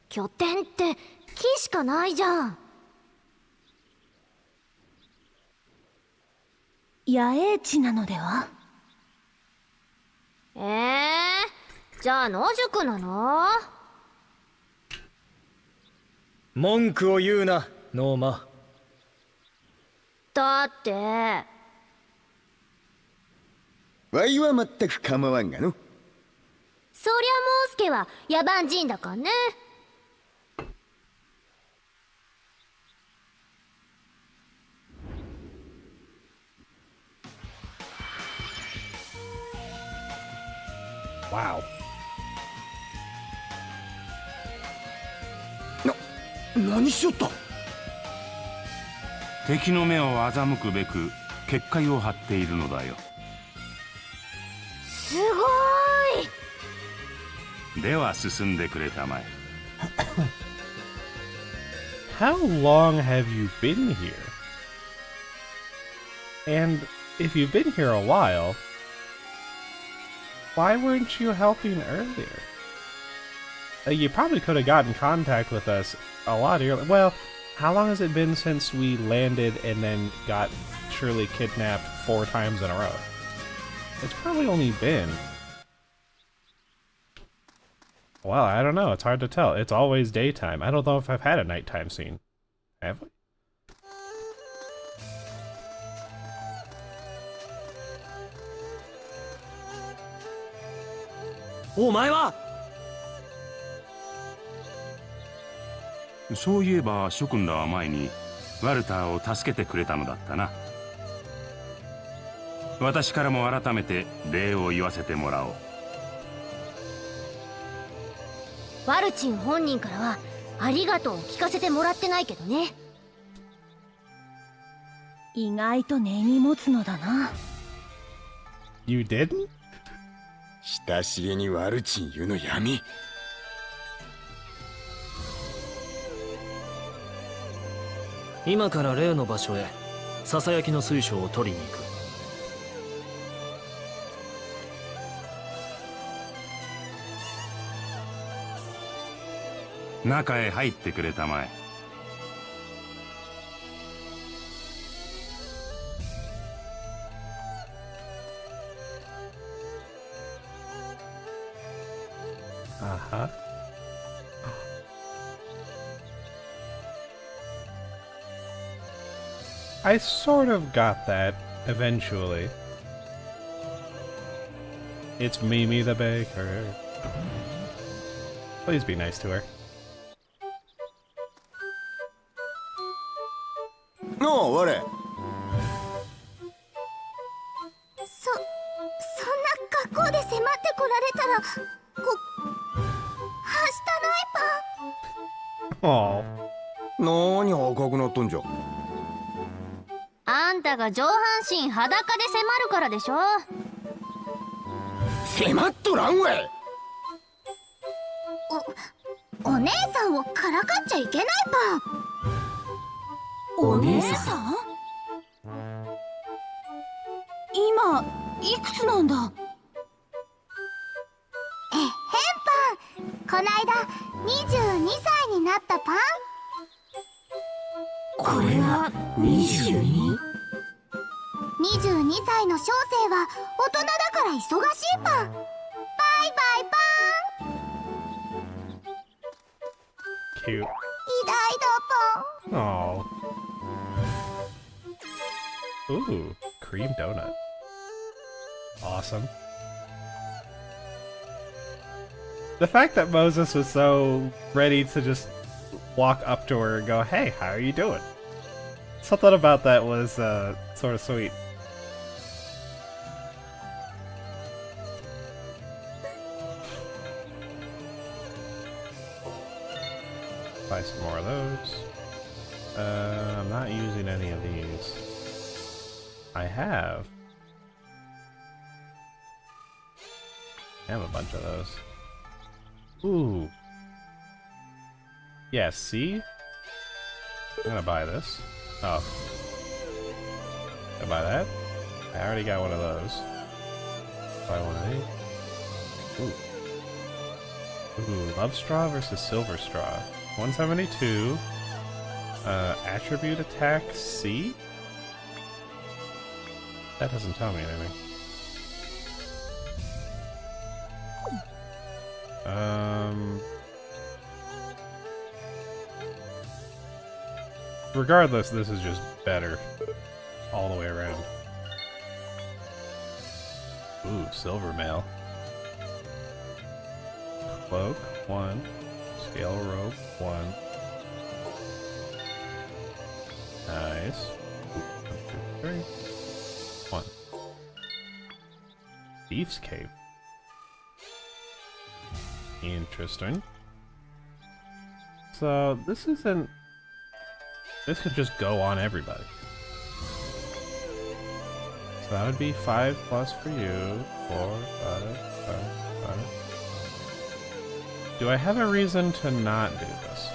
拠点って木しかないじゃん。野営地なのでは？じゃあ野宿なの？文句を言うな、ノーマ。だってわいは全く構わんがの。そりゃモースケは野蛮人だかんね。Wow. 何しよった？敵の目を欺くべく結界を張っているのだよ。すごい。では進んでくれたまえ。How long have you been here? And if you've been here a while, why weren't you helping earlier? You probably could have gotten in contact with us a lot earlier. Well, how long has it been since we landed and then got Shirley kidnapped 4 times in a row? It's probably only been... Well, I don't know. It's hard to tell. It's always daytime. I don't know if I've had a nighttime scene. Have we? Oh, そういえば諸君らは前にワルターを助けてくれたのだったな。私からも改めて礼を言わせてもらおう。ワルチン本人からはありがとうを聞かせてもらってないけどね。意外と根に持つのだな。You didn't? 親しげにワルチン言うのやめ。今から例の場所へささやきの水晶を取りに行く。中へ入ってくれたまえ。Uh-huh. I sort of got that eventually. It's Mimi the baker. Please be nice to her. のう、我。そんな格好で迫ってこられたら、はしたないパン。Oh. 何赤くなっとんじゃ。あんたが上半身裸で迫るからでしょ。迫っとらんわい。お姉さんをからかっちゃいけないパン。お姉さん？今いくつなんだ？えへんパン。こないだ22歳になったパン。これが 22？ 22歳の小生は大人だから忙しいパン。バイバイパン。 Cute. 偉大だパン。 Oh. Ooh, cream donut. Awesome. The fact that Moses was so ready to just walk up to her and go, "Hey, how are you doing?" Something about that was sort of sweet. Buy some more of those. I'm not using any of these. I have a bunch of those. Ooh. Yeah, see? I'm gonna buy this. Oh. Can I buy that? I already got one of those. Buy one of these. Ooh. Ooh, love straw versus silver straw. 172. Attribute attack C? That doesn't tell me anything. Regardless, this is just better all the way around. Ooh, silver mail. Cloak, 1. Scale rope, 1. Nice. 1, 2, 3. 1. Thief's cape. Interesting. So, this isn't... This could just go on everybody. So that would be 5 plus for you. 4, 5, 5, 5. Do I have a reason to not do this?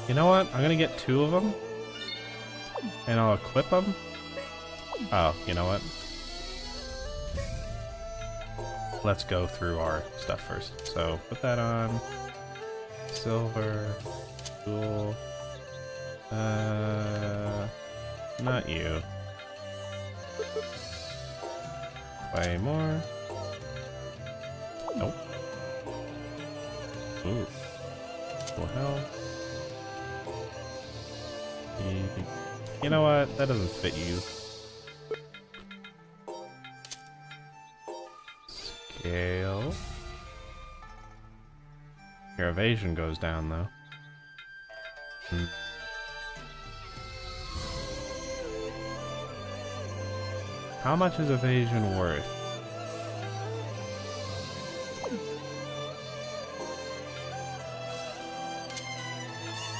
You know what? I'm gonna get 2 of them. And I'll equip them. Oh, you know what? Let's go through our stuff first. So, put that on. Silver. Cool. Not you. Way more. Nope. Ooh. Full health. You know what? That doesn't fit you. Scale. Your evasion goes down, though. How much is evasion worth?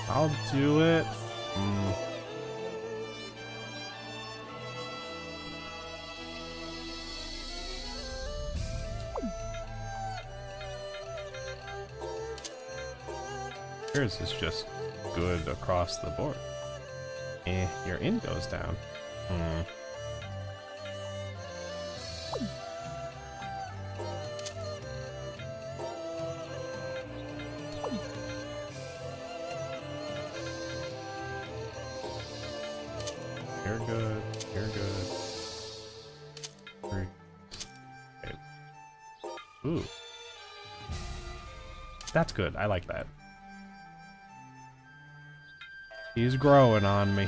I'll do it. Yours is just good across the board. Your in goes down. You're good. You're good. 3. Okay. Ooh. That's good. I like that. He's growing on me.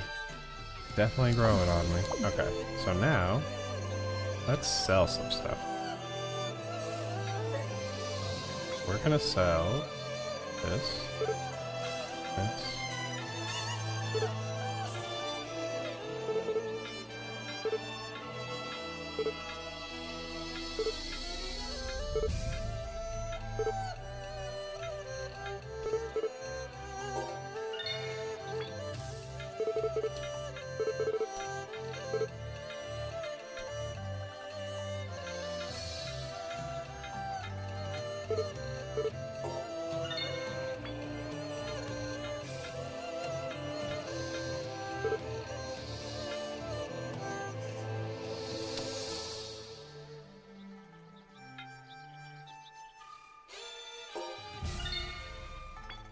Definitely growing on me. Okay, so now, let's sell some stuff. We're gonna sell this.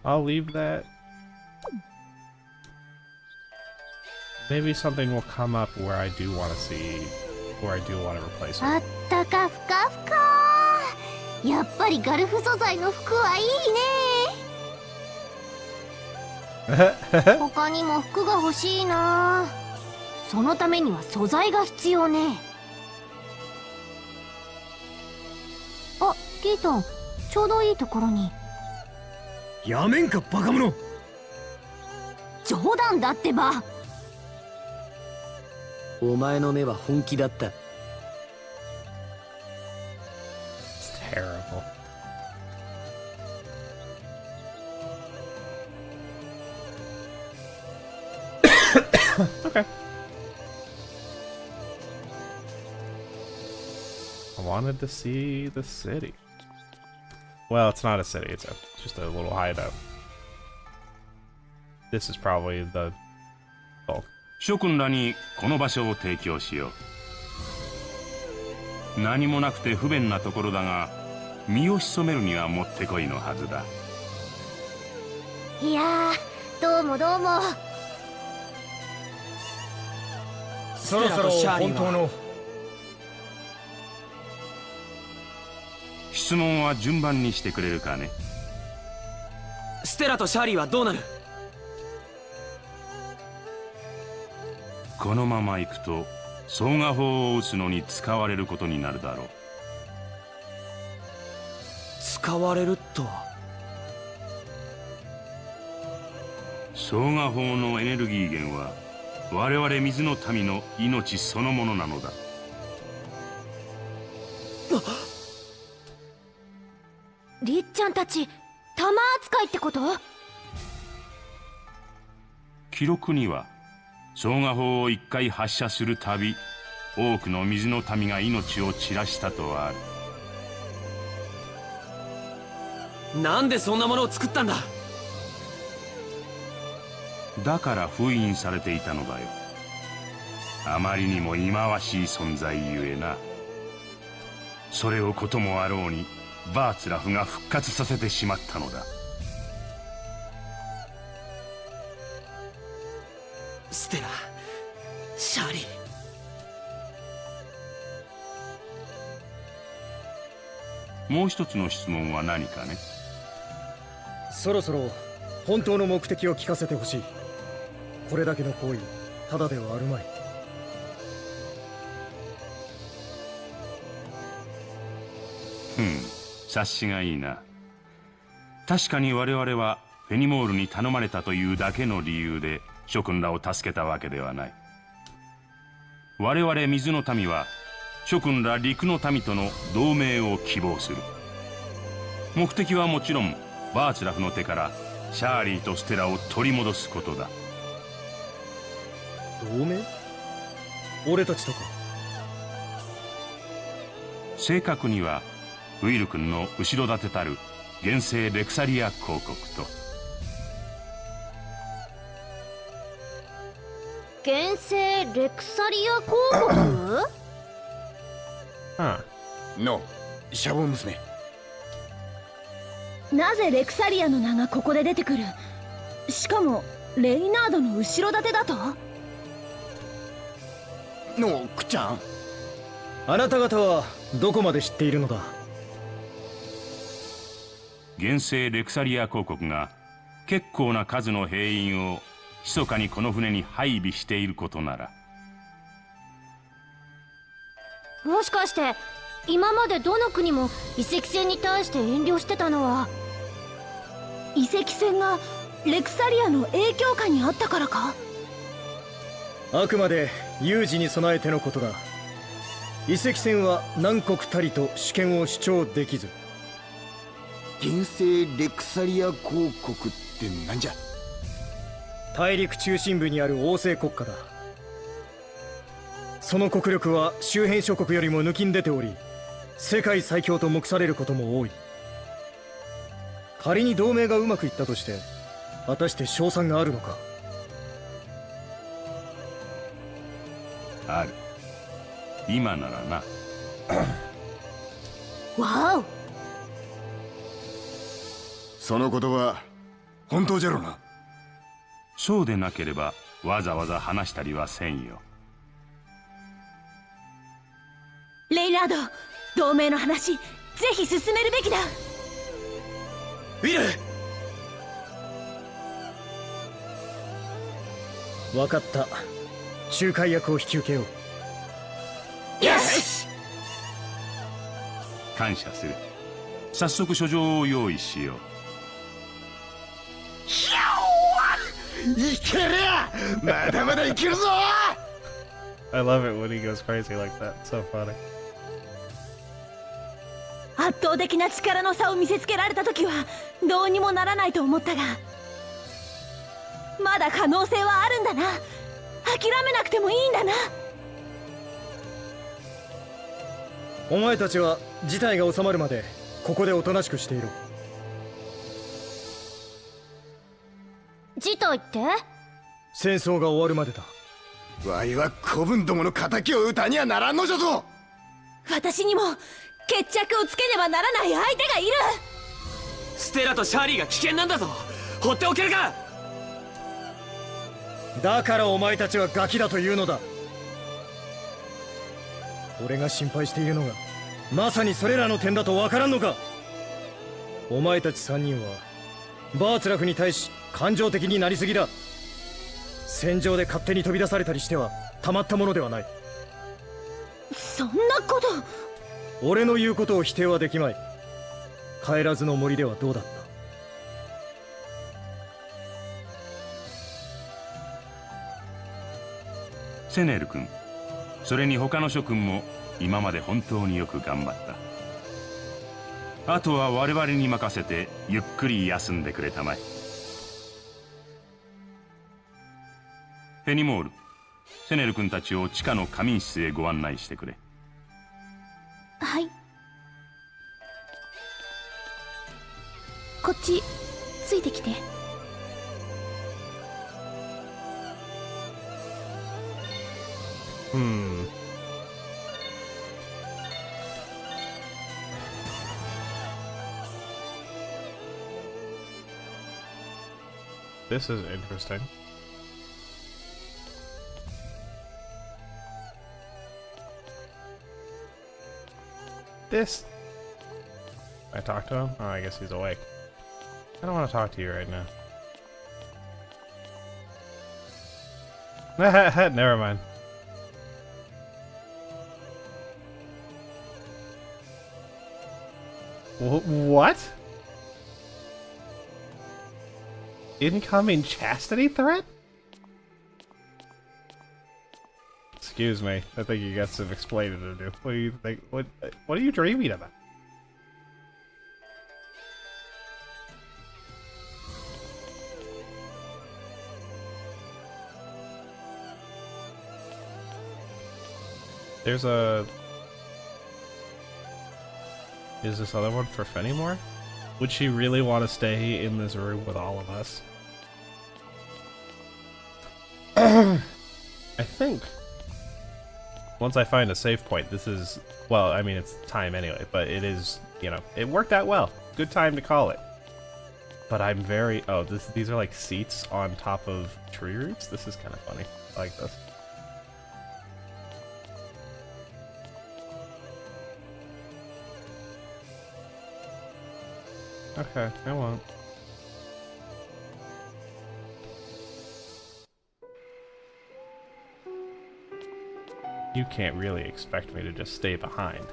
I'll leave that. Maybe something will come up where I do want to see, where I do want to replace あ it. ったかふかふか。やっぱりガルフ素材の服はいいね。他にも服が欲しいな。そのためには素材が必要ね。あ、キートン、ちょうどいいところに。やめんかバカ者。冗談だってば。お前の目は本気だった。 It's terrible. Okay. I wanted to see the city. Well, it's not a city, it's just a little hideout. This is probably the... Oh. 諸君らにこの場所を提供しよう。何もなくて不便なところだが、身を潜めるにはもってこいのはずだ。いやー、どうもどうも。そろそろ本当の。質問は順番にしてくれるかね。ステラとシャーリーはどうなる？このまま行くと双画砲を撃つのに使われることになるだろう。使われるとは？双画砲のエネルギー源は我々水の民の命そのものなのだ。りっちゃんたち弾扱いってこと？記録には双画砲を一回発射するたび多くの水の民が命を散らしたとある。なんでそんなものを作ったんだ？だから封印されていたのだよ。あまりにも忌まわしい存在ゆえな。それをこともあろうにバーツラフが復活させてしまったのだ。ステラ、シャーリー。もう一つの質問は何かね？そろそろ本当の目的を聞かせてほしい。これだけの行為ただではあるまい。察しがいいな。確かに我々はフェニモールに頼まれたというだけの理由で諸君らを助けたわけではない。我々水の民は諸君ら陸の民との同盟を希望する。目的はもちろんバーツラフの手からシャーリーとステラを取り戻すことだ。同盟？俺たちとか？正確にはウィル君の後ろ盾たる原生レクサリア公国と。原生レクサリア公国？のシャボン娘。なぜレクサリアの名がここで出てくる？しかもレイナードの後ろ盾だと？のくちゃん、あなた方はどこまで知っているのだ？原生レクサリア公国が結構な数の兵員を密かにこの船に配備していることなら。もしかして今までどの国も遺跡船に対して遠慮してたのは遺跡船がレクサリアの影響下にあったからか？あくまで有事に備えてのことだ。遺跡船は何国たりと主権を主張できず。原生レクサリア公国ってなんじゃ？大陸中心部にある王政国家だ。その国力は周辺諸国よりも抜きん出ており、世界最強と目されることも多い。仮に同盟がうまくいったとして果たして勝算があるのか。ある。今ならな。わお。その言葉本当じゃろな。そうでなければわざわざ話したりはせんよ。レイナード、同盟の話ぜひ進めるべきだ。ウィル。分かった。仲介役を引き受けよう。よし。感謝する。早速書状を用意しよう。いけりゃまだまだいけるぞ。 I love it when he goes crazy like that. So funny. 圧倒的な力の差を見せつけられた時はどうにもならないと思ったが、まだ可能性はあるんだな。諦めなくてもいいんだな。お前たちは事態が収まるまでここでおとなしくしていろ。事態って？戦争が終わるまでだ。わいは子分どもの敵を討たにはならんのじゃぞ。私にも決着をつけねばならない相手がいる。ステラとシャーリーが危険なんだぞ。放っておけるか。だからお前たちはガキだというのだ。俺が心配しているのがまさにそれらの点だとわからんのか。お前たち3人はバーツラフに対し感情的になりすぎだ。戦場で勝手に飛び出されたりしてはたまったものではない。そんなこと。俺の言うことを否定はできまい。帰らずの森ではどうだった？セネル君、それに他の諸君も今まで本当によく頑張った。あとは我々に任せてゆっくり休んでくれたまえ。フェニモール、セネル君たちを地下の仮眠室へご案内してくれ。はい。こっちついてきて。This is interesting. This. I talk to him? Oh, I guess he's awake. I don't want to talk to you right now. Never mind. What? Incoming chastity threat? Excuse me. I think you got some explaining to do. What do you think? What are you dreaming about? There's a... Is this other one for Fenimore? Would she really want to stay in this room with all of us? I think once I find a save point, this is, well, I mean, it's time anyway, but it is, you know, it worked out well. Good time to call it. But I'm very, oh, these are like seats on top of tree roots? This is kind of funny. I like this. Okay, I won't. You can't really expect me to just stay behind.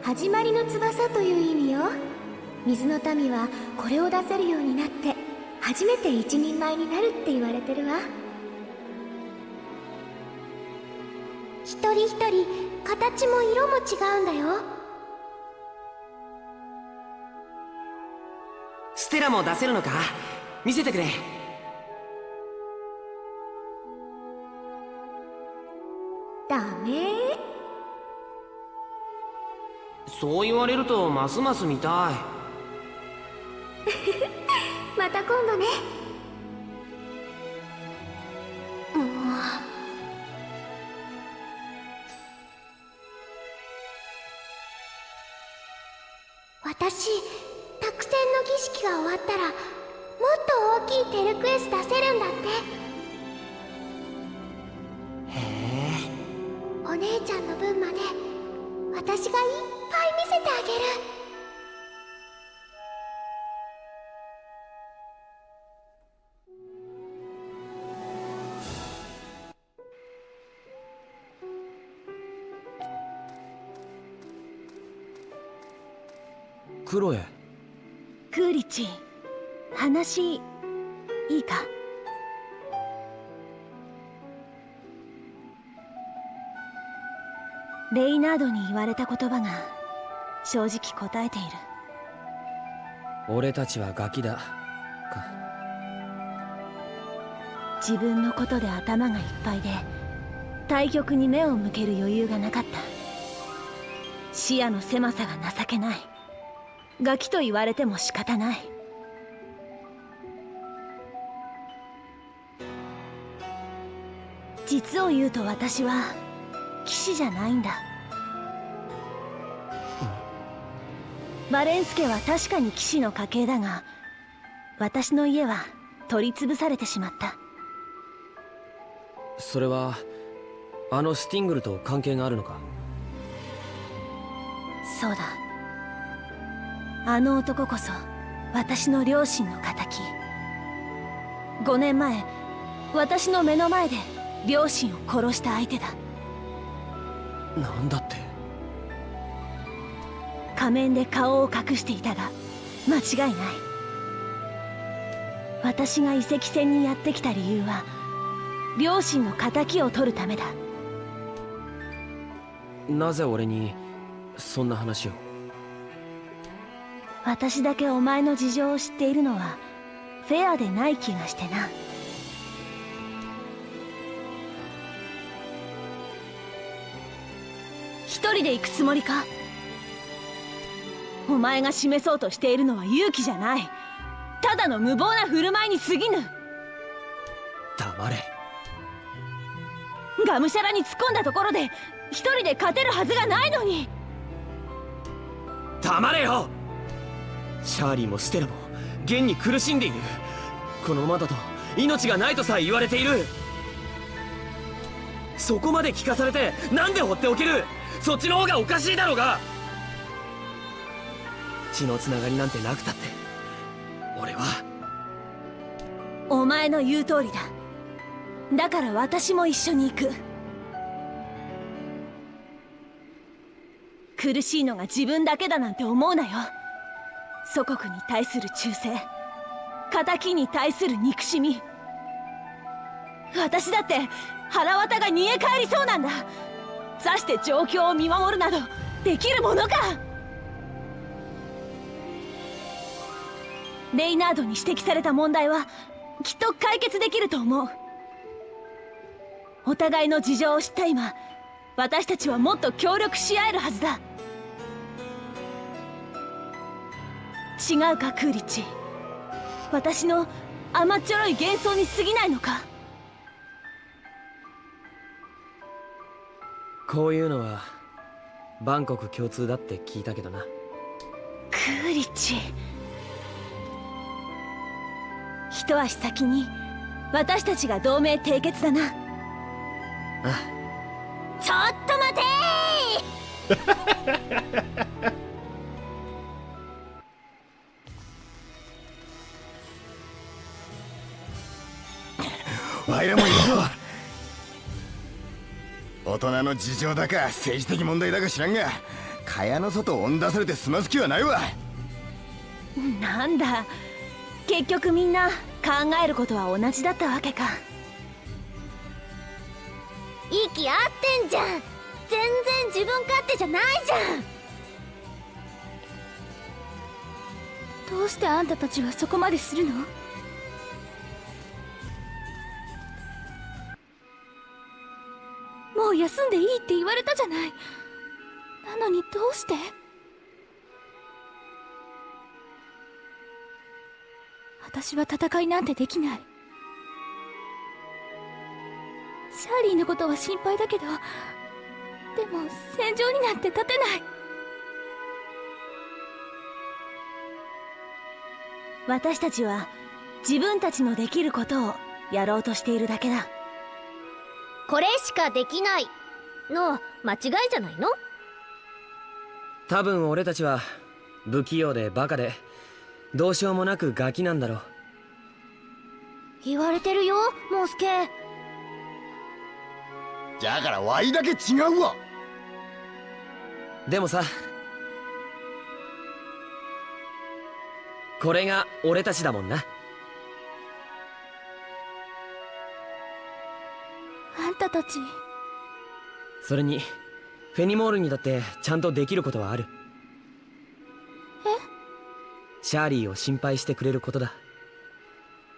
始まりの翼という意味よ。水の民はこれを出せるようになって初めて一人前になるって言われてるわ。一人一人形も色も違うんだよ。ステラも出せるのか？見せてくれ。ダメ。そう言われるとますます見たい。また今度ね。私、託戦の儀式が終わったらもっと大きいテルクエス出せるんだって。へえ。お姉ちゃんの分まで私がいっぱい見せてあげる。クロエ。クーリッチ、話いいか？レイナードに言われた言葉が正直答えている。俺たちはガキだか。自分のことで頭がいっぱいで対局に目を向ける余裕がなかった。視野の狭さが情けない。ガキと言われても仕方ない。実を言うと私は騎士じゃないんだ。バレンス家は確かに騎士の家系だが、私の家は取り潰されてしまった。それはあのスティングルと関係があるのか？そうだ。あの男こそ私の両親の仇。5年前、私の目の前で両親を殺した相手だ。なんだって。仮面で顔を隠していたが間違いない。私が遺跡戦にやってきた理由は両親の仇を取るためだ。なぜ俺にそんな話を？私だけお前の事情を知っているのはフェアでない気がしてな。一人で行くつもりか？お前が示そうとしているのは勇気じゃない。ただの無謀な振る舞いに過ぎぬ。黙れ。がむしゃらに突っ込んだところで一人で勝てるはずがないのに。黙れよ。シャーリーもステラも現に苦しんでいる。このままだと命がないとさえ言われている。そこまで聞かされてなんで放っておける？そっちの方がおかしいだろうが。血のつながりなんてなくたって俺は。お前の言う通りだ。だから私も一緒に行く。苦しいのが自分だけだなんて思うなよ。祖国に対する忠誠、仇に対する憎しみ。私だって腹渡が煮え返りそうなんだ。座して状況を見守るなどできるものか。レイナードに指摘された問題はきっと解決できると思う。お互いの事情を知った今、私たちはもっと協力し合えるはずだ。違うか、クーリッチ。私の甘っちょろい幻想に過ぎないのか。こういうのは万国共通だって聞いたけどな。クーリッチ、一足先に私たちが同盟締結だな。ああ。ちょっと待てーわいらもいるぞ。大人の事情だか政治的問題だか知らんが、蚊帳の外を追ん出されて済ます気はないわ。なんだ、結局みんな考えることは同じだったわけか。息合ってんじゃん。全然自分勝手じゃないじゃん。どうしてあんたたちはそこまでするの？もう休んでいいって言われたじゃない。なのにどうして？私は戦いなんてできない。シャーリーのことは心配だけど、でも戦場になんて立てない。私たちは自分たちのできることをやろうとしているだけだ。これしかできないの間違いじゃないの？多分俺たちは不器用でバカでどうしようもなくガキなんだろう。言われてるよ、モースケ。じゃからワイだけ違うわ。でもさ、これが俺たちだもんな。あんたたち。それにフェニモールにだってちゃんとできることはある。シャーリーを心配してくれることだ。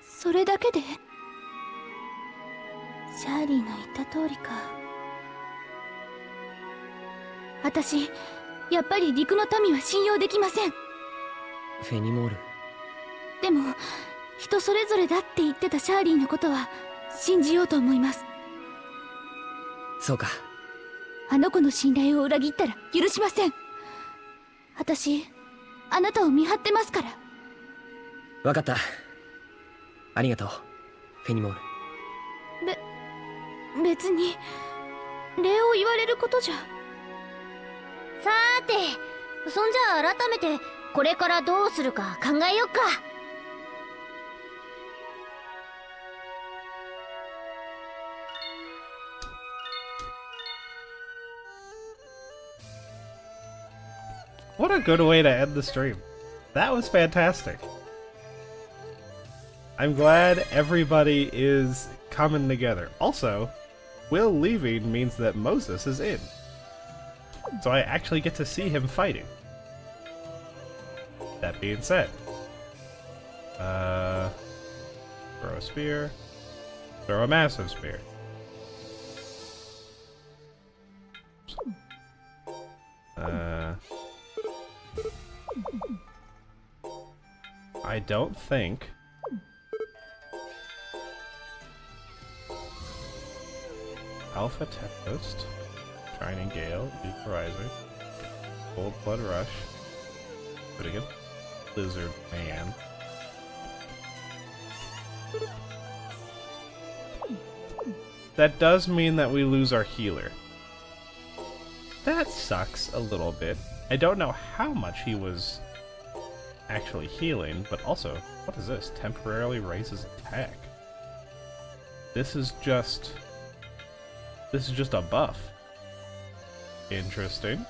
それだけで？シャーリーの言った通りか。私、やっぱり陸の民は信用できません。フェニモール。でも、人それぞれだって言ってたシャーリーのことは信じようと思います。そうか。あの子の信頼を裏切ったら許しません。私、あなたを見張ってますから。わかった。ありがとう、フェニモール。別に礼を言われることじゃ。さーて、そんじゃあ改めてこれからどうするか考えよっか。What a good way to end the stream. That was fantastic. I'm glad everybody is coming together. Also, Will leaving means that Moses is in. So I actually get to see him fighting. That being said, throw a spear, throw a massive spear. I don't think Alpha Tempest, Shining Gale, Deep Horizon, Cold Blood Rush, Hooligan, Lizard Man. That does mean that we lose our healer. That sucks a little bit. I don't know how much he was actually healing, but also, what is this? Temporarily raises attack. This is just a buff. Interesting.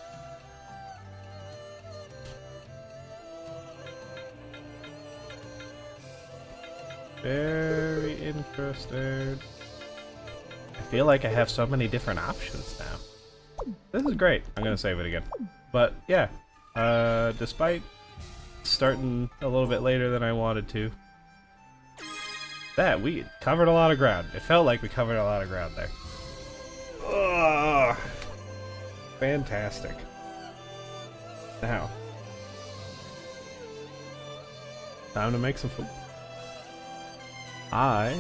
Very interesting. I feel like I have so many different options now. This is great. I'm gonna save it again. But yeah, despite starting a little bit later than I wanted to, we covered a lot of ground. It felt like we covered a lot of ground there. Ugh. Fantastic. Now, time to make some food. I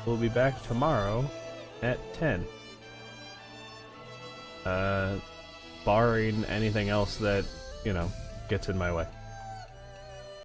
will be back tomorrow at 10. Barring anything else that, gets in my way.